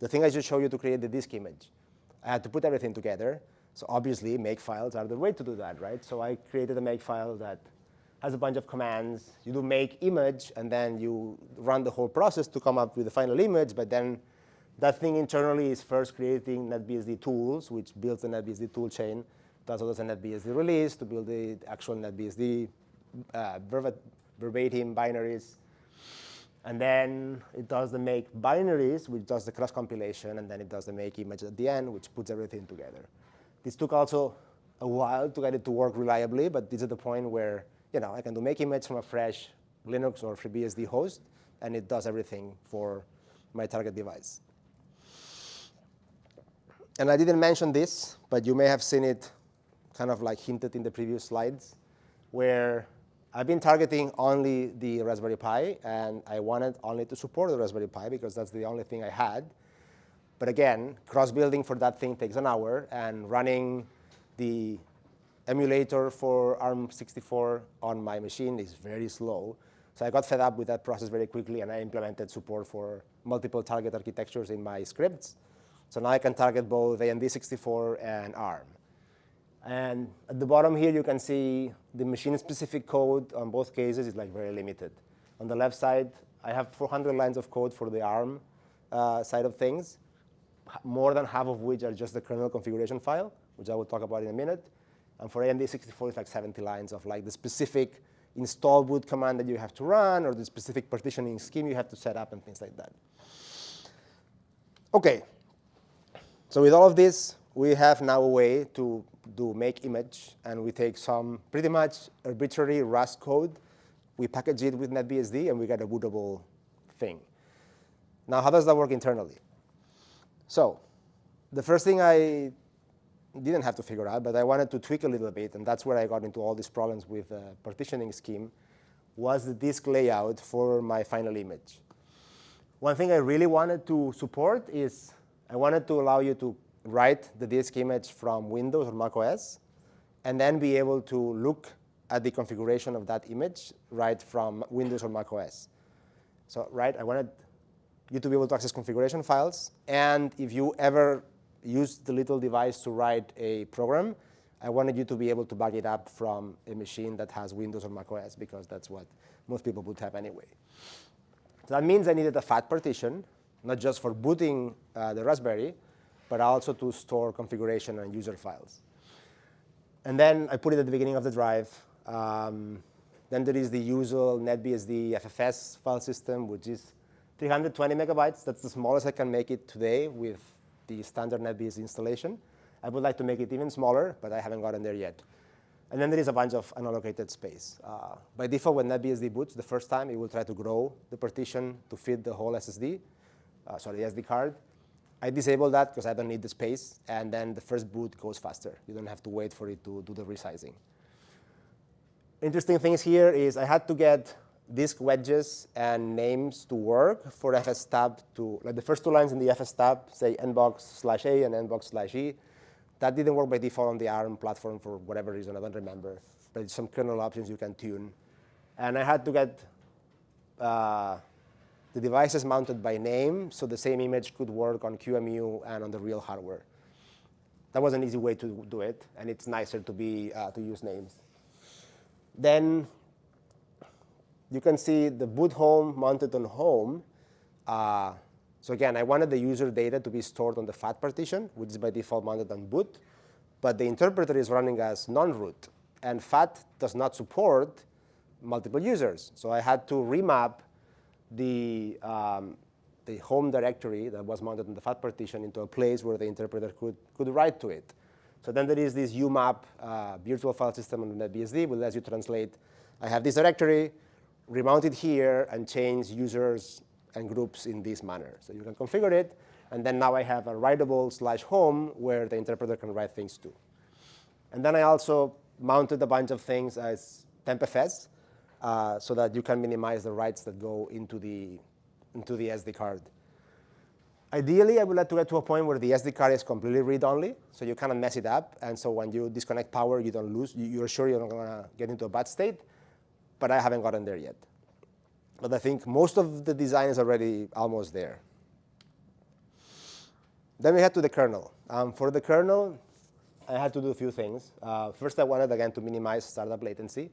The thing I just showed you to create the disk image. I had to put everything together. So obviously, makefiles are the way to do that, right? So I created a makefile that has a bunch of commands. You do make image, and then you run the whole process to come up with the final image. But then that thing internally is first creating NetBSD tools, which builds the NetBSD toolchain. It also does a NetBSD release to build the actual NetBSD verbatim binaries. And then it does the make binaries, which does the cross compilation, and then it does the make image at the end, which puts everything together. This took also a while to get it to work reliably, but this is the point where I can do make image from a fresh Linux or FreeBSD host, and it does everything for my target device. And I didn't mention this, but you may have seen it kind of like hinted in the previous slides, where I've been targeting only the Raspberry Pi, and I wanted only to support the Raspberry Pi because that's the only thing I had. But again, cross-building for that thing takes an hour, and running the emulator for ARM64 on my machine is very slow. So I got fed up with that process very quickly, and I implemented support for multiple target architectures in my scripts. So now I can target both AMD64 and ARM. And at the bottom here, you can see the machine-specific code on both cases is like very limited. On the left side, I have 400 lines of code for the ARM side of things, more than half of which are just the kernel configuration file, which I will talk about in a minute. And for AMD64, it's like 70 lines of like the specific install boot command that you have to run, or the specific partitioning scheme you have to set up, and things like that. OK. So with all of this, we have now a way to do make image, and we take some pretty much arbitrary Rust code. We package it with NetBSD, and we get a bootable thing. Now, how does that work internally? So the first thing I didn't have to figure out, but I wanted to tweak a little bit, and that's where I got into all these problems with the partitioning scheme, was the disk layout for my final image. One thing I really wanted to support is I wanted to allow you to write the disk image from Windows or Mac OS, and then be able to look at the configuration of that image right from Windows or Mac OS. So I wanted you to be able to access configuration files, and if you ever use the little device to write a program, I wanted you to be able to back it up from a machine that has Windows or Mac OS, because that's what most people would have anyway. So that means I needed a fat partition, not just for booting the Raspberry, but also to store configuration and user files. And then I put it at the beginning of the drive. Then there is the usual NetBSD FFS file system, which is 320 megabytes. That's the smallest I can make it today with the standard NetBSD installation. I would like to make it even smaller, but I haven't gotten there yet. And then there is a bunch of unallocated space. By default, when NetBSD boots the first time, it will try to grow the partition to fit the whole SSD, the SD card. I disable that because I don't need the space, and then the first boot goes faster. You don't have to wait for it to do the resizing. Interesting things here is I had to get disk wedges and names to work for FSTab to, like the first two lines in the FSTab say nbox/a and nbox/e. That didn't work by default on the ARM platform for whatever reason, I don't remember. But some kernel options you can tune. And I had to get the devices mounted by name, so the same image could work on QEMU and on the real hardware. That was an easy way to do it, and it's nicer to use names. Then you can see the boot home mounted on home. So again, I wanted the user data to be stored on the FAT partition, which is by default mounted on boot. But the interpreter is running as non-root, and FAT does not support multiple users. So I had to remap the home directory that was mounted on the FAT partition into a place where the interpreter could write to it. So then there is this UMAP virtual file system on NetBSD, which lets you translate, I have this directory, remount it here, and change users and groups in this manner. So you can configure it, and then now I have a writable/home where the interpreter can write things to. And then I also mounted a bunch of things as tempfs, so that you can minimize the writes that go into the SD card. Ideally, I would like to get to a point where the SD card is completely read-only, so you kind of mess it up. And so when you disconnect power, you don't lose. You're sure you're not going to get into a bad state. But I haven't gotten there yet. But I think most of the design is already almost there. Then we head to the kernel. For the kernel, I had to do a few things. First, I wanted, again, to minimize startup latency.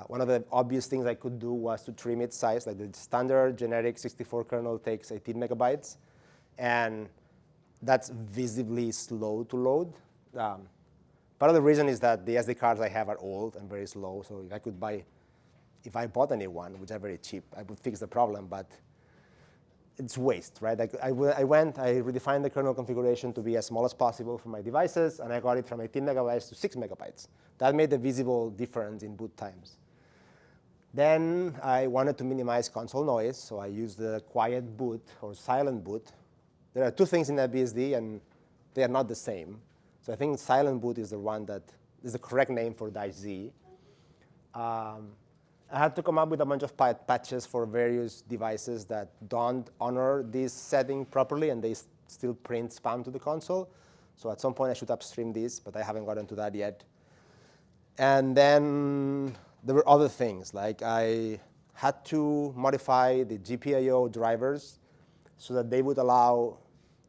One of the obvious things I could do was to trim its size. Like the standard generic 64 kernel takes 18 megabytes. And that's visibly slow to load. Part of the reason is that the SD cards I have are old and very slow. So if I bought a new one, which are very cheap, I would fix the problem. But it's waste, right? I redefined the kernel configuration to be as small as possible for my devices, and I got it from 18 megabytes to 6 megabytes. That made a visible difference in boot times. Then I wanted to minimize console noise, so I used the quiet boot or silent boot. There are two things in NetBSD, and they are not the same. So I think silent boot is the one that is the correct name for -Z. I had to come up with a bunch of patches for various devices that don't honor this setting properly, and they still print spam to the console. So at some point, I should upstream this, but I haven't gotten to that yet. And then there were other things. Like I had to modify the GPIO drivers so that they would allow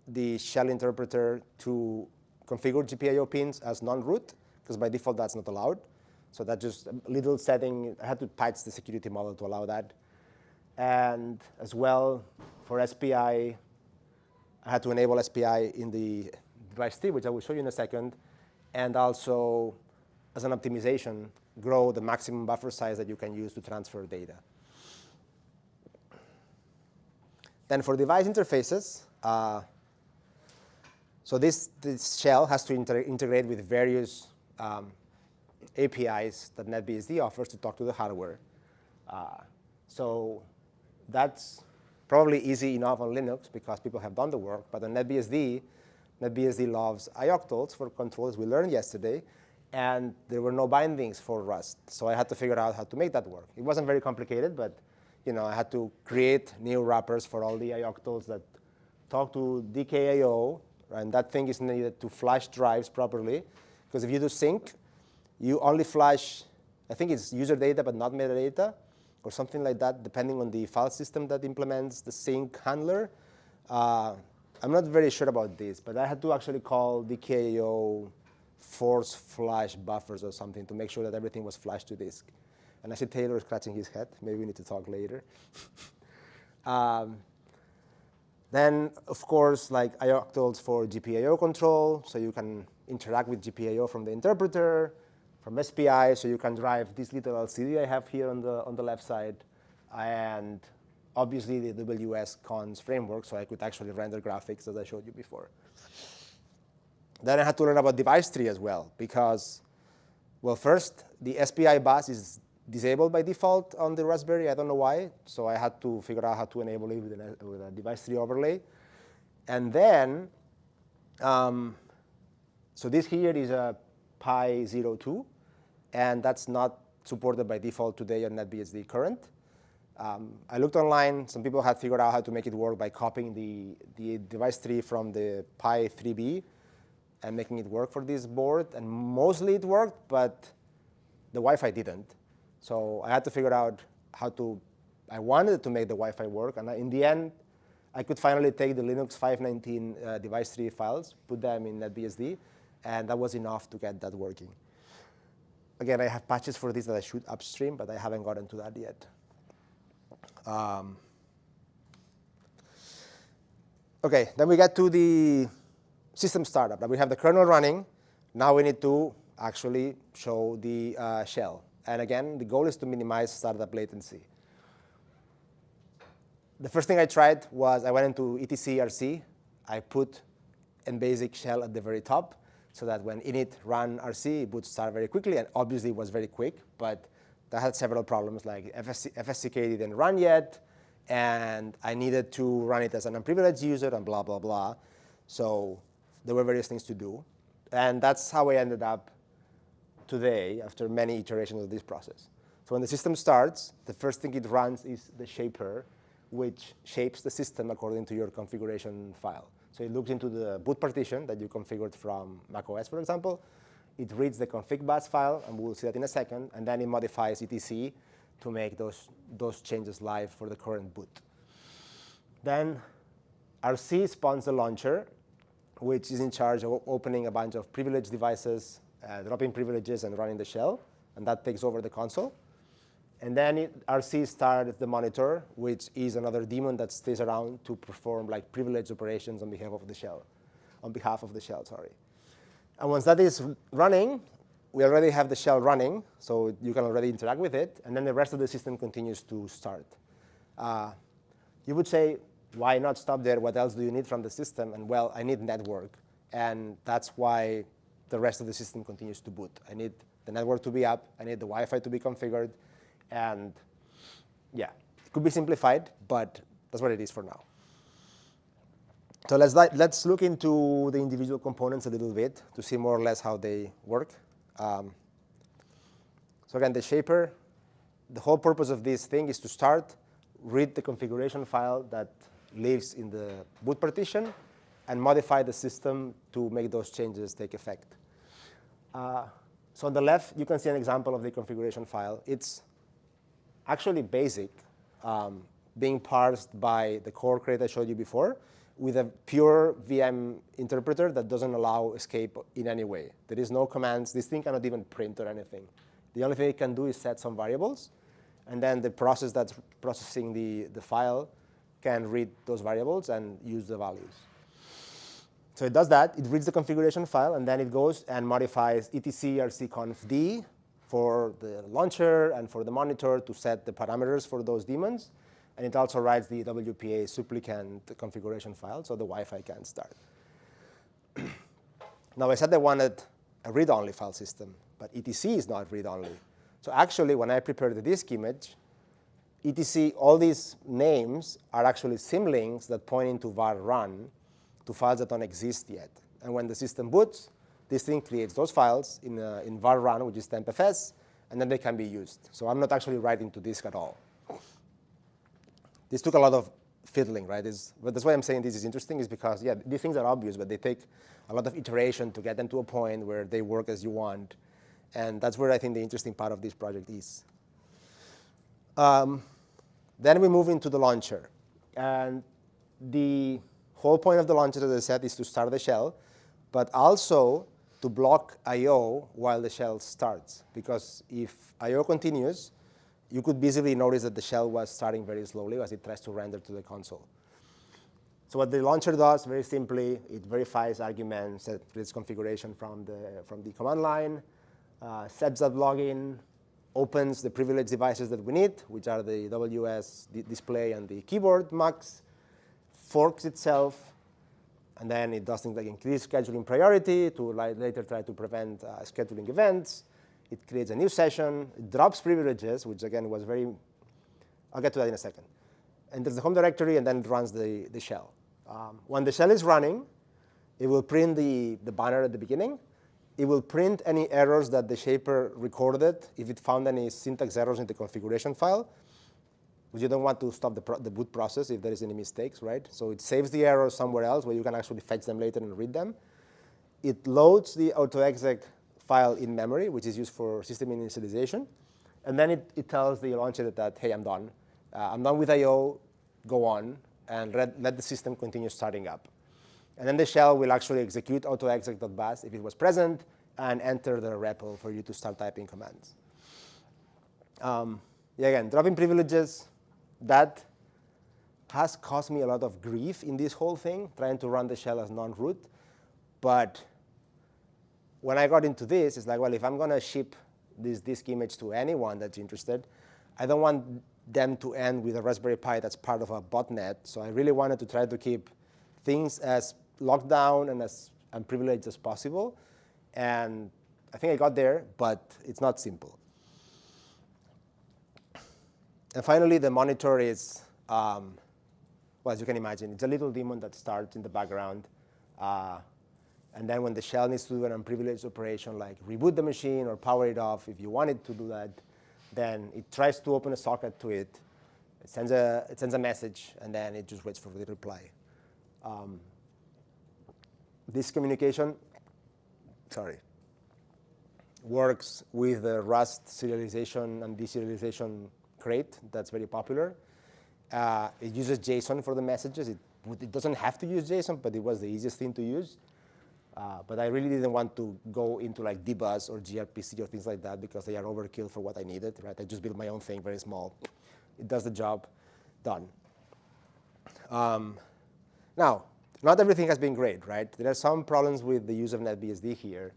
the shell interpreter to configure GPIO pins as non-root, because by default, that's not allowed. So that's just a little setting. I had to patch the security model to allow that. And as well, for SPI, I had to enable SPI in the device tree, which I will show you in a second, and also, as an optimization, grow the maximum buffer size that you can use to transfer data. Then for device interfaces, so this shell has to integrate with various APIs that NetBSD offers to talk to the hardware. So that's probably easy enough on Linux because people have done the work. But on NetBSD loves ioctls for control, as we learned yesterday. And there were no bindings for Rust. So I had to figure out how to make that work. It wasn't very complicated, but I had to create new wrappers for all the ioctls that talk to DKIO. And that thing is needed to flash drives properly. Because if you do sync, you only flash, I think it's user data but not metadata, or something like that, depending on the file system that implements the sync handler. I'm not very sure about this, but I had to actually call DKIO force flash buffers or something to make sure that everything was flashed to disk. And I see Taylor scratching his head. Maybe we need to talk later. Then, of course, like ioctls for GPIO control, so you can interact with GPIO from the interpreter, from SPI, so you can drive this little LCD I have here on the left side, and obviously the WSCons framework, so I could actually render graphics as I showed you before. Then I had to learn about device tree as well, because, well, first, the SPI bus is disabled by default on the Raspberry. I don't know why. So I had to figure out how to enable it with a device tree overlay. And then, so this here is a Pi 02. And that's not supported by default today on NetBSD current. I looked online. Some people had figured out how to make it work by copying the device tree from the Pi 3B and making it work for this board. And mostly it worked, but the Wi-Fi didn't. So I had to figure out I wanted to make the Wi-Fi work. And in the end, I could finally take the Linux 519 device tree files, put them in NetBSD, and that was enough to get that working. Again, I have patches for this that I should upstream, but I haven't gotten to that yet. OK, then we get to the system startup. Now we have the kernel running. Now we need to actually show the shell. And again, the goal is to minimize startup latency. The first thing I tried was I went into etc/rc. I put nbasic shell at the very top so that when init run rc, it would start very quickly. And obviously, it was very quick. But that had several problems, like FSCK didn't run yet. And I needed to run it as an unprivileged user and blah, blah, blah. So there were various things to do. And that's how I ended up today after many iterations of this process. So when the system starts, the first thing it runs is the shaper, which shapes the system according to your configuration file. So it looks into the boot partition that you configured from macOS, for example. It reads the config bus file, and we'll see that in a second. And then it modifies etc to make those changes live for the current boot. Then RC spawns the launcher, which is in charge of opening a bunch of privileged devices, dropping privileges, and running the shell. And that takes over the console. And then RC starts the monitor, which is another daemon that stays around to perform like privileged operations on behalf of the shell. And once that is running, we already have the shell running, so you can already interact with it. And then the rest of the system continues to start. You would say, why not stop there? What else do you need from the system? And well, I need network. And that's why the rest of the system continues to boot. I need the network to be up. I need the Wi-Fi to be configured. And yeah, it could be simplified, but that's what it is for now. So let's look into the individual components a little bit to see more or less how they work. So again, the shaper, the whole purpose of this thing is to start, read the configuration file that lives in the boot partition, and modify the system to make those changes take effect. So on the left, you can see an example of the configuration file. It's actually basic, being parsed by the core crate I showed you before, with a pure VM interpreter that doesn't allow escape in any way. There is no commands. This thing cannot even print or anything. The only thing it can do is set some variables. and then the process that's processing the file can read those variables and use the values. So it does that. It reads the configuration file, and then it goes and modifies etc rcconfd for the launcher and for the monitor to set the parameters for those daemons. And it also writes the WPA supplicant configuration file, so the Wi-Fi can start. Now, I said I wanted a read-only file system, but etc is not read-only. So actually, when I prepare the disk image, etc, all these names are actually symlinks that point into var run to files that don't exist yet. And when the system boots, this thing creates those files in var run, which is tempfs, and then they can be used. So I'm not actually writing to disk at all. This took a lot of fiddling, right? But that's why I'm saying this is interesting, is because, yeah, these things are obvious, but they take a lot of iteration to get them to a point where they work as you want. And that's where I think the interesting part of this project is. Then we move into the launcher. And the whole point of the launcher, as I said, is to start the shell, but also to block I/O while the shell starts. Because if I/O continues, you could visibly notice that the shell was starting very slowly as it tries to render to the console. So what the launcher does, very simply, it verifies arguments, it reads configuration from the command line, sets up login, opens the privileged devices that we need, which are the WS display and the keyboard mux, forks itself, and then it does things like increase scheduling priority to later try to prevent scheduling events. It creates a new session. It drops privileges, which again was very, I'll get to that in a second. Enters the home directory, and then it runs the shell. When the shell is running, it will print the banner at the beginning. It will print any errors that the shaper recorded if it found any syntax errors in the configuration file, because you don't want to stop the boot process if there is any mistakes, right? So it saves the errors somewhere else where you can actually fetch them later and read them. It loads the autoexec file in memory, which is used for system initialization. And then it tells the launcher that, hey, I'm done. I'm done with I/O. Go on, and let the system continue starting up. And then the shell will actually execute autoexec.bas if it was present and enter the REPL for you to start typing commands. Again, dropping privileges, that has caused me a lot of grief in this whole thing, trying to run the shell as non-root. But when I got into this, it's like, well, if I'm going to ship this disk image to anyone that's interested, I don't want them to end with a Raspberry Pi that's part of a botnet. So I really wanted to try to keep things as locked down and as unprivileged as possible. And I think I got there, but it's not simple. And finally, the monitor is, well, as you can imagine, it's a little daemon that starts in the background. And then when the shell needs to do an unprivileged operation, like reboot the machine or power it off, if you want it to do that, then it tries to open a socket to it. It sends a message, and then it just waits for the reply. This communication, works with the Rust serialization and deserialization crate that's very popular. It uses JSON for the messages. It doesn't have to use JSON, but it was the easiest thing to use. But I really didn't want to go into like dbus or gRPC or things like that because they are overkill for what I needed. Right? I just built my own thing, very small. It does the job, done. Now, not everything has been great, right? There are some problems with the use of NetBSD here.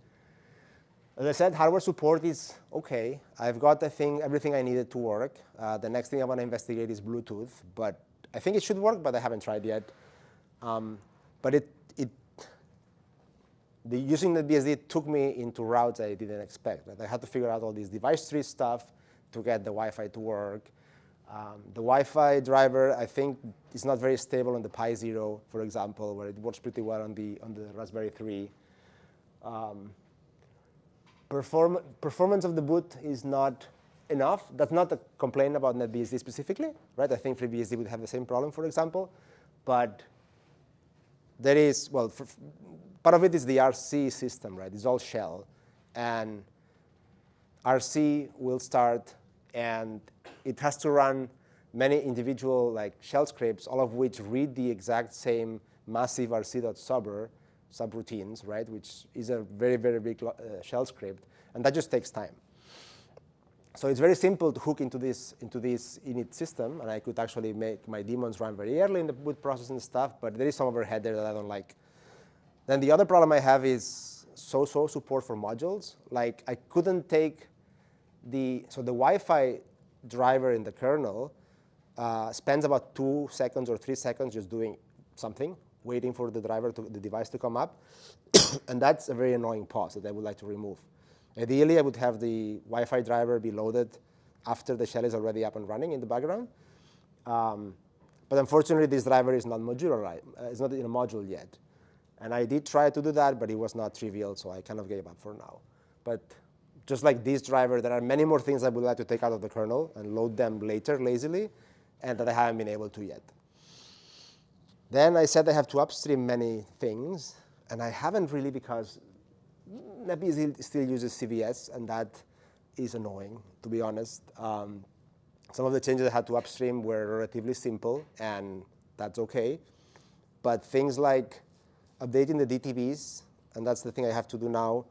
As I said, hardware support is OK. I've got, I think, everything I needed to work. The next thing I want to investigate is Bluetooth. But I think it should work, but I haven't tried yet. But using NetBSD took me into routes I didn't expect. Right? I had to figure out all this device tree stuff to get the Wi-Fi to work. The Wi-Fi driver, I think, is not very stable on the Pi Zero, for example, where it works pretty well on the Raspberry 3. Performance of the boot is not enough. That's not a complaint about NetBSD specifically, right? I think FreeBSD would have the same problem, for example. But there is, well, part of it is the RC system, right? It's all shell. And RC will start, and it has to run many individual like shell scripts, all of which read the exact same massive rc.subr subroutines, right? Which is a very, very big shell script. And that just takes time. So it's very simple to hook into this init system, and I could actually make my daemons run very early in the boot process and stuff, but there is some overhead there that I don't like. Then the other problem I have is so support for modules. Like I couldn't take the Wi-Fi driver in the kernel spends about 2 seconds or 3 seconds just doing something, waiting for the device to come up. And that's a very annoying pause that I would like to remove. Ideally, I would have the Wi-Fi driver be loaded after the shell is already up and running in the background. But unfortunately, this driver is not modular. It's not in a module yet. And I did try to do that, but it was not trivial, so I kind of gave up for now. But just like this driver, there are many more things I would like to take out of the kernel and load them later lazily, and that I haven't been able to yet. Then I said I have to upstream many things, and I haven't really because NetBSD still uses CVS, and that is annoying, to be honest. Some of the changes I had to upstream were relatively simple, and that's OK. But things like updating the DTVs, and that's the thing I have to do now,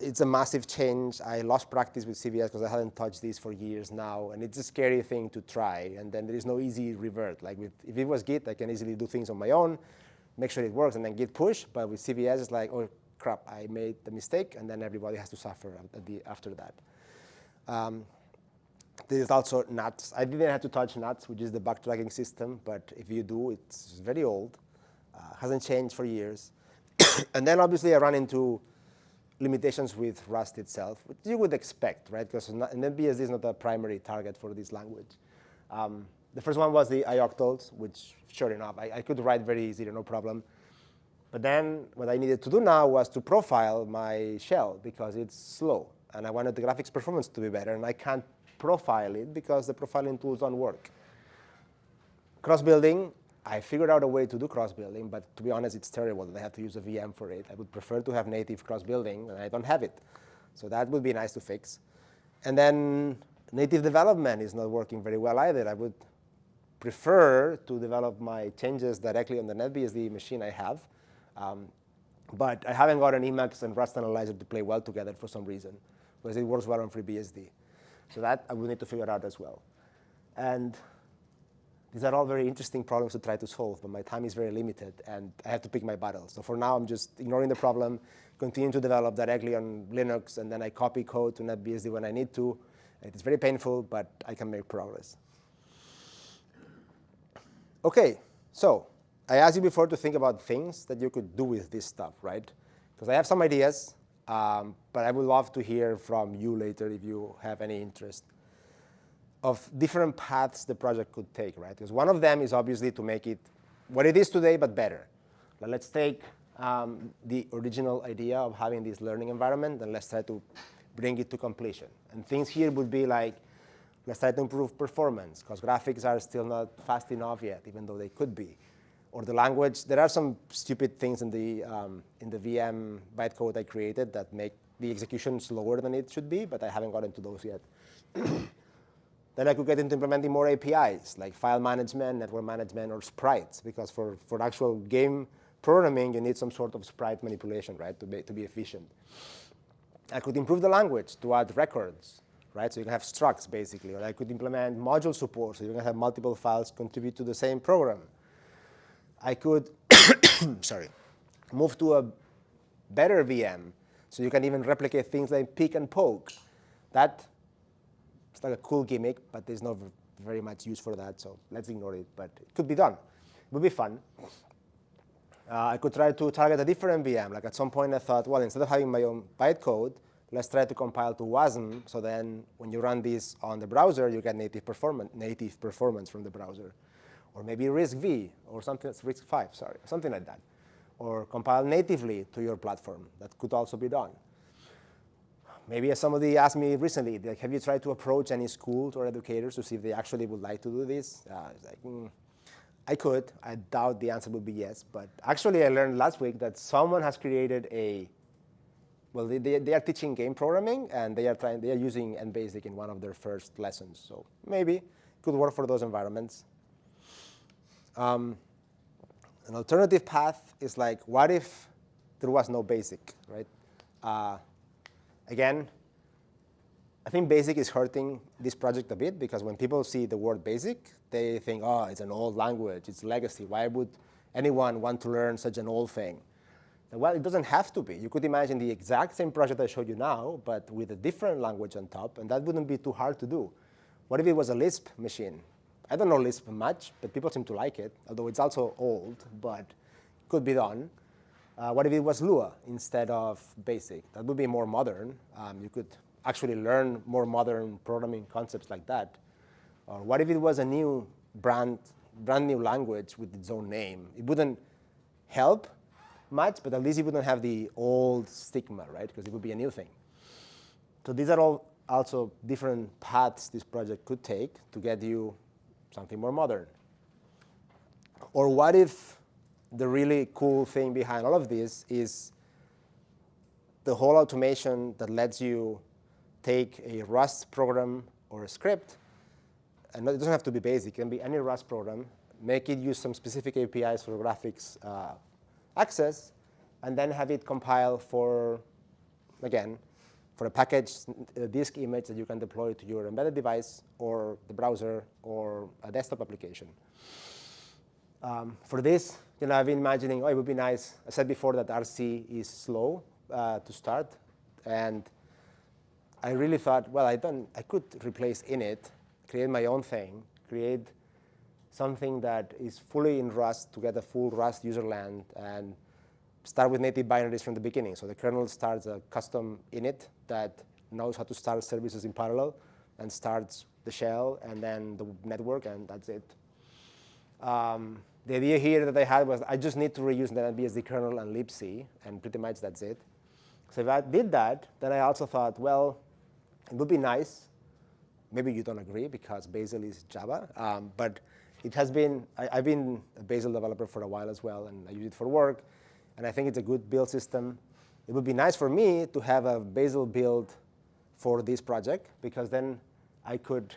it's a massive change. I lost practice with CVS because I hadn't touched this for years now, and it's a scary thing to try. And then there is no easy revert. Like if it was Git, I can easily do things on my own, make sure it works, and then Git push. But with CVS, it's like, oh, crap, I made the mistake, and then everybody has to suffer after that. There is also nuts. I didn't have to touch nuts, which is the backtracking system, but if you do, it's very old. Hasn't changed for years. And then obviously I run into limitations with Rust itself, which you would expect, right? Because NetBSD is not a primary target for this language. The first one was the ioctls, which sure enough, I could write very easily, no problem. But then what I needed to do now was to profile my shell because it's slow. And I wanted the graphics performance to be better, and I can't profile it because the profiling tools don't work. Cross-building, I figured out a way to do cross-building, but to be honest, it's terrible that I have to use a VM for it. I would prefer to have native cross-building, and I don't have it. So that would be nice to fix. And then native development is not working very well either. I would prefer to develop my changes directly on the NetBSD machine I have. But I haven't got an Emacs and Rust analyzer to play well together for some reason, because it works well on FreeBSD. So that I will need to figure out as well. And these are all very interesting problems to try to solve, but my time is very limited, and I have to pick my battles. So for now, I'm just ignoring the problem, continuing to develop directly on Linux, and then I copy code to NetBSD when I need to. It is very painful, but I can make progress. OK, so I asked you before to think about things that you could do with this stuff, right? Because I have some ideas, but I would love to hear from you later if you have any interest of different paths the project could take, right? Because one of them is obviously to make it what it is today, but better. Now let's take the original idea of having this learning environment, and let's try to bring it to completion. And things here would be like, let's try to improve performance, because graphics are still not fast enough yet, even though they could be. Or the language, there are some stupid things in the VM bytecode I created that make the execution slower than it should be, but I haven't gotten to those yet. Then I could get into implementing more APIs, like file management, network management, or sprites, because for actual game programming, you need some sort of sprite manipulation, right, to be efficient. I could improve the language to add records, right, so you can have structs, basically. Or I could implement module support, so you can have multiple files contribute to the same program. I could move to a better VM, so you can even replicate things like pick and poke. That it's like a cool gimmick, but there's not very much use for that, so let's ignore it. But it could be done. It would be fun. I could try to target a different VM. Like at some point I thought, well, instead of having my own bytecode, let's try to compile to WASM, so then when you run this on the browser, you get native performance from the browser. Or maybe RISC-V, or something that's RISC-V, sorry, something like that. Or compile natively to your platform. That could also be done. Maybe as somebody asked me recently, like, have you tried to approach any schools or educators to see if they actually would like to do this? It's like, I could. I doubt the answer would be yes. But actually, I learned last week that someone has created a, well, they are teaching game programming, and they are using NBasic in one of their first lessons. So maybe it could work for those environments. An alternative path is like, what if there was no BASIC, right? Again, I think BASIC is hurting this project a bit because when people see the word BASIC, they think, oh, it's an old language, it's legacy. Why would anyone want to learn such an old thing? Well, it doesn't have to be. You could imagine the exact same project I showed you now, but with a different language on top, and that wouldn't be too hard to do. What if it was a Lisp machine? I don't know Lisp much, but people seem to like it, although it's also old, but could be done. What if it was Lua instead of BASIC? That would be more modern. You could actually learn more modern programming concepts like that. Or what if it was a new brand new language with its own name? It wouldn't help much, but at least it wouldn't have the old stigma, right? Because it would be a new thing. So these are all also different paths this project could take to get you something more modern. Or what if the really cool thing behind all of this is the whole automation that lets you take a Rust program or a script, and it doesn't have to be BASIC, it can be any Rust program, make it use some specific APIs for graphics access, and then have it compile for, again, for a packaged disk image that you can deploy to your embedded device or the browser or a desktop application. For this, I've been imagining, it would be nice. I said before that RC is slow to start, and I really thought, well, I could replace init, create my own thing, create something that is fully in Rust to get a full Rust userland, and start with native binaries from the beginning. So the kernel starts a custom init that knows how to start services in parallel and starts the shell and then the network, and that's it. The idea here that I had was I just need to reuse the BSD kernel and libc, and pretty much that's it. So if I did that, then I also thought, well, it would be nice. Maybe you don't agree because Bazel is Java, but it has been, I've been a Bazel developer for a while as well, and I use it for work, and I think it's a good build system. It would be nice for me to have a Bazel build for this project, because then I could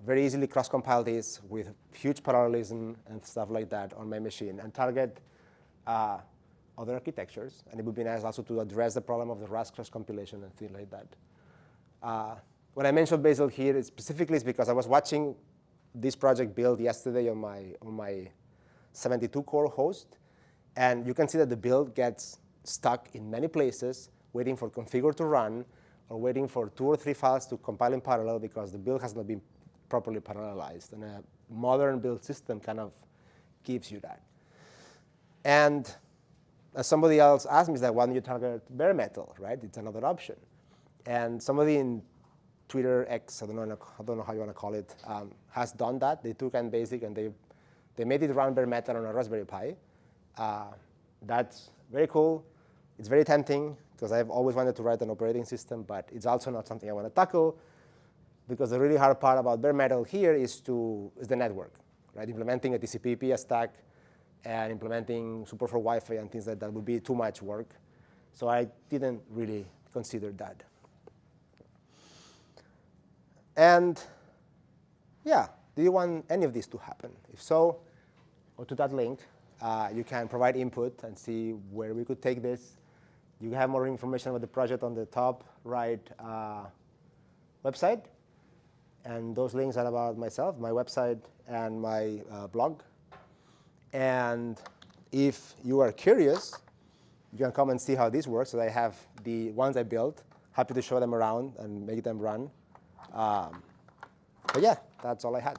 very easily cross-compile this with huge parallelism and stuff like that on my machine and target other architectures. And it would be nice also to address the problem of the Rust cross-compilation and things like that. When I mentioned Bazel here, specifically is because I was watching this project build yesterday on my 72-core host. And you can see that the build gets stuck in many places, waiting for configure to run, or waiting for 2 or 3 files to compile in parallel because the build has not been properly parallelized. And a modern build system kind of gives you that. And as somebody else asked me, is that why don't you target bare metal, right? It's another option. And somebody in Twitter, X, I don't know how you want to call it, has done that. They took NBasic and they made it run bare metal on a Raspberry Pi. That's very cool. It's very tempting because I've always wanted to write an operating system, but it's also not something I want to tackle, because the really hard part about bare metal here is the network, right? Implementing a TCP/IP stack and implementing support for Wi-Fi and things like that would be too much work. So I didn't really consider that. And yeah, do you want any of this to happen? If so, go to that link. You can provide input and see where we could take this. You have more information about the project on the top right website. And those links are about myself, my website, and my blog. And if you are curious, you can come and see how this works. So I have the ones I built. Happy to show them around and make them run. But yeah, that's all I had.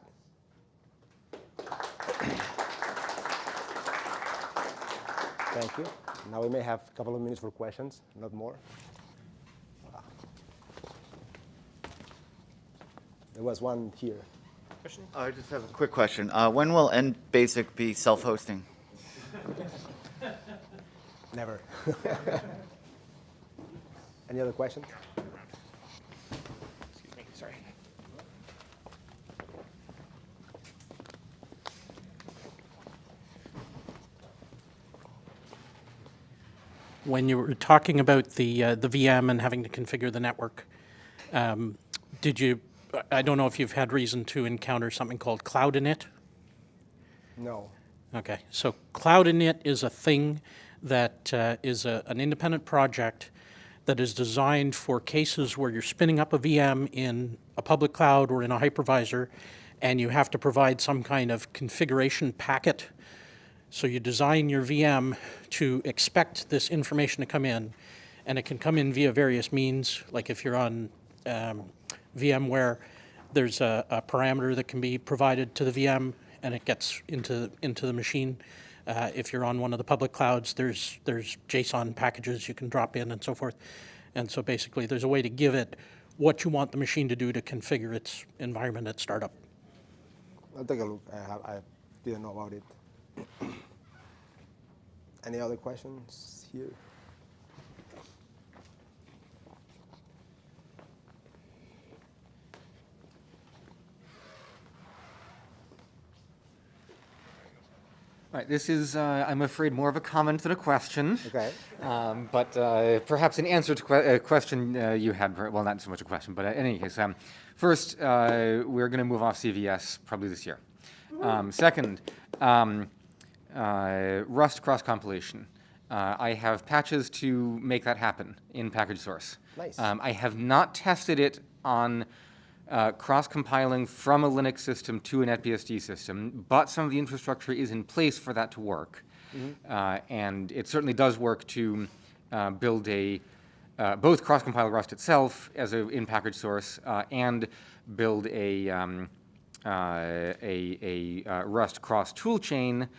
Thank you. Now we may have a couple of minutes for questions, not more. There was one here. Question? I just have a quick question. When will NBasic be self-hosting? Never. Any other questions? Excuse me, sorry. When you were talking about the VM and having to configure the network, did you? I don't know if you've had reason to encounter something called Cloud Init. No. Okay, so Cloud Init is a thing that is an independent project that is designed for cases where you're spinning up a VM in a public cloud or in a hypervisor, and you have to provide some kind of configuration packet. So you design your VM to expect this information to come in, and it can come in via various means. Like if you're on VMware, there's a parameter that can be provided to the VM, and it gets into the machine. If you're on one of the public clouds, there's JSON packages you can drop in and so forth. And so basically, there's a way to give it what you want the machine to do to configure its environment at startup. I'll take a look. I didn't know about it. Any other questions here? All right, this is, I'm afraid, more of a comment than a question. Okay. But perhaps an answer to a question you had, well, not so much a question, but in any case, first, we're going to move off CVS probably this year. Second, Rust cross-compilation. I have patches to make that happen in package source. Nice. I have not tested it on cross-compiling from a Linux system to an NetBSD system, but some of the infrastructure is in place for that to work. And it certainly does work to build a both cross-compile Rust itself as a in-package source and build a Rust cross toolchain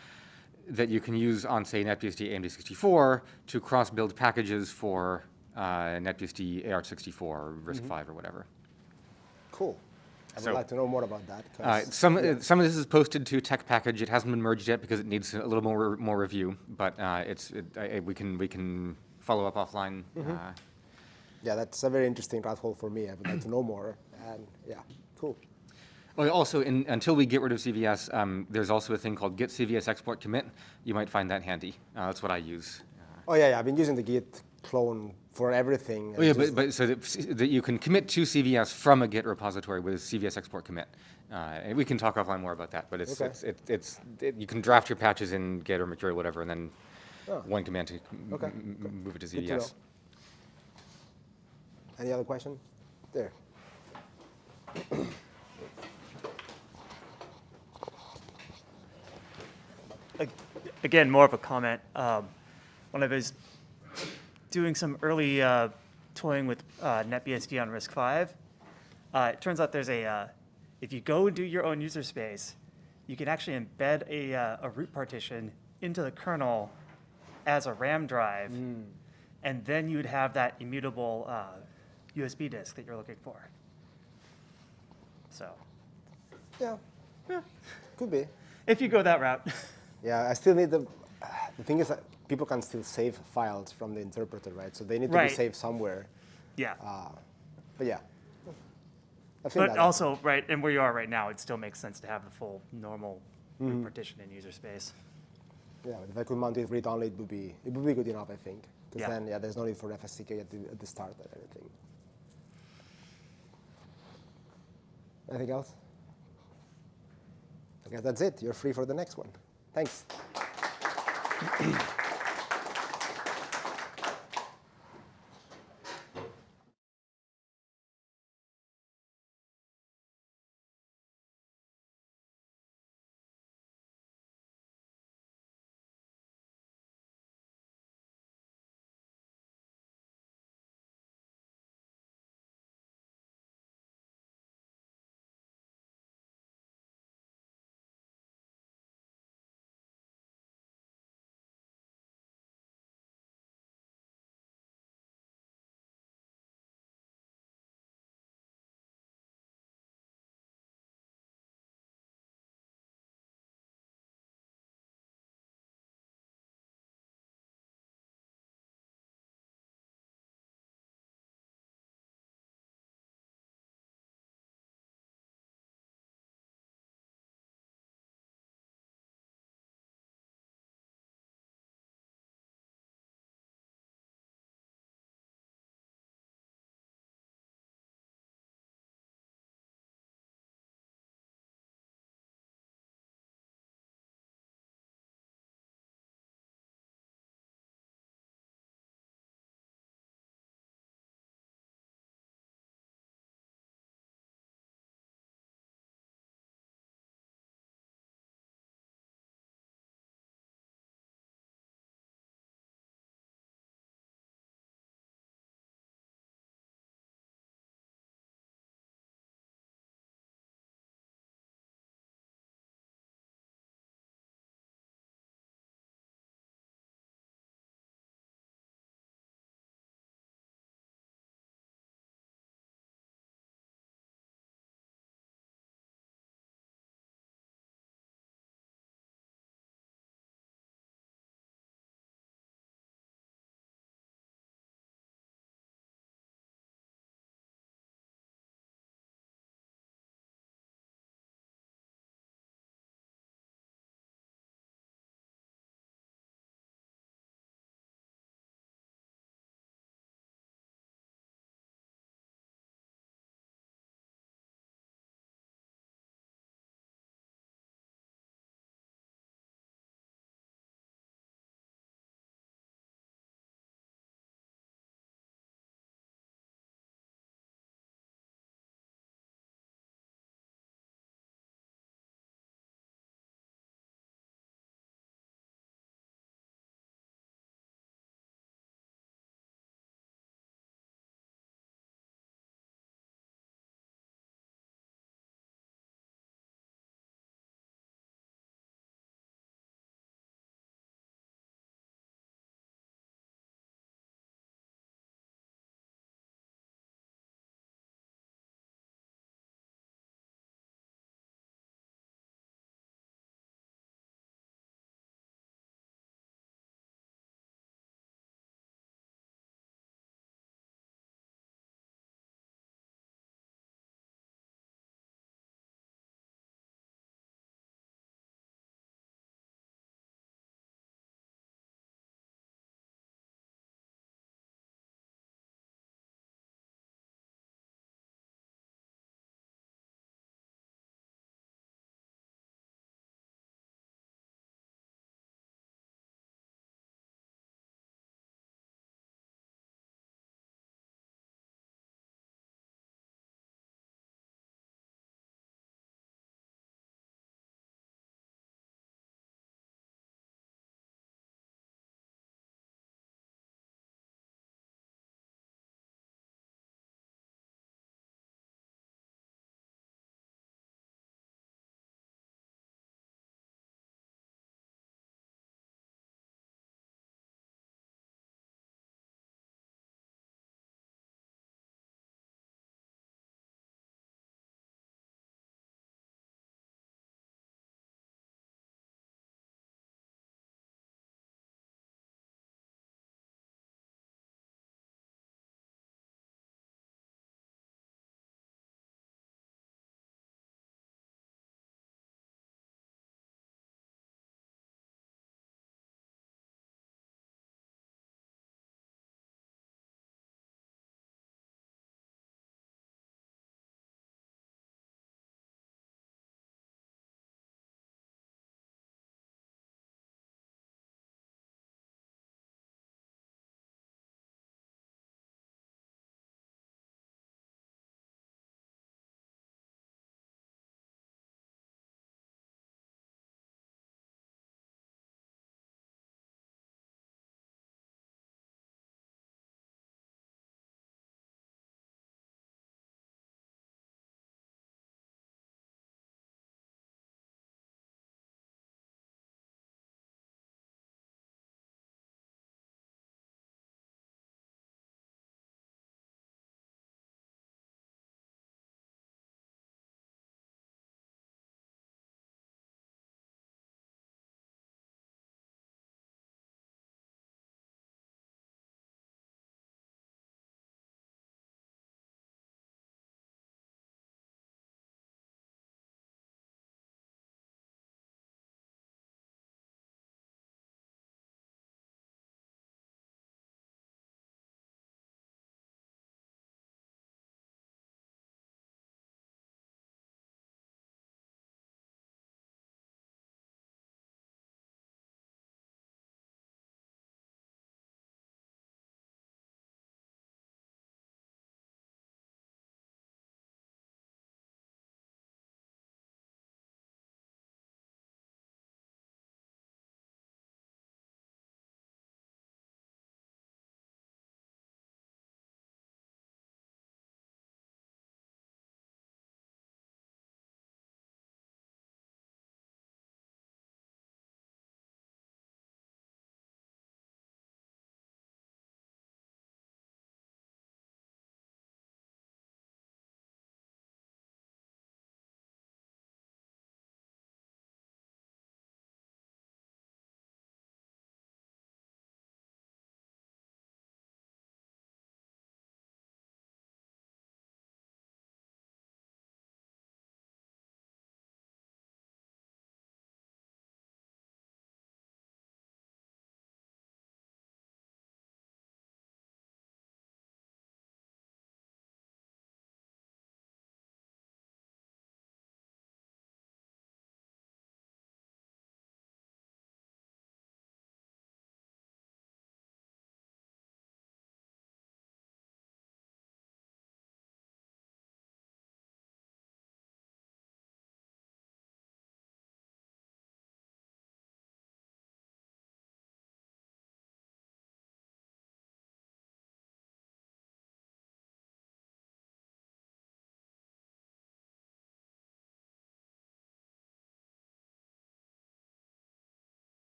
that you can use on, say, NetBSD AMD64 to cross-build packages for NetBSD AR64 or RISC-V or whatever. Cool. I would So, like to know more about that. Some of this is posted to tech package. It hasn't been merged yet because it needs a little more review, but we can follow up offline. Yeah, that's a very interesting rat hole for me. I would like to know more. And yeah, cool. Well, also, until we get rid of CVS, there's also a thing called git CVS export commit. You might find that handy. That's what I use. Oh yeah, I've been using the Git clone for everything. Oh yeah, but so that you can commit to CVS from a Git repository with CVS export commit. And we can talk offline more about that. But you can draft your patches in Git or Mercurial, whatever, and then one command to move it to Good to know. CVS. Any other question? There. Again, more of a comment. When I was doing some early toying with NetBSD on RISC-V, it turns out there's if you go and do your own user space, you can actually embed a root partition into the kernel as a RAM drive, and then you'd have that immutable USB disk that you're looking for. So, Yeah, could be. if you go that route. Yeah, I still need the thing is that people can still save files from the interpreter, right? So they need to be Right. saved somewhere. Yeah. But yeah. I've seen But that. also, right, and where you are right now, it still makes sense to have the full normal root partition in user space. Yeah, if I could mount it read-only, it would be good enough, I think. Because Yeah. then, there's no need for FSCK at the start or anything. Anything else? I guess that's it. You're free for the next one. Thanks.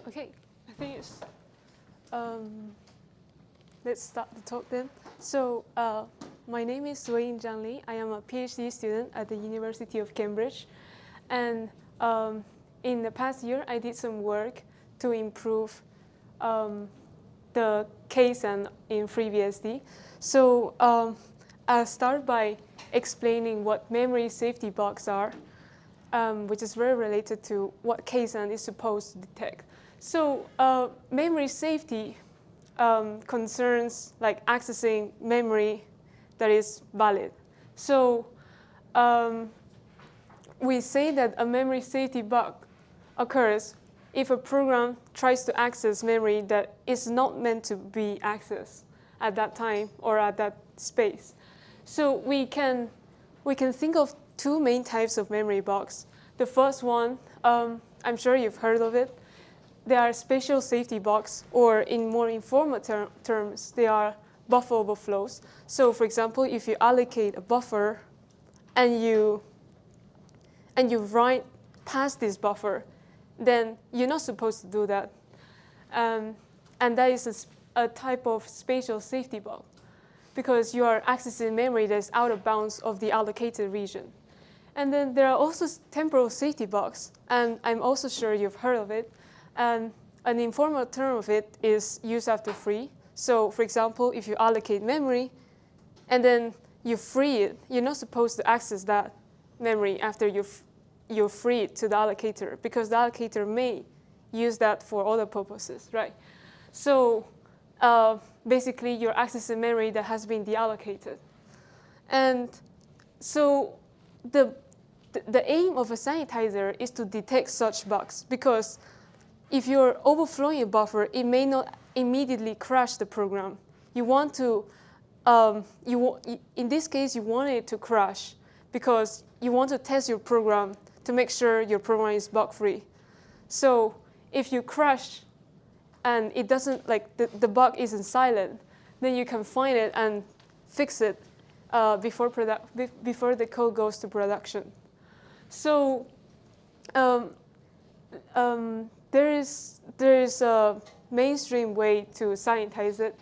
Okay, I think it's, let's start the talk then. So my name is Wei Zhang Li. I am a PhD student at the University of Cambridge. And in the past year, I did some work to improve the KSAN in FreeBSD. So I'll start by explaining what memory safety bugs are, which is very related to what KSAN is supposed to detect. So memory safety concerns like accessing memory that is valid. So we say that a memory safety bug occurs if a program tries to access memory that is not meant to be accessed at that time or at that space. So we can think of two main types of memory bugs. The first one, I'm sure you've heard of it. They are spatial safety bugs, or in more informal terms, they are buffer overflows. So for example, if you allocate a buffer and you write past this buffer, then you're not supposed to do that. And that is a type of spatial safety bug, because you are accessing memory that's out of bounds of the allocated region. And then there are also temporal safety bugs, and I'm also sure you've heard of it. And an informal term of it is use after free. So for example, if you allocate memory and then you free it, you're not supposed to access that memory after you free it to the allocator, because the allocator may use that for other purposes, right? So basically, you're accessing memory that has been deallocated. And so the aim of a sanitizer is to detect such bugs, because if you're overflowing a buffer, it may not immediately crash the program. You want to, in this case, you want it to crash because you want to test your program to make sure your program is bug-free. So if you crash and it doesn't, like the bug isn't silent, then you can find it and fix it before the code goes to production. So there is a mainstream way to sanitize it.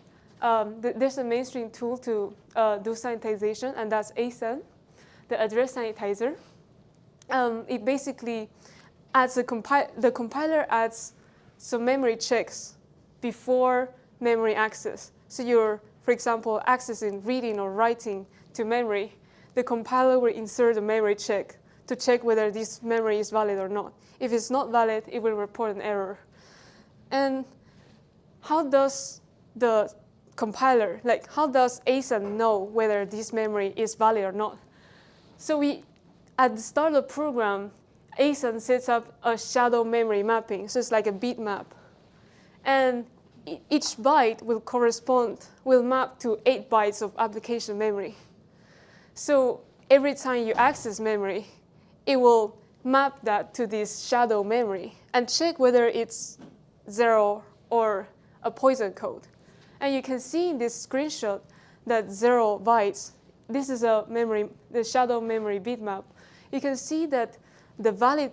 There's a mainstream tool to do sanitization, and that's ASAN, the address sanitizer. It basically adds the compiler adds some memory checks before memory access. So you're, for example, accessing reading or writing to memory. The compiler will insert a memory check to check whether this memory is valid or not. If it's not valid, it will report an error. And how does the compiler, like how does ASAN know whether this memory is valid or not? So at the start of the program, ASAN sets up a shadow memory mapping. So it's like a bit map. And each byte will map to 8 bytes of application memory. So every time you access memory, it will map that to this shadow memory and check whether it's 0 or a poison code. And you can see in this screenshot that 0 bytes, this is the shadow memory bitmap. You can see that the valid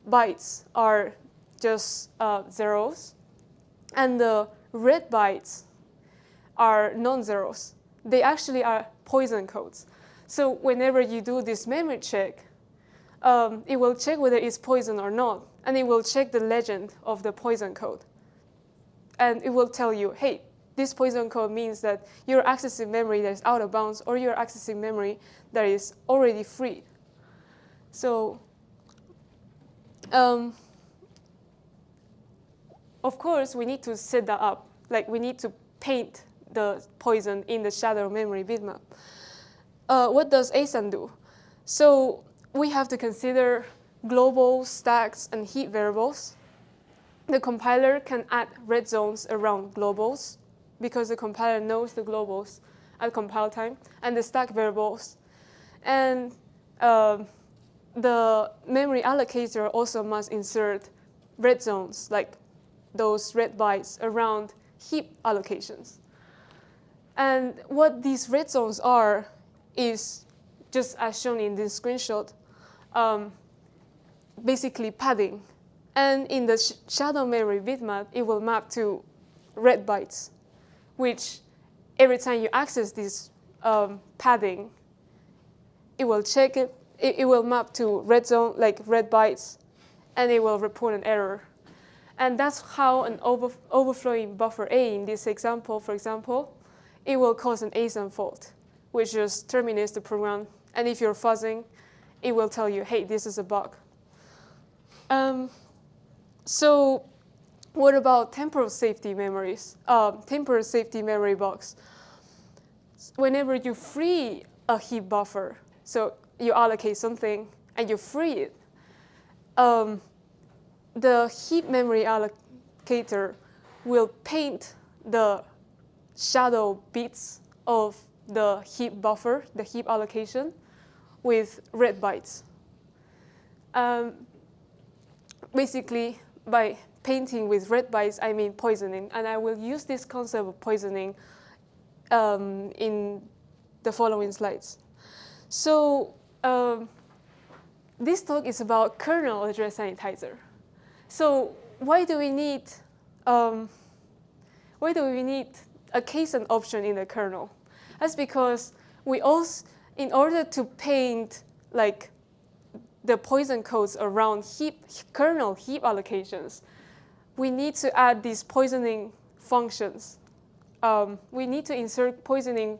bytes are just zeros, and the red bytes are non-zeros. They actually are poison codes. So whenever you do this memory check, it will check whether it's poison or not, and it will check the legend of the poison code. And it will tell you, hey, this poison code means that you're accessing memory that is out of bounds, or you're accessing memory that is already freed. So of course, we need to set that up. Like, we need to paint the poison in the shadow memory bitmap. What does ASAN do? So we have to consider global stacks and heap variables. The compiler can add red zones around globals because the compiler knows the globals at compile time, and the stack variables. And the memory allocator also must insert red zones, like those red bytes around heap allocations. And what these red zones are is, just as shown in this screenshot, basically padding. And in the shadow memory bitmap, it will map to red bytes, which every time you access this padding, it will check it. It will map to red zone, like red bytes, and it will report an error. And that's how an overflowing buffer A in this example, for example, it will cause an ASAN fault, which just terminates the program. And if you're fuzzing, it will tell you, hey, this is a bug. So what about temporal safety memories? Temporal safety memory bugs. Whenever you free a heap buffer, so you allocate something and you free it, the heap memory allocator will paint the shadow bits of the heap buffer, the heap allocation, with red bytes. Basically, by painting with red bytes, I mean poisoning. And I will use this concept of poisoning in the following slides. So this talk is about kernel address sanitizer. So why do we need a KSAN option in the kernel? That's because we also, in order to paint like the poison codes around kernel heap allocations, we need to add these poisoning functions. We need to insert poisoning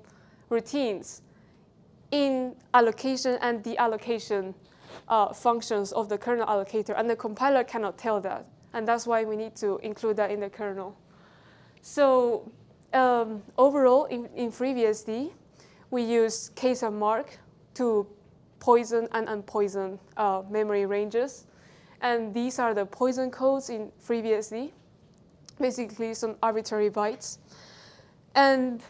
routines in allocation and deallocation functions of the kernel allocator, and the compiler cannot tell that. And that's why we need to include that in the kernel. So overall, in FreeBSD, we use KSAN mark to poison and unpoison memory ranges. And these are the poison codes in FreeBSD, basically some arbitrary bytes. And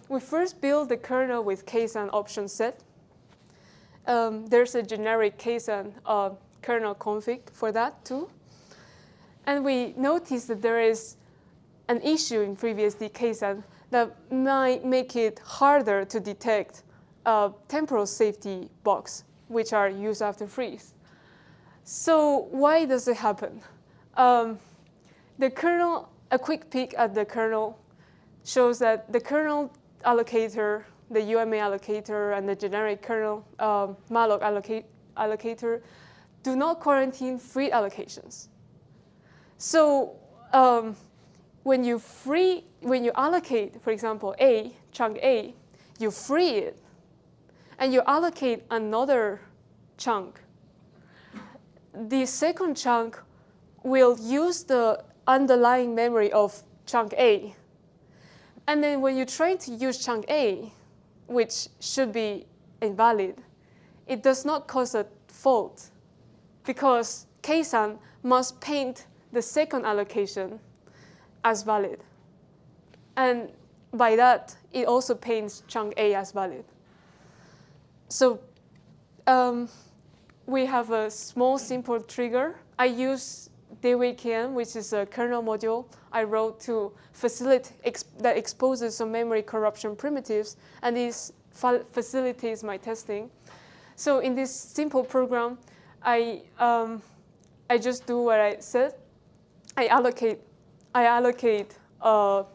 we first build the kernel with KSAN option set. There's a generic KSAN kernel config for that too. And we noticed that there is an issue in FreeBSD KSAN that might make it harder to detect temporal safety bugs, which are use after freeze. So why does it happen? The kernel, a quick peek at the kernel shows that the kernel allocator, the UMA allocator, and the generic kernel malloc allocator do not quarantine free allocations. So when you allocate, for example, chunk A, you free it, and you allocate another chunk. The second chunk will use the underlying memory of chunk A. And then when you try to use chunk A, which should be invalid, it does not cause a fault because KSAN must paint the second allocation as valid. And by that, it also paints chunk A as valid. So we have a small, simple trigger. I use BSDCan, which is a kernel module I wrote to facilitate that exposes some memory corruption primitives, and this facilitates my testing. So in this simple program, I just do what I said. I allocate a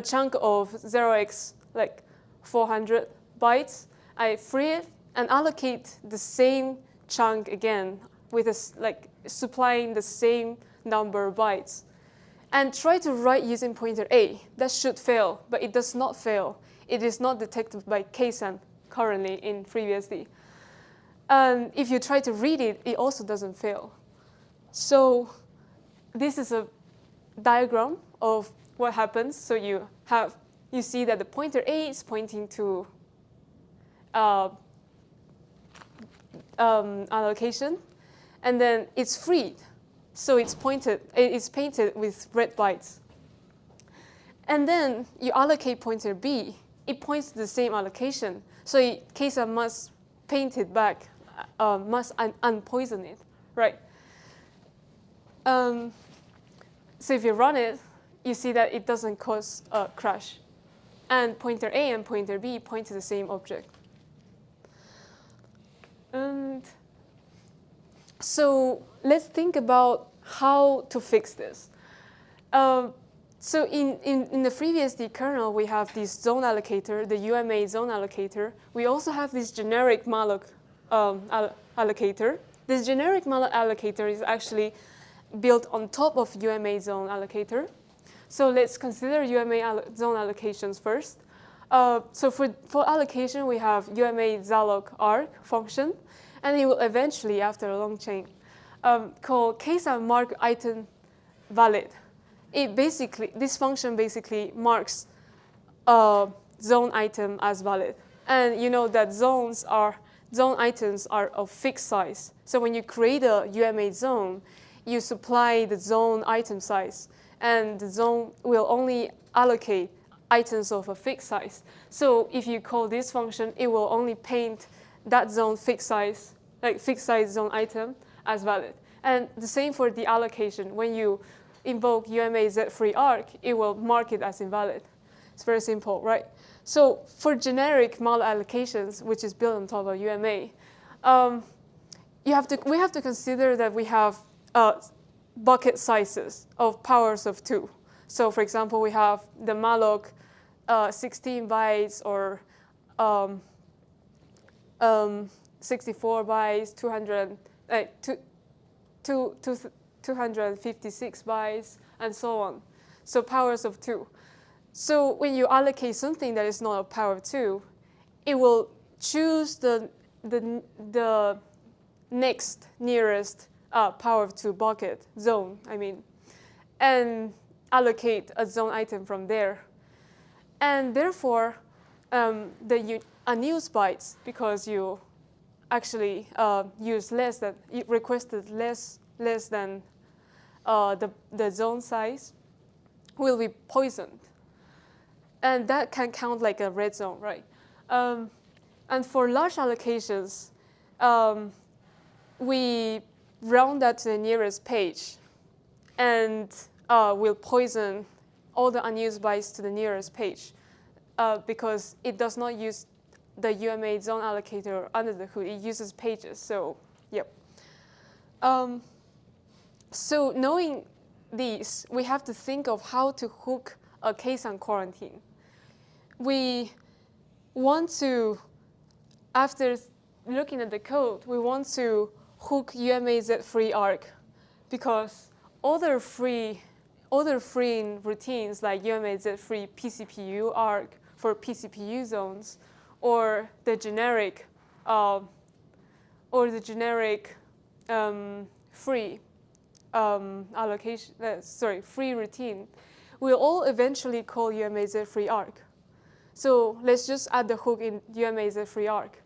chunk of 0x like 400 bytes. I free it and allocate the same chunk again with supplying the same number of bytes. And try to write using pointer A. That should fail, but it does not fail. It is not detected by KSAN currently in FreeBSD. And if you try to read it, it also doesn't fail. So this is a diagram of what happens. So you see that the pointer A is pointing to allocation, and then it's freed. So it's painted with red bytes. And then you allocate pointer B. It points to the same allocation. So KSAN must paint it back, must unpoison it, right? So if you run it, you see that it doesn't cause a crash. And pointer A and pointer B point to the same object. And So let's think about how to fix this. So in the FreeBSD kernel, we have this zone allocator, the UMA zone allocator. We also have this generic malloc allocator. This generic malloc allocator is actually built on top of UMA zone allocator. So let's consider UMA zone allocations first. So for allocation, we have UMA zalloc arc function, and it will eventually, after a long chain, call case and mark item valid. This function basically marks a zone item as valid. And you know that zone items are of fixed size. So when you create a UMA zone, you supply the zone item size, and the zone will only allocate items of a fixed size. So if you call this function, it will only paint that zone fixed size zone item as valid. And the same for the allocation. When you invoke UMA Z-free arc, it will mark it as invalid. It's very simple, right? So for generic malloc allocations, which is built on top of UMA, we have to consider that we have bucket sizes of powers of 2. So for example, we have the malloc 16 bytes or 64 bytes, 256 bytes, and so on. So powers of 2. So when you allocate something that is not a power of 2, it will choose the next nearest power of 2 bucket zone, and allocate a zone item from there. And therefore, the unused bytes, because you actually requested less than the zone size, will be poisoned. And that can count like a red zone, right? And for large allocations, we round that to the nearest page, and will poison all the unused bytes to the nearest page, because it does not use the UMA zone allocator under the hood. It uses pages. So, yep. So knowing these, we have to think of how to hook a case on quarantine. We want to, after looking at the code, we want to hook UMA Z-free arc, because other freeing routines like UMA Z-free PCPU arc for PCPU zones, or the generic free free routine, will all eventually call UMA Z-free arc. So let's just add the hook in UMA Z-free arc.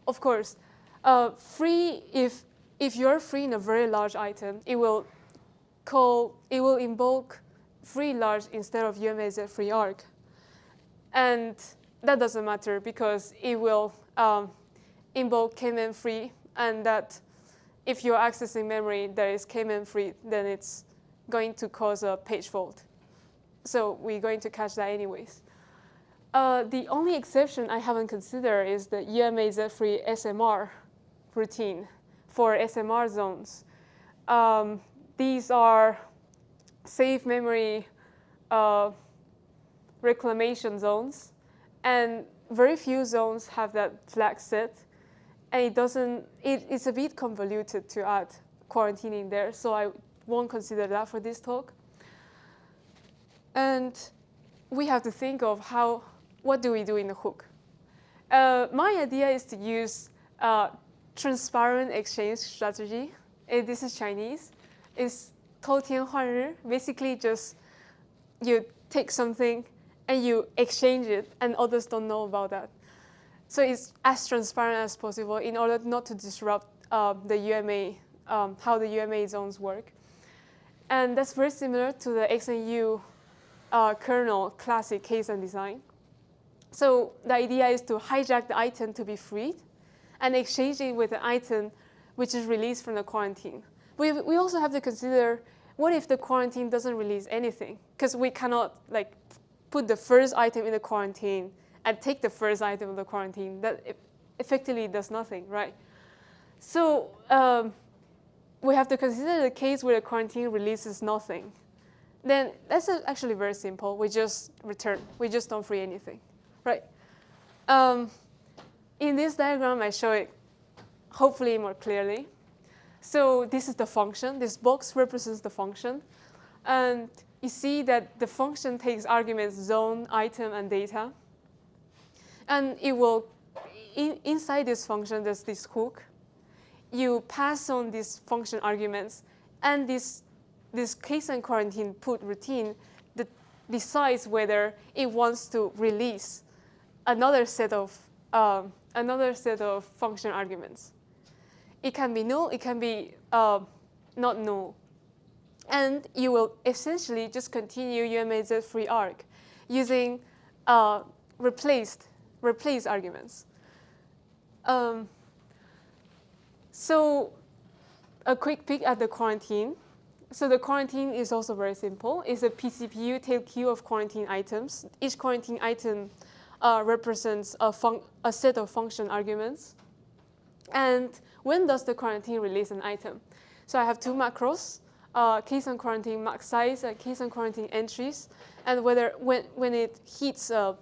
Of course, if you're free in a very large item, it will invoke free large instead of UMA Z-free arc. And that doesn't matter, because it will invoke K-man free, and that if you're accessing memory that is K-man free, then it's going to cause a page fault. So we're going to catch that anyways. The only exception I haven't considered is the UMA Z-free SMR routine for SMR zones. These are safe memory reclamation zones, and very few zones have that flag set, and it's a bit convoluted to add quarantining there, so I won't consider that for this talk. And we have to think of what do we do in the hook? My idea is to use transparent exchange strategy. This is Chinese. It's 偷天换日. Basically, just you take something and you exchange it, and others don't know about that. So it's as transparent as possible in order not to disrupt the UMA, how the UMA zones work. And that's very similar to the XNU kernel classic case and design. So the idea is to hijack the item to be freed and exchange it with an item which is released from the quarantine. We also have to consider, what if the quarantine doesn't release anything? Because we cannot put the first item in the quarantine and take the first item of the quarantine. That effectively does nothing, right? So we have to consider the case where the quarantine releases nothing. Then that's actually very simple. We just return. We just don't free anything, right? In this diagram, I show it hopefully more clearly. So this is the function. This box represents the function. And you see that the function takes arguments zone, item, and data. And it will, inside this function, there's this hook. You pass on these function arguments, and this case and quarantine put routine that decides whether it wants to release another set of function arguments. It can be null, it can be not null. And you will essentially just continue UMAZ free arg using replace arguments. So a quick peek at the quarantine. So the quarantine is also very simple. It's a pCPU tail queue of quarantine items. Each quarantine item represents a set of function arguments. And when does the quarantine release an item? So I have two macros, case and quarantine max size and case and quarantine entries. And whether when it hits a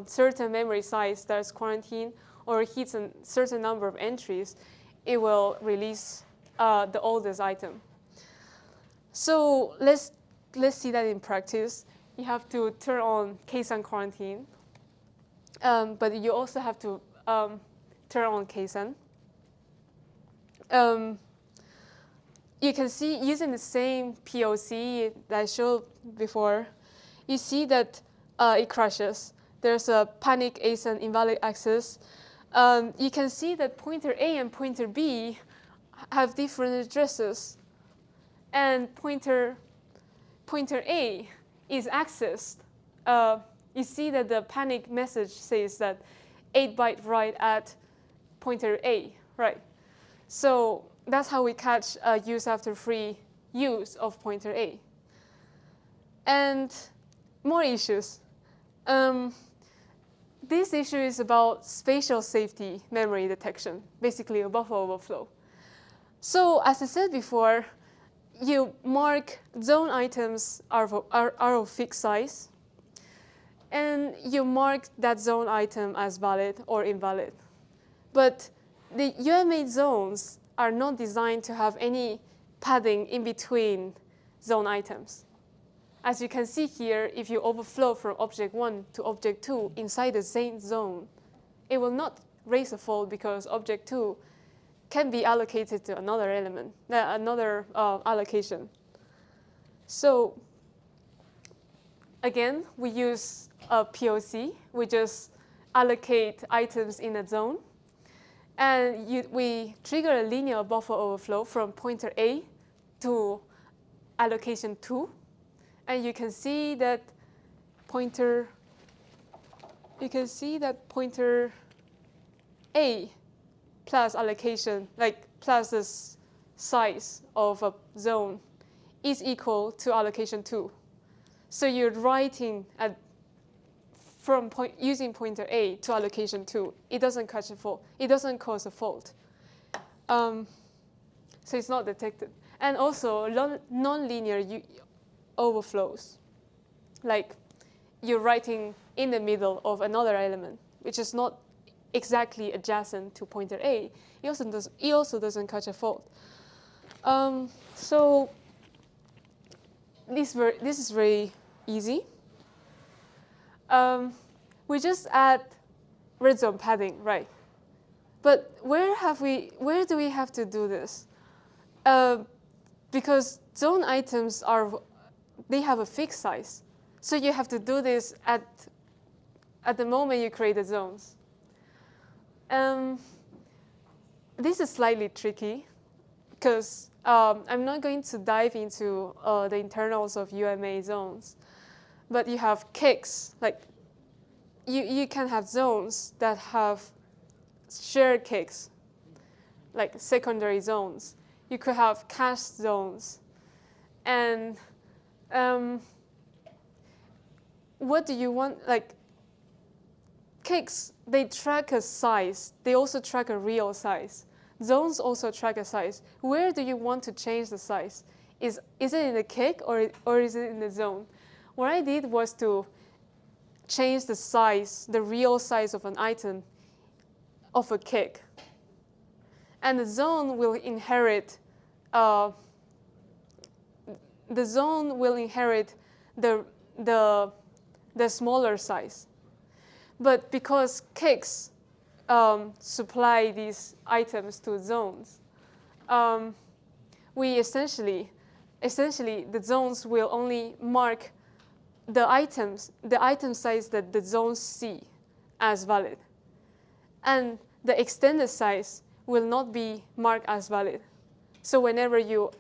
certain memory size that's quarantine or hits a certain number of entries, it will release the oldest item. So let's see that in practice. You have to turn on case and quarantine, but you also have to turn on KSAN. You can see using the same POC that I showed before, you see that it crashes. There's a panic ASAN invalid access. You can see that pointer A and pointer B have different addresses. And pointer A is accessed. You see that the panic message says that 8-byte write at pointer A, right? So that's how we catch use after free use of pointer A. And more issues. This issue is about spatial safety memory detection, basically a buffer overflow. So as I said before, you mark zone items are of fixed size, and you mark that zone item as valid or invalid. But the UMA zones are not designed to have any padding in between zone items. As you can see here, if you overflow from object 1 to object 2 inside the same zone, it will not raise a fault because object 2 can be allocated to another element, another allocation. So again, we use a POC. We just allocate items in a zone. And we trigger a linear buffer overflow from pointer A to allocation 2. And you can see that pointer A plus allocation, like plus the size of a zone, is equal to allocation 2. So you're writing using pointer A to allocation 2. It doesn't catch a fault. It doesn't cause a fault. So it's not detected. And also nonlinear overflows, like you're writing in the middle of another element, which is not exactly adjacent to pointer A. It also doesn't catch a fault. So this is very easy. We just add red zone padding, right? But where do we have to do this? Because zone items they have a fixed size. So you have to do this at the moment you create the zones. This is slightly tricky because I'm not going to dive into the internals of UMA zones, but you have kicks. Like you can have zones that have shared kicks, like secondary zones. You could have cached zones. And what do you want? Like kicks, they track a size. They also track a real size. Zones also track a size. Where do you want to change the size? Is it in the cake or is it in the zone? What I did was to change the size, the real size of an item of a cake. And the zone will inherit the smaller size. But because cakes supply these items to zones, we essentially the zones will only mark the item size that the zones see as valid. And the extended size will not be marked as valid. So whenever you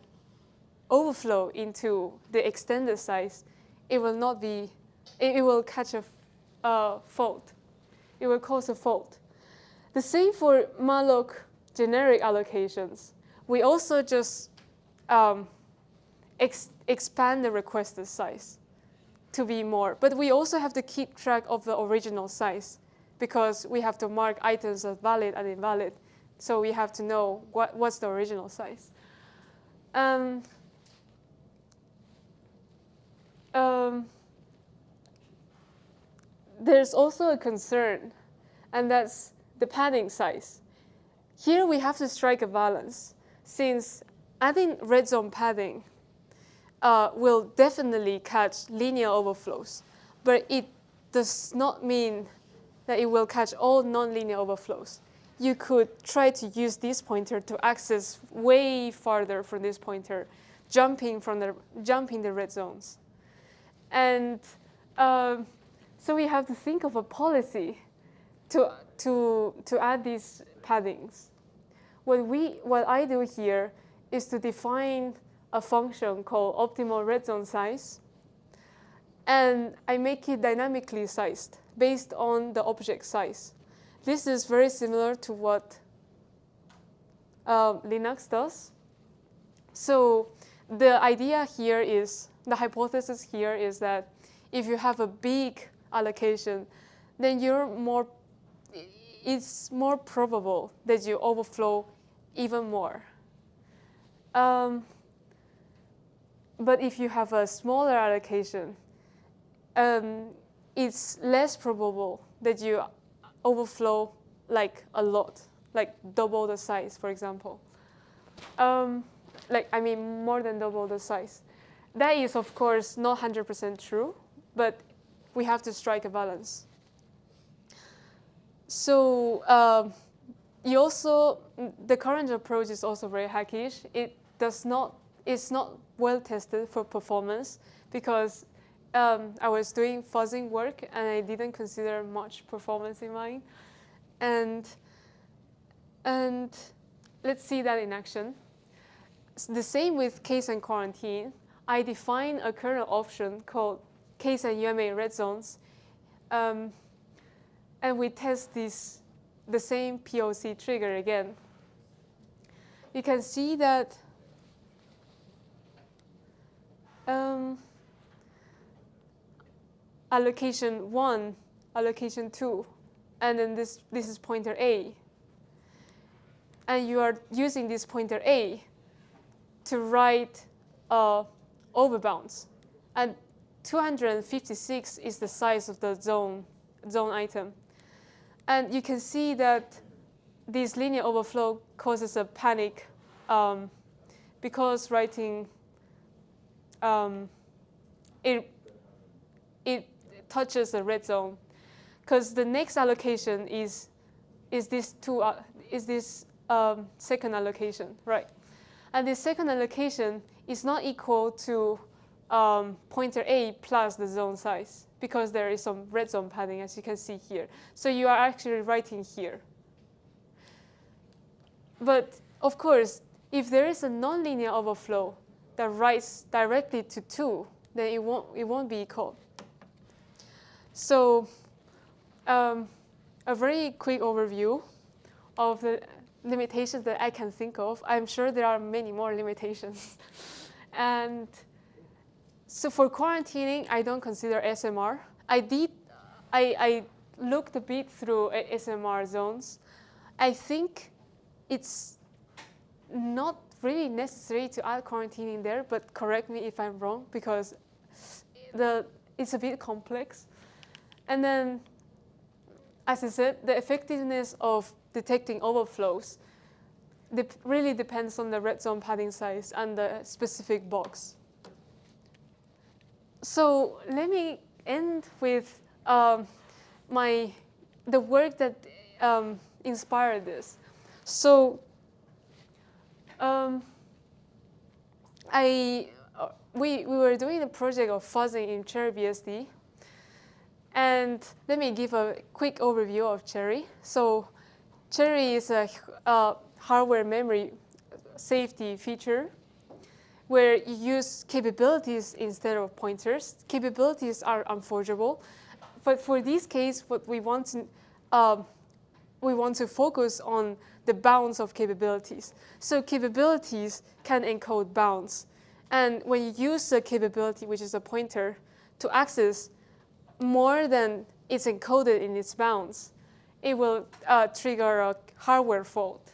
overflow into the extended size, it will catch a fault. It will cause a fault. The same for malloc generic allocations. We also just expand the requested size to be more. But we also have to keep track of the original size because we have to mark items as valid and invalid. So we have to know what's the original size. There's also a concern, and that's the padding size. Here we have to strike a balance, since adding red zone padding will definitely catch linear overflows, but it does not mean that it will catch all nonlinear overflows. You could try to use this pointer to access way farther from this pointer, jumping the red zones. And so we have to think of a policy to add these paddings. What I do here is to define a function called optimal red zone size, and I make it dynamically sized based on the object size. This is very similar to what Linux does. So the idea here is, the hypothesis here is that if you have a big allocation, then it's more probable that you overflow even more. But if you have a smaller allocation, it's less probable that you overflow like a lot, like double the size, for example. More than double the size. That is, of course, not 100% true, but we have to strike a balance. So the current approach is also very hackish. It's not well tested for performance because I was doing fuzzing work and I didn't consider much performance in mind. And let's see that in action. The same with case and quarantine. I define a kernel option called case and UMA red zones. And we test the same POC trigger again. You can see that allocation 1, allocation 2, and then this is pointer A. And you are using this pointer A to write overbounds. And 256 is the size of the zone item. And you can see that this linear overflow causes a panic because writing it touches the red zone, because the next allocation is this second allocation, right? And this second allocation is not equal to pointer A plus the zone size, because there is some red zone padding, as you can see here. So you are actually writing here. But of course, if there is a nonlinear overflow that writes directly to 2, then it won't be equal. So a very quick overview of the limitations that I can think of. I'm sure there are many more limitations. And so for quarantining, I don't consider SMR. I looked a bit through SMR zones. I think it's not really necessary to add quarantine in there, but correct me if I'm wrong, because it's a bit complex. And then, as I said, the effectiveness of detecting overflows really depends on the red zone padding size and the specific box. So let me end with the work that inspired this. So we were doing a project of fuzzing in Cherry BSD. And let me give a quick overview of Cherry. So Cherry is a hardware memory safety feature where you use capabilities instead of pointers. Capabilities are unforgeable. But for this case, what we want to focus on the bounds of capabilities. So capabilities can encode bounds. And when you use a capability, which is a pointer, to access more than it's encoded in its bounds, it will trigger a hardware fault.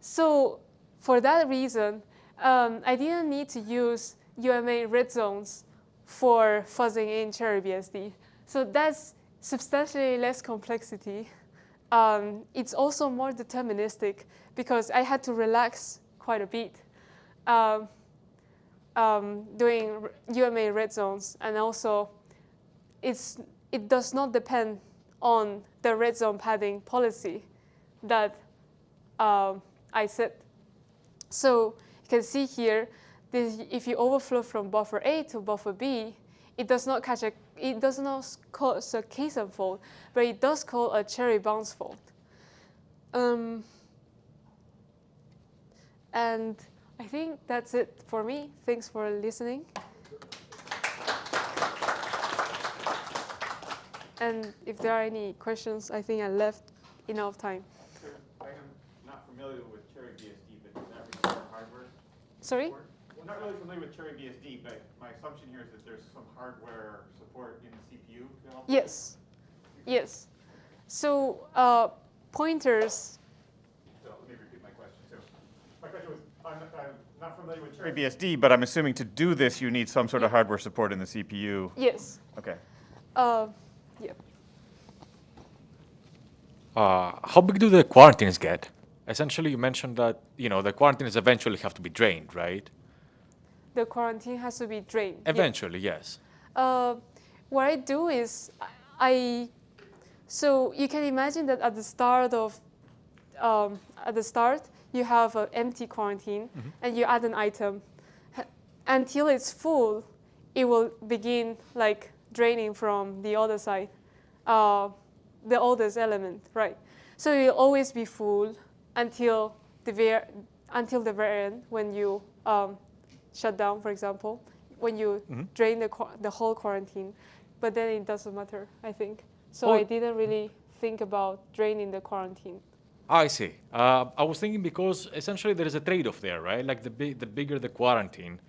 So for that reason, I didn't need to use UMA red zones for fuzzing in Cherry BSD. So that's substantially less complexity. It's also more deterministic because I had to relax quite a bit doing UMA red zones, and also it does not depend on the red zone padding policy that I set. So you can see here, if you overflow from buffer A to buffer B, it does not cause a KSAM fault, but it does call a Cherry bounce fault. And I think that's it for me. Thanks for listening. And if there are any questions, I think I left enough time. Sir, I am not familiar with Cherry BSD, but does that require hardware? Sorry? Support? I'm not really familiar with Cherry BSD, but my assumption here is that there's some hardware support in the CPU to help. Yes. Yes. So pointers. So let me repeat my question. So my question was, I'm not familiar with Cherry BSD, but I'm assuming to do this, you need some sort of hardware support in the CPU. Yes. Okay. Yeah. How big do the quarantines get? Essentially, you mentioned that the quarantines eventually have to be drained, right? The quarantine has to be drained. Eventually, yes. What I do is so you can imagine that at the start you have an empty quarantine, and you add an item. Until it's full, it will begin like draining from the other side, the oldest element, right? So it will always be full until the very end when you shut down, for example, when you drain the whole quarantine. But then it doesn't matter, I think. So I didn't really think about draining the quarantine. I see. I was thinking because essentially there is a trade-off there, right? Like the bigger the quarantine.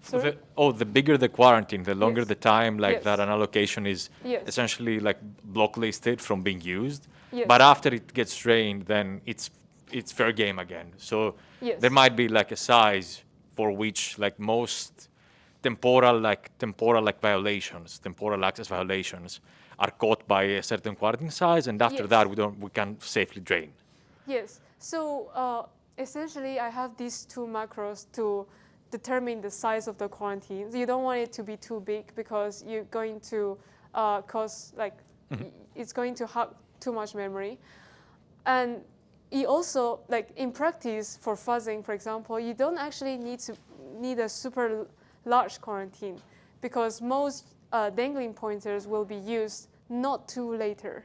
Sorry? The bigger the quarantine, the longer Yes. the time Yes. that an allocation is Yes. essentially like blocklisted from being used. Yes. But after it gets drained, then it's fair game again. So Yes. there might be like a size for which like most temporal violations, temporal access violations are caught by a certain quarantine size, and after Yes. that we can safely drain. Yes. So essentially, I have these two macros to determine the size of the quarantine. You don't want it to be too big because you're going to cause it's going to have too much memory. And you also, like in practice for fuzzing, for example, you don't actually need a super large quarantine because most dangling pointers will be used not too later.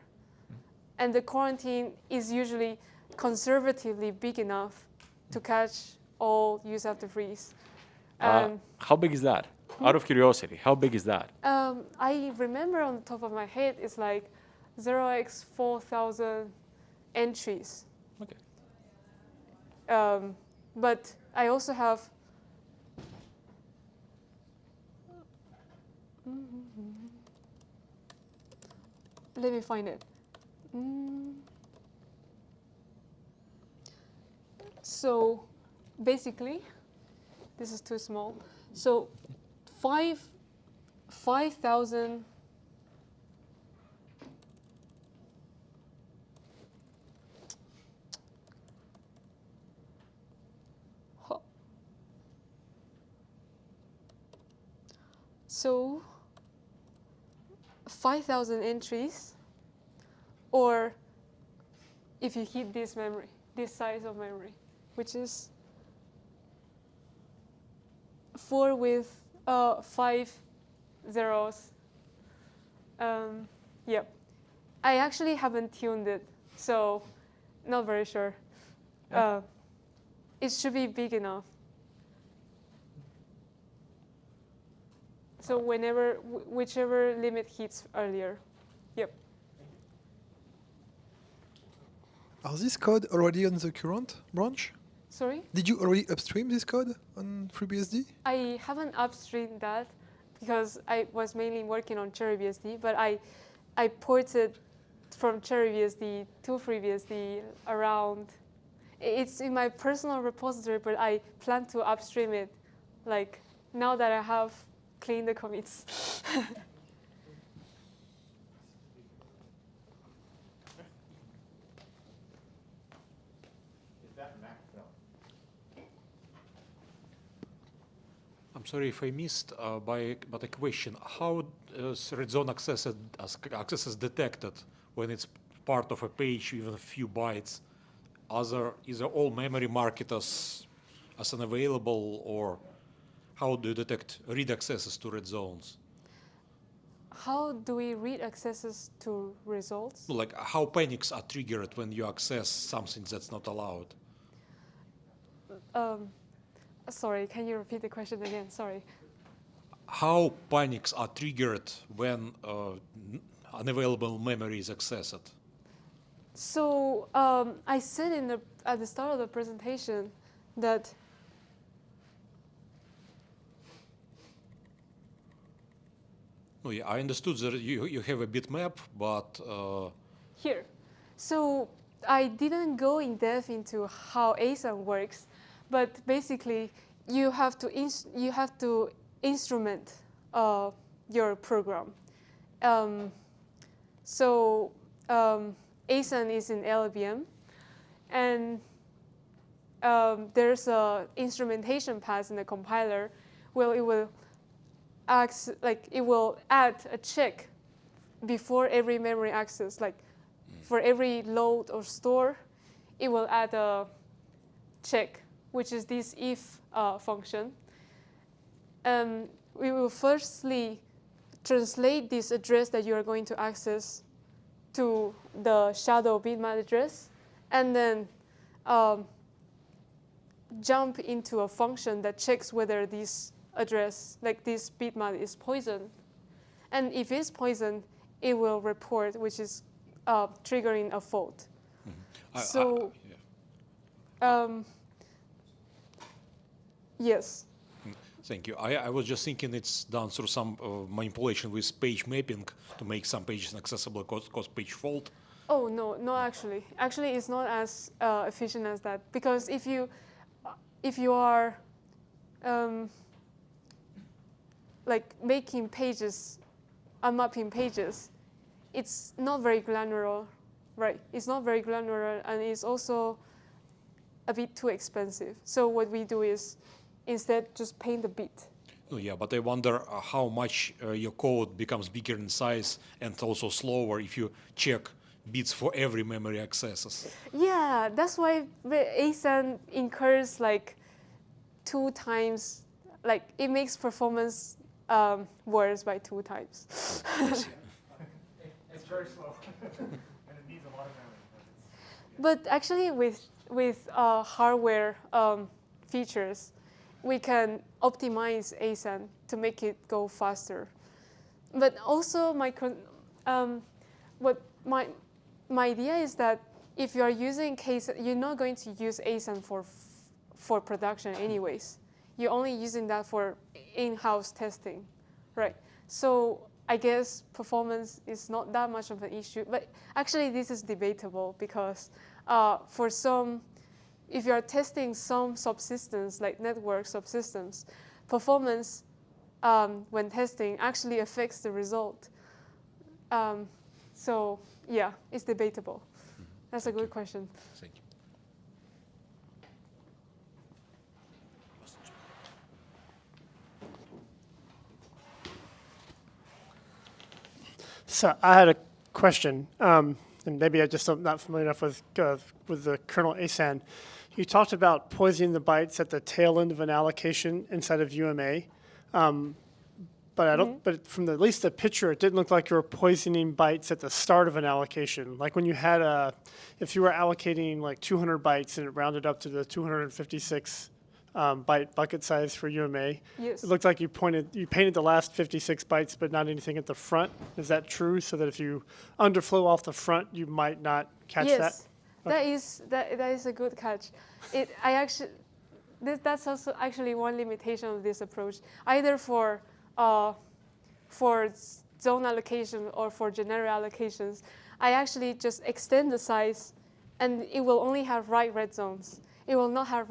And the quarantine is usually conservatively big enough to catch all use after freeze. How big is that? Out of curiosity, how big is that? I remember on the top of my head, it's like 0x4000 entries. Okay. But I also have let me find it. So basically, this is too small. So 5,000 So 5,000 entries, or if you hit this memory, this size of memory, which is 4 with 5 zeros. Yep. I actually haven't tuned it, so not very sure. It should be big enough. So whichever limit hits earlier. Yep. Are this code already on the current branch? Sorry? Did you already upstream this code on FreeBSD? I haven't upstreamed that because I was mainly working on CherryBSD, but I ported from CherryBSD to FreeBSD around. It's in my personal repository, but I plan to upstream it, like now that I have cleaned the commits. I'm sorry if I missed, but a question: how red zone access is detected when it's part of a page, even a few bytes? Is all memory marked as unavailable, or how do you detect read accesses to red zones? How do we read accesses to results? Like how panics are triggered when you access something that's not allowed? Sorry, can you repeat the question again? Sorry. How panics are triggered when unavailable memory is accessed? So I said at the start of the presentation that Oh, yeah, I understood that you have a bitmap, but here. So I didn't go in depth into how ASAN works, but basically you have to instrument your program. ASAN is in LLVM, and there's a instrumentation pass in the compiler where it will it will add a check before every memory access. Like for every load or store, it will add a check, which is this if function. We will firstly translate this address that you are going to access to the shadow bitmap address, and then jump into a function that checks whether this address, like this bitmap, is poisoned. And if it's poisoned, it will report, which is triggering a fault. Yes. Thank you. I was just thinking it's done through some manipulation with page mapping to make some pages inaccessible cause page fault. Oh, no, actually. Actually, it's not as efficient as that. Because if you are like making pages, unmapping pages, it's not very granular, right? It's not very granular, and it's also a bit too expensive. So what we do is instead just paint the bit. Oh, yeah, but I wonder how much your code becomes bigger in size and also slower if you check bits for every memory accesses. Yeah, that's why ASAN incurs like 2 times, like it makes performance worse by 2 times. It's very slow, and it needs a lot of memory. But actually, with hardware features, we can optimize ASAN to make it go faster. But also, my idea is that if you are using you're not going to use ASAN for production anyways. You're only using that for in-house testing, right? So I guess performance is not that much of an issue. But actually, this is debatable because for some if you are testing some subsystems, like network subsystems, performance when testing actually affects the result. So yeah, it's debatable. That's a good question. Thank you. So I had a question, and maybe I just am not familiar enough with the kernel ASAN. You talked about poisoning the bytes at the tail end of an allocation inside of UMA, but I don't. But from at least the picture, it didn't look like you were poisoning bytes at the start of an allocation. Like when you had if you were allocating like 200 bytes and it rounded up to the 256 byte bucket size for UMA. Yes. It looked like you painted the last 56 bytes, but not anything at the front. Is that true? So that if you underflow off the front, you might not catch that? Yes, that is a good catch. That's also actually one limitation of this approach. Either for zone allocation or for generic allocations, I actually just extend the size, and it will only have right red zones. It will not have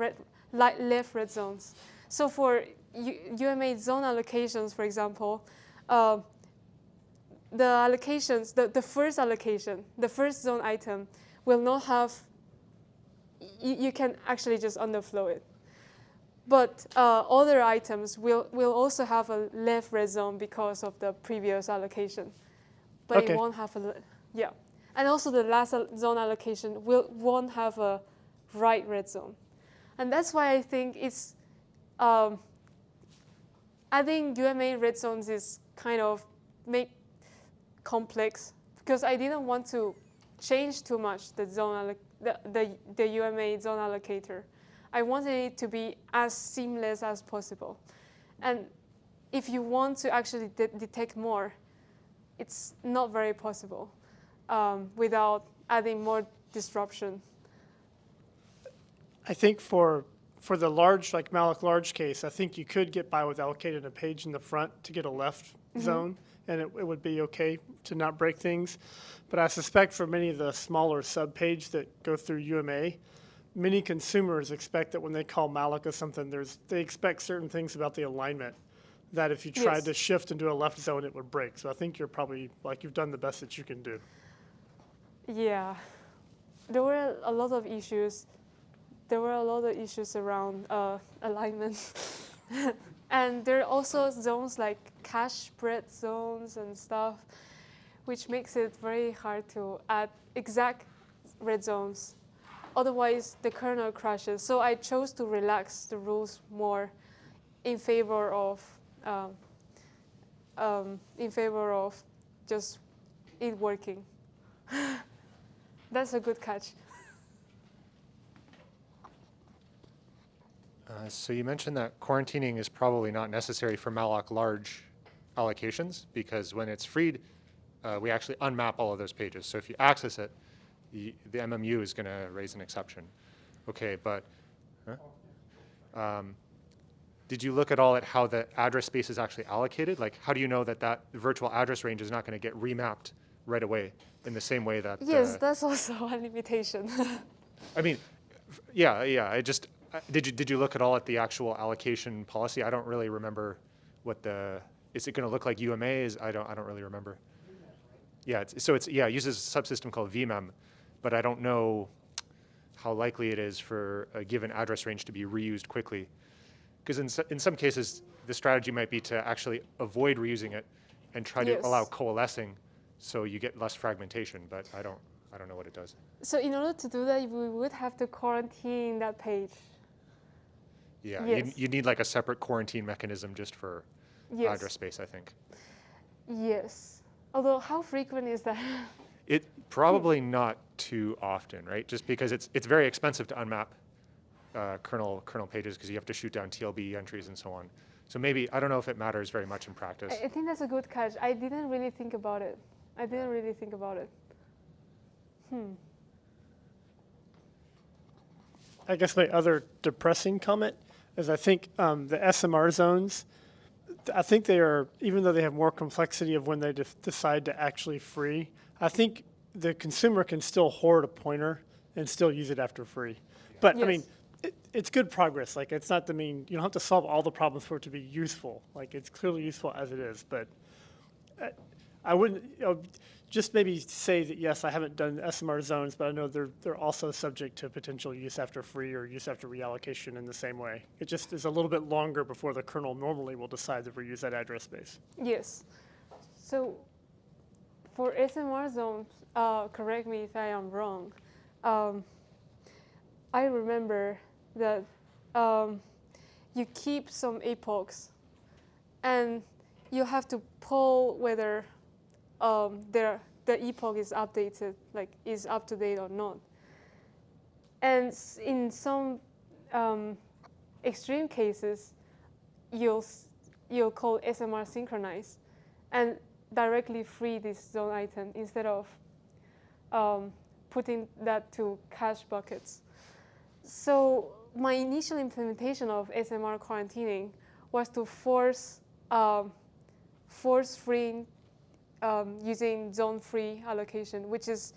left red zones. So for UMA zone allocations, for example, the allocations, the first allocation, the first zone item will not have, you can actually just underflow it. But other items will also have a left red zone because of the previous allocation. But Okay. it won't have yeah. And also the last zone allocation won't have a right red zone. And that's why I think it's, adding UMA red zones is kind of complex because I didn't want to change too much the UMA zone allocator. I wanted it to be as seamless as possible. And if you want to actually detect more, it's not very possible without adding more disruption. I think for the large, like malloc large case, I think you could get by with allocating a page in the front to get a left zone, and it would be okay to not break things. But I suspect for many of the smaller sub-page that go through UMA, many consumers expect that when they call malloc or something, they expect certain things about the alignment that if you tried to shift into a left zone, it would break. So I think you're probably, you've done the best that you can do. Yeah, there were a lot of issues. There were a lot of issues around alignment. And there are also zones like cache spread zones and stuff, which makes it very hard to add exact red zones. Otherwise, the kernel crashes. So I chose to relax the rules more in favor of just it working. That's a good catch. So you mentioned that quarantining is probably not necessary for malloc large allocations because when it's freed, we actually unmap all of those pages. So if you access it, the MMU is going to raise an exception. Okay, but did you look at all at how the address space is actually allocated? Like, how do you know that that virtual address range is not going to get remapped right away in the same way that? Yes, that's also a limitation. I mean, yeah. Did you look at all at the actual allocation policy? I don't really remember what is it going to look like UMA is? I don't really remember. Yeah, it uses a subsystem called VMEM, but I don't know how likely it is for a given address range to be reused quickly. Because in some cases, the strategy might be to actually avoid reusing it and try to allow coalescing so you get less fragmentation, but I don't know what it does. So in order to do that, we would have to quarantine that page. Yeah, yes. you need like a separate quarantine mechanism just for address space, I think. Yes. Although, how frequent is that? It probably not too often, right? Just because it's very expensive to unmap kernel pages because you have to shoot down TLB entries and so on. So maybe, I don't know if it matters very much in practice. I think that's a good catch. I didn't really think about it. I guess my other depressing comment is I think the SMR zones, I think they are, even though they have more complexity of when they decide to actually free, I think the consumer can still hoard a pointer and still use it after free. But I Yes. mean, it's good progress. Like it's not, I mean, you don't have to solve all the problems for it to be useful. Like it's clearly useful as it is, but I wouldn't, just maybe say that, yes, I haven't done SMR zones, but I know they're also subject to potential use after free or use after reallocation in the same way. It just is a little bit longer before the kernel normally will decide to reuse that address space. Yes. So for SMR zones, correct me if I am wrong, I remember that you keep some epochs and you have to poll whether the epoch is updated, like is up to date or not. And in some extreme cases, you'll call SMR synchronize and directly free this zone item instead of putting that to cache buckets. So my initial implementation of SMR quarantining was to force freeing using zone-free allocation, which is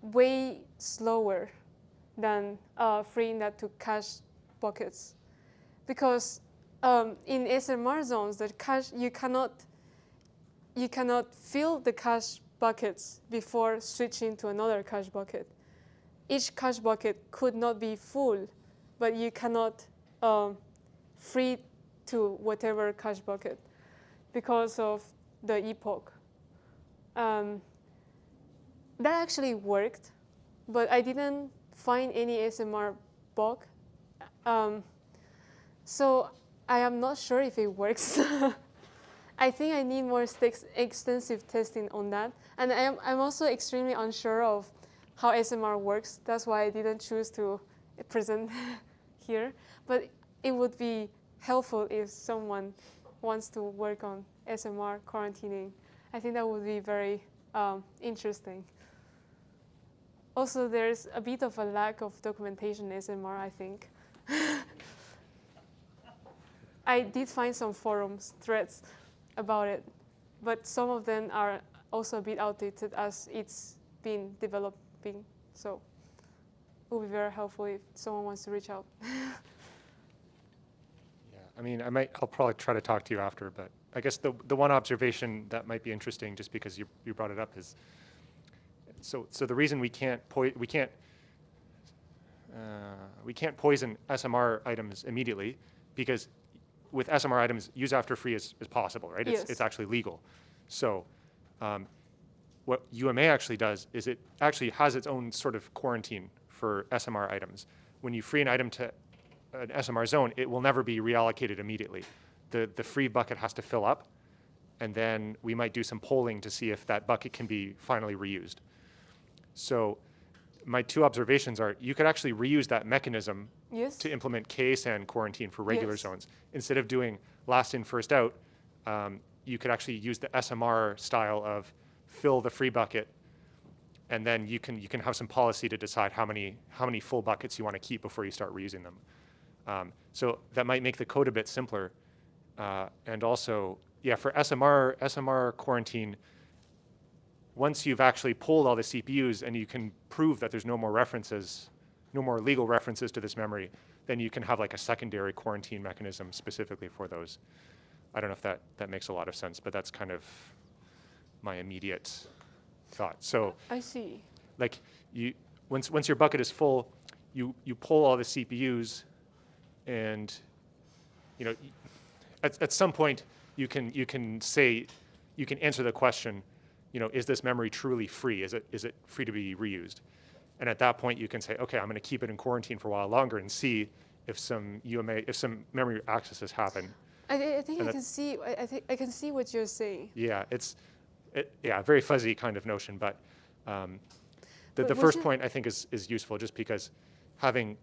way slower than freeing that to cache buckets. Because in SMR zones, the cache you cannot fill the cache buckets before switching to another cache bucket. Each cache bucket could not be full, but you cannot free to whatever cache bucket because of the epoch. That actually worked, but I didn't find any SMR bug. So I am not sure if it works. I think I need more extensive testing on that. And I'm also extremely unsure of how SMR works. That's why I didn't choose to present here. But it would be helpful if someone wants to work on SMR quarantining. I think that would be very interesting. Also, there's a bit of a lack of documentation in SMR, I think. I did find some forums, threads about it, but some of them are also a bit outdated as it's been developing. So it would be very helpful if someone wants to reach out. I mean, I'll probably try to talk to you after, but I guess the one observation that might be interesting, just because you brought it up, is so the reason we can't poison SMR items immediately, because with SMR items, use after free is possible, right? Yes. It's actually legal. So what UMA actually does is it actually has its own sort of quarantine for SMR items. When you free an item to an SMR zone, it will never be reallocated immediately. The free bucket has to fill up, and then we might do some polling to see if that bucket can be finally reused. So my two observations are, you could actually reuse that mechanism Yes. to implement KSAN quarantine for regular Yes. zones. Instead of doing last in, first out, you could actually use the SMR style of fill the free bucket, and then you can have some policy to decide how many full buckets you want to keep before you start reusing them. So that might make the code a bit simpler. And also, yeah, for SMR quarantine, once you've actually pulled all the CPUs and you can prove that there's no more legal references to this memory, then you can have like a secondary quarantine mechanism specifically for those. I don't know if that makes a lot of sense, but that's kind of my immediate thought. So I see. like once your bucket is full, you pull all the CPUs, and at some point you can answer the question, is this memory truly free? Is it free to be reused? And at that point you can say, okay, I'm going to keep it in quarantine for a while longer and see if some memory accesses happen. I think I can see. I think I can see what you're saying. Yeah, it's a very fuzzy kind of notion, but the But first was it- point I think is useful, just because having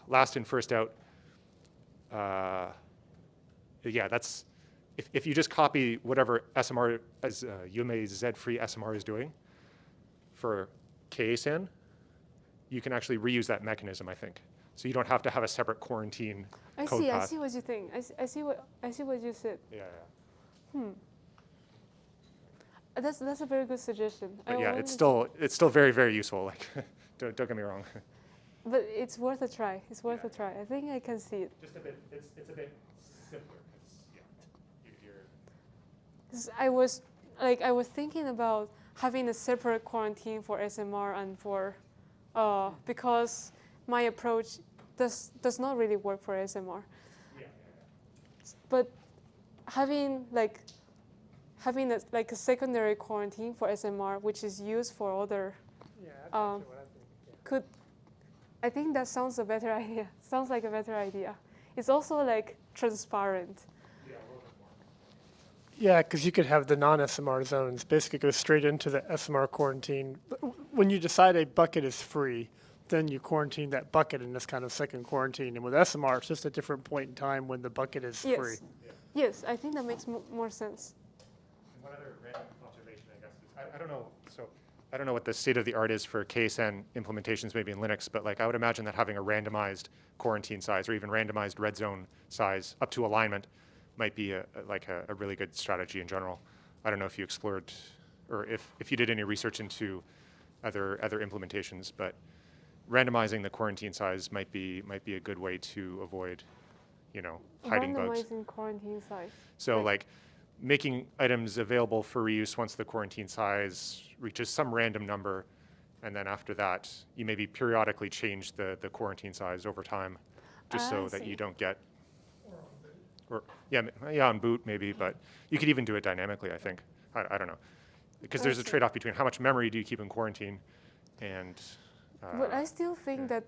last in, first out. Yeah, that's if you just copy whatever SMR as UMA Z-free SMR is doing for KSAN, you can actually reuse that mechanism, I think. So you don't have to have a separate quarantine code path. I see what you think. I see what you said. Yeah. That's a very good suggestion. But yeah, it's still very, very useful. Like, don't get me wrong. But it's worth a try. It's worth a try. I think I can see it. Just a bit. It's a bit simpler. You're 'Cause I was thinking about having a separate quarantine for SMR and for because my approach does not really work for SMR. But having a secondary quarantine for SMR, which is used for other, I think that sounds a better idea. Sounds like a better idea. It's also like transparent. Yeah, because you could have the non-SMR zones basically go straight into the SMR quarantine. When you decide a bucket is free, then you quarantine that bucket in this kind of second quarantine. And with SMR, it's just a different point in time when the bucket is free. Yes, I think that makes more sense. One other random observation, I guess, is I don't know. So I don't know what the state of the art is for KSN implementations, maybe in Linux, but like I would imagine that having a randomized quarantine size or even randomized red zone size up to alignment might be a really good strategy in general. I don't know if you explored or if you did any research into other implementations, but randomizing the quarantine size might be a good way to avoid, hiding bugs. Randomizing quarantine size. So like making items available for reuse once the quarantine size reaches some random number, and then after that, you maybe periodically change the quarantine size over time, just so that you don't get. Or on boot maybe, but you could even do it dynamically, I think. I don't know. Because there's a trade-off between how much memory do you keep in quarantine and... but I still think that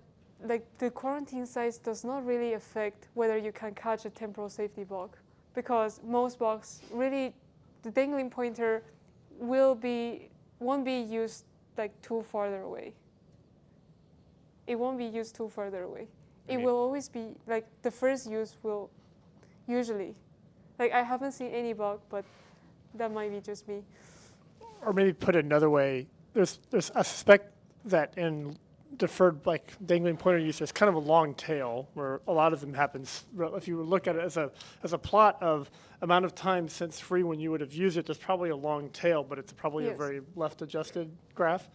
the quarantine size does not really affect whether you can catch a temporal safety bug, because most bugs really, the dangling pointer won't be used too farther away. It won't be used too further away. It will always be the first use will usually. I haven't seen any bug, but that might be just me. Or maybe put another way, I suspect that in deferred dangling pointer use, there's kind of a long tail where a lot of them happens. If you look at it as a plot of amount of time since free when you would have used it, there's probably a long tail, but it's probably a very left adjusted graph.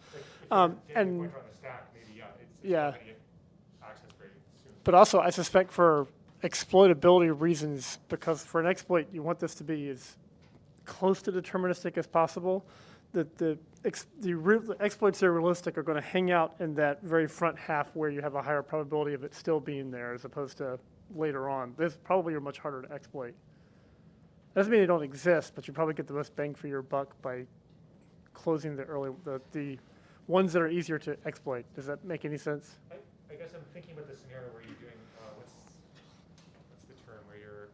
And but also I suspect for exploitability reasons, because for an exploit you want this to be as close to deterministic as possible, that the exploits that are realistic are going to hang out in that very front half where you have a higher probability of it still being there as opposed to later on. This probably are much harder to exploit. Doesn't mean they don't exist, but you probably get the most bang for your buck by closing the ones that are easier to exploit. Does that make any sense? I guess I'm thinking about the scenario where you're doing, what's the term, where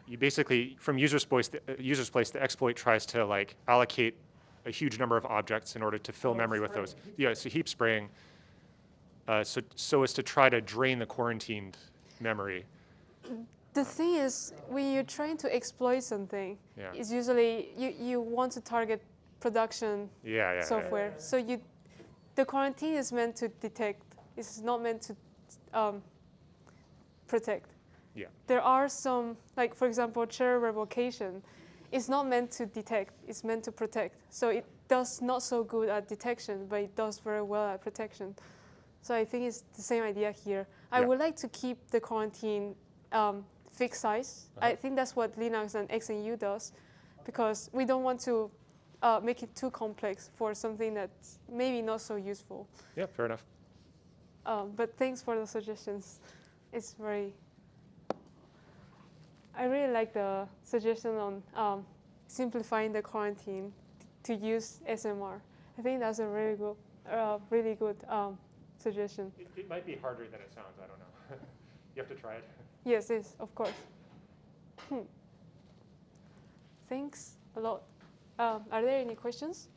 you basically, from user's place, the exploit tries to allocate a huge number of objects in order to fill memory with those. Yeah, so heap spraying, so as to try to drain the quarantined memory. The thing is, when you're trying to exploit something, it's usually you want to target production software. So the quarantine is meant to detect. It's not meant to protect. Yeah. There are some, for example, chair revocation. It's not meant to detect. It's meant to protect. So it does not so good at detection, but it does very well at protection. So I think it's the same idea here. I would like to keep the quarantine fixed size. I think that's what Linux and XNU does, because we don't want to make it too complex for something that's maybe not so useful. Yeah, fair enough. But thanks for the suggestions. It's very... I really like the suggestion on simplifying the quarantine to use SMR. I think that's a really good suggestion. It might be harder than it sounds. I don't know. You have to try it. Yes, of course. Thanks a lot. Are there any questions?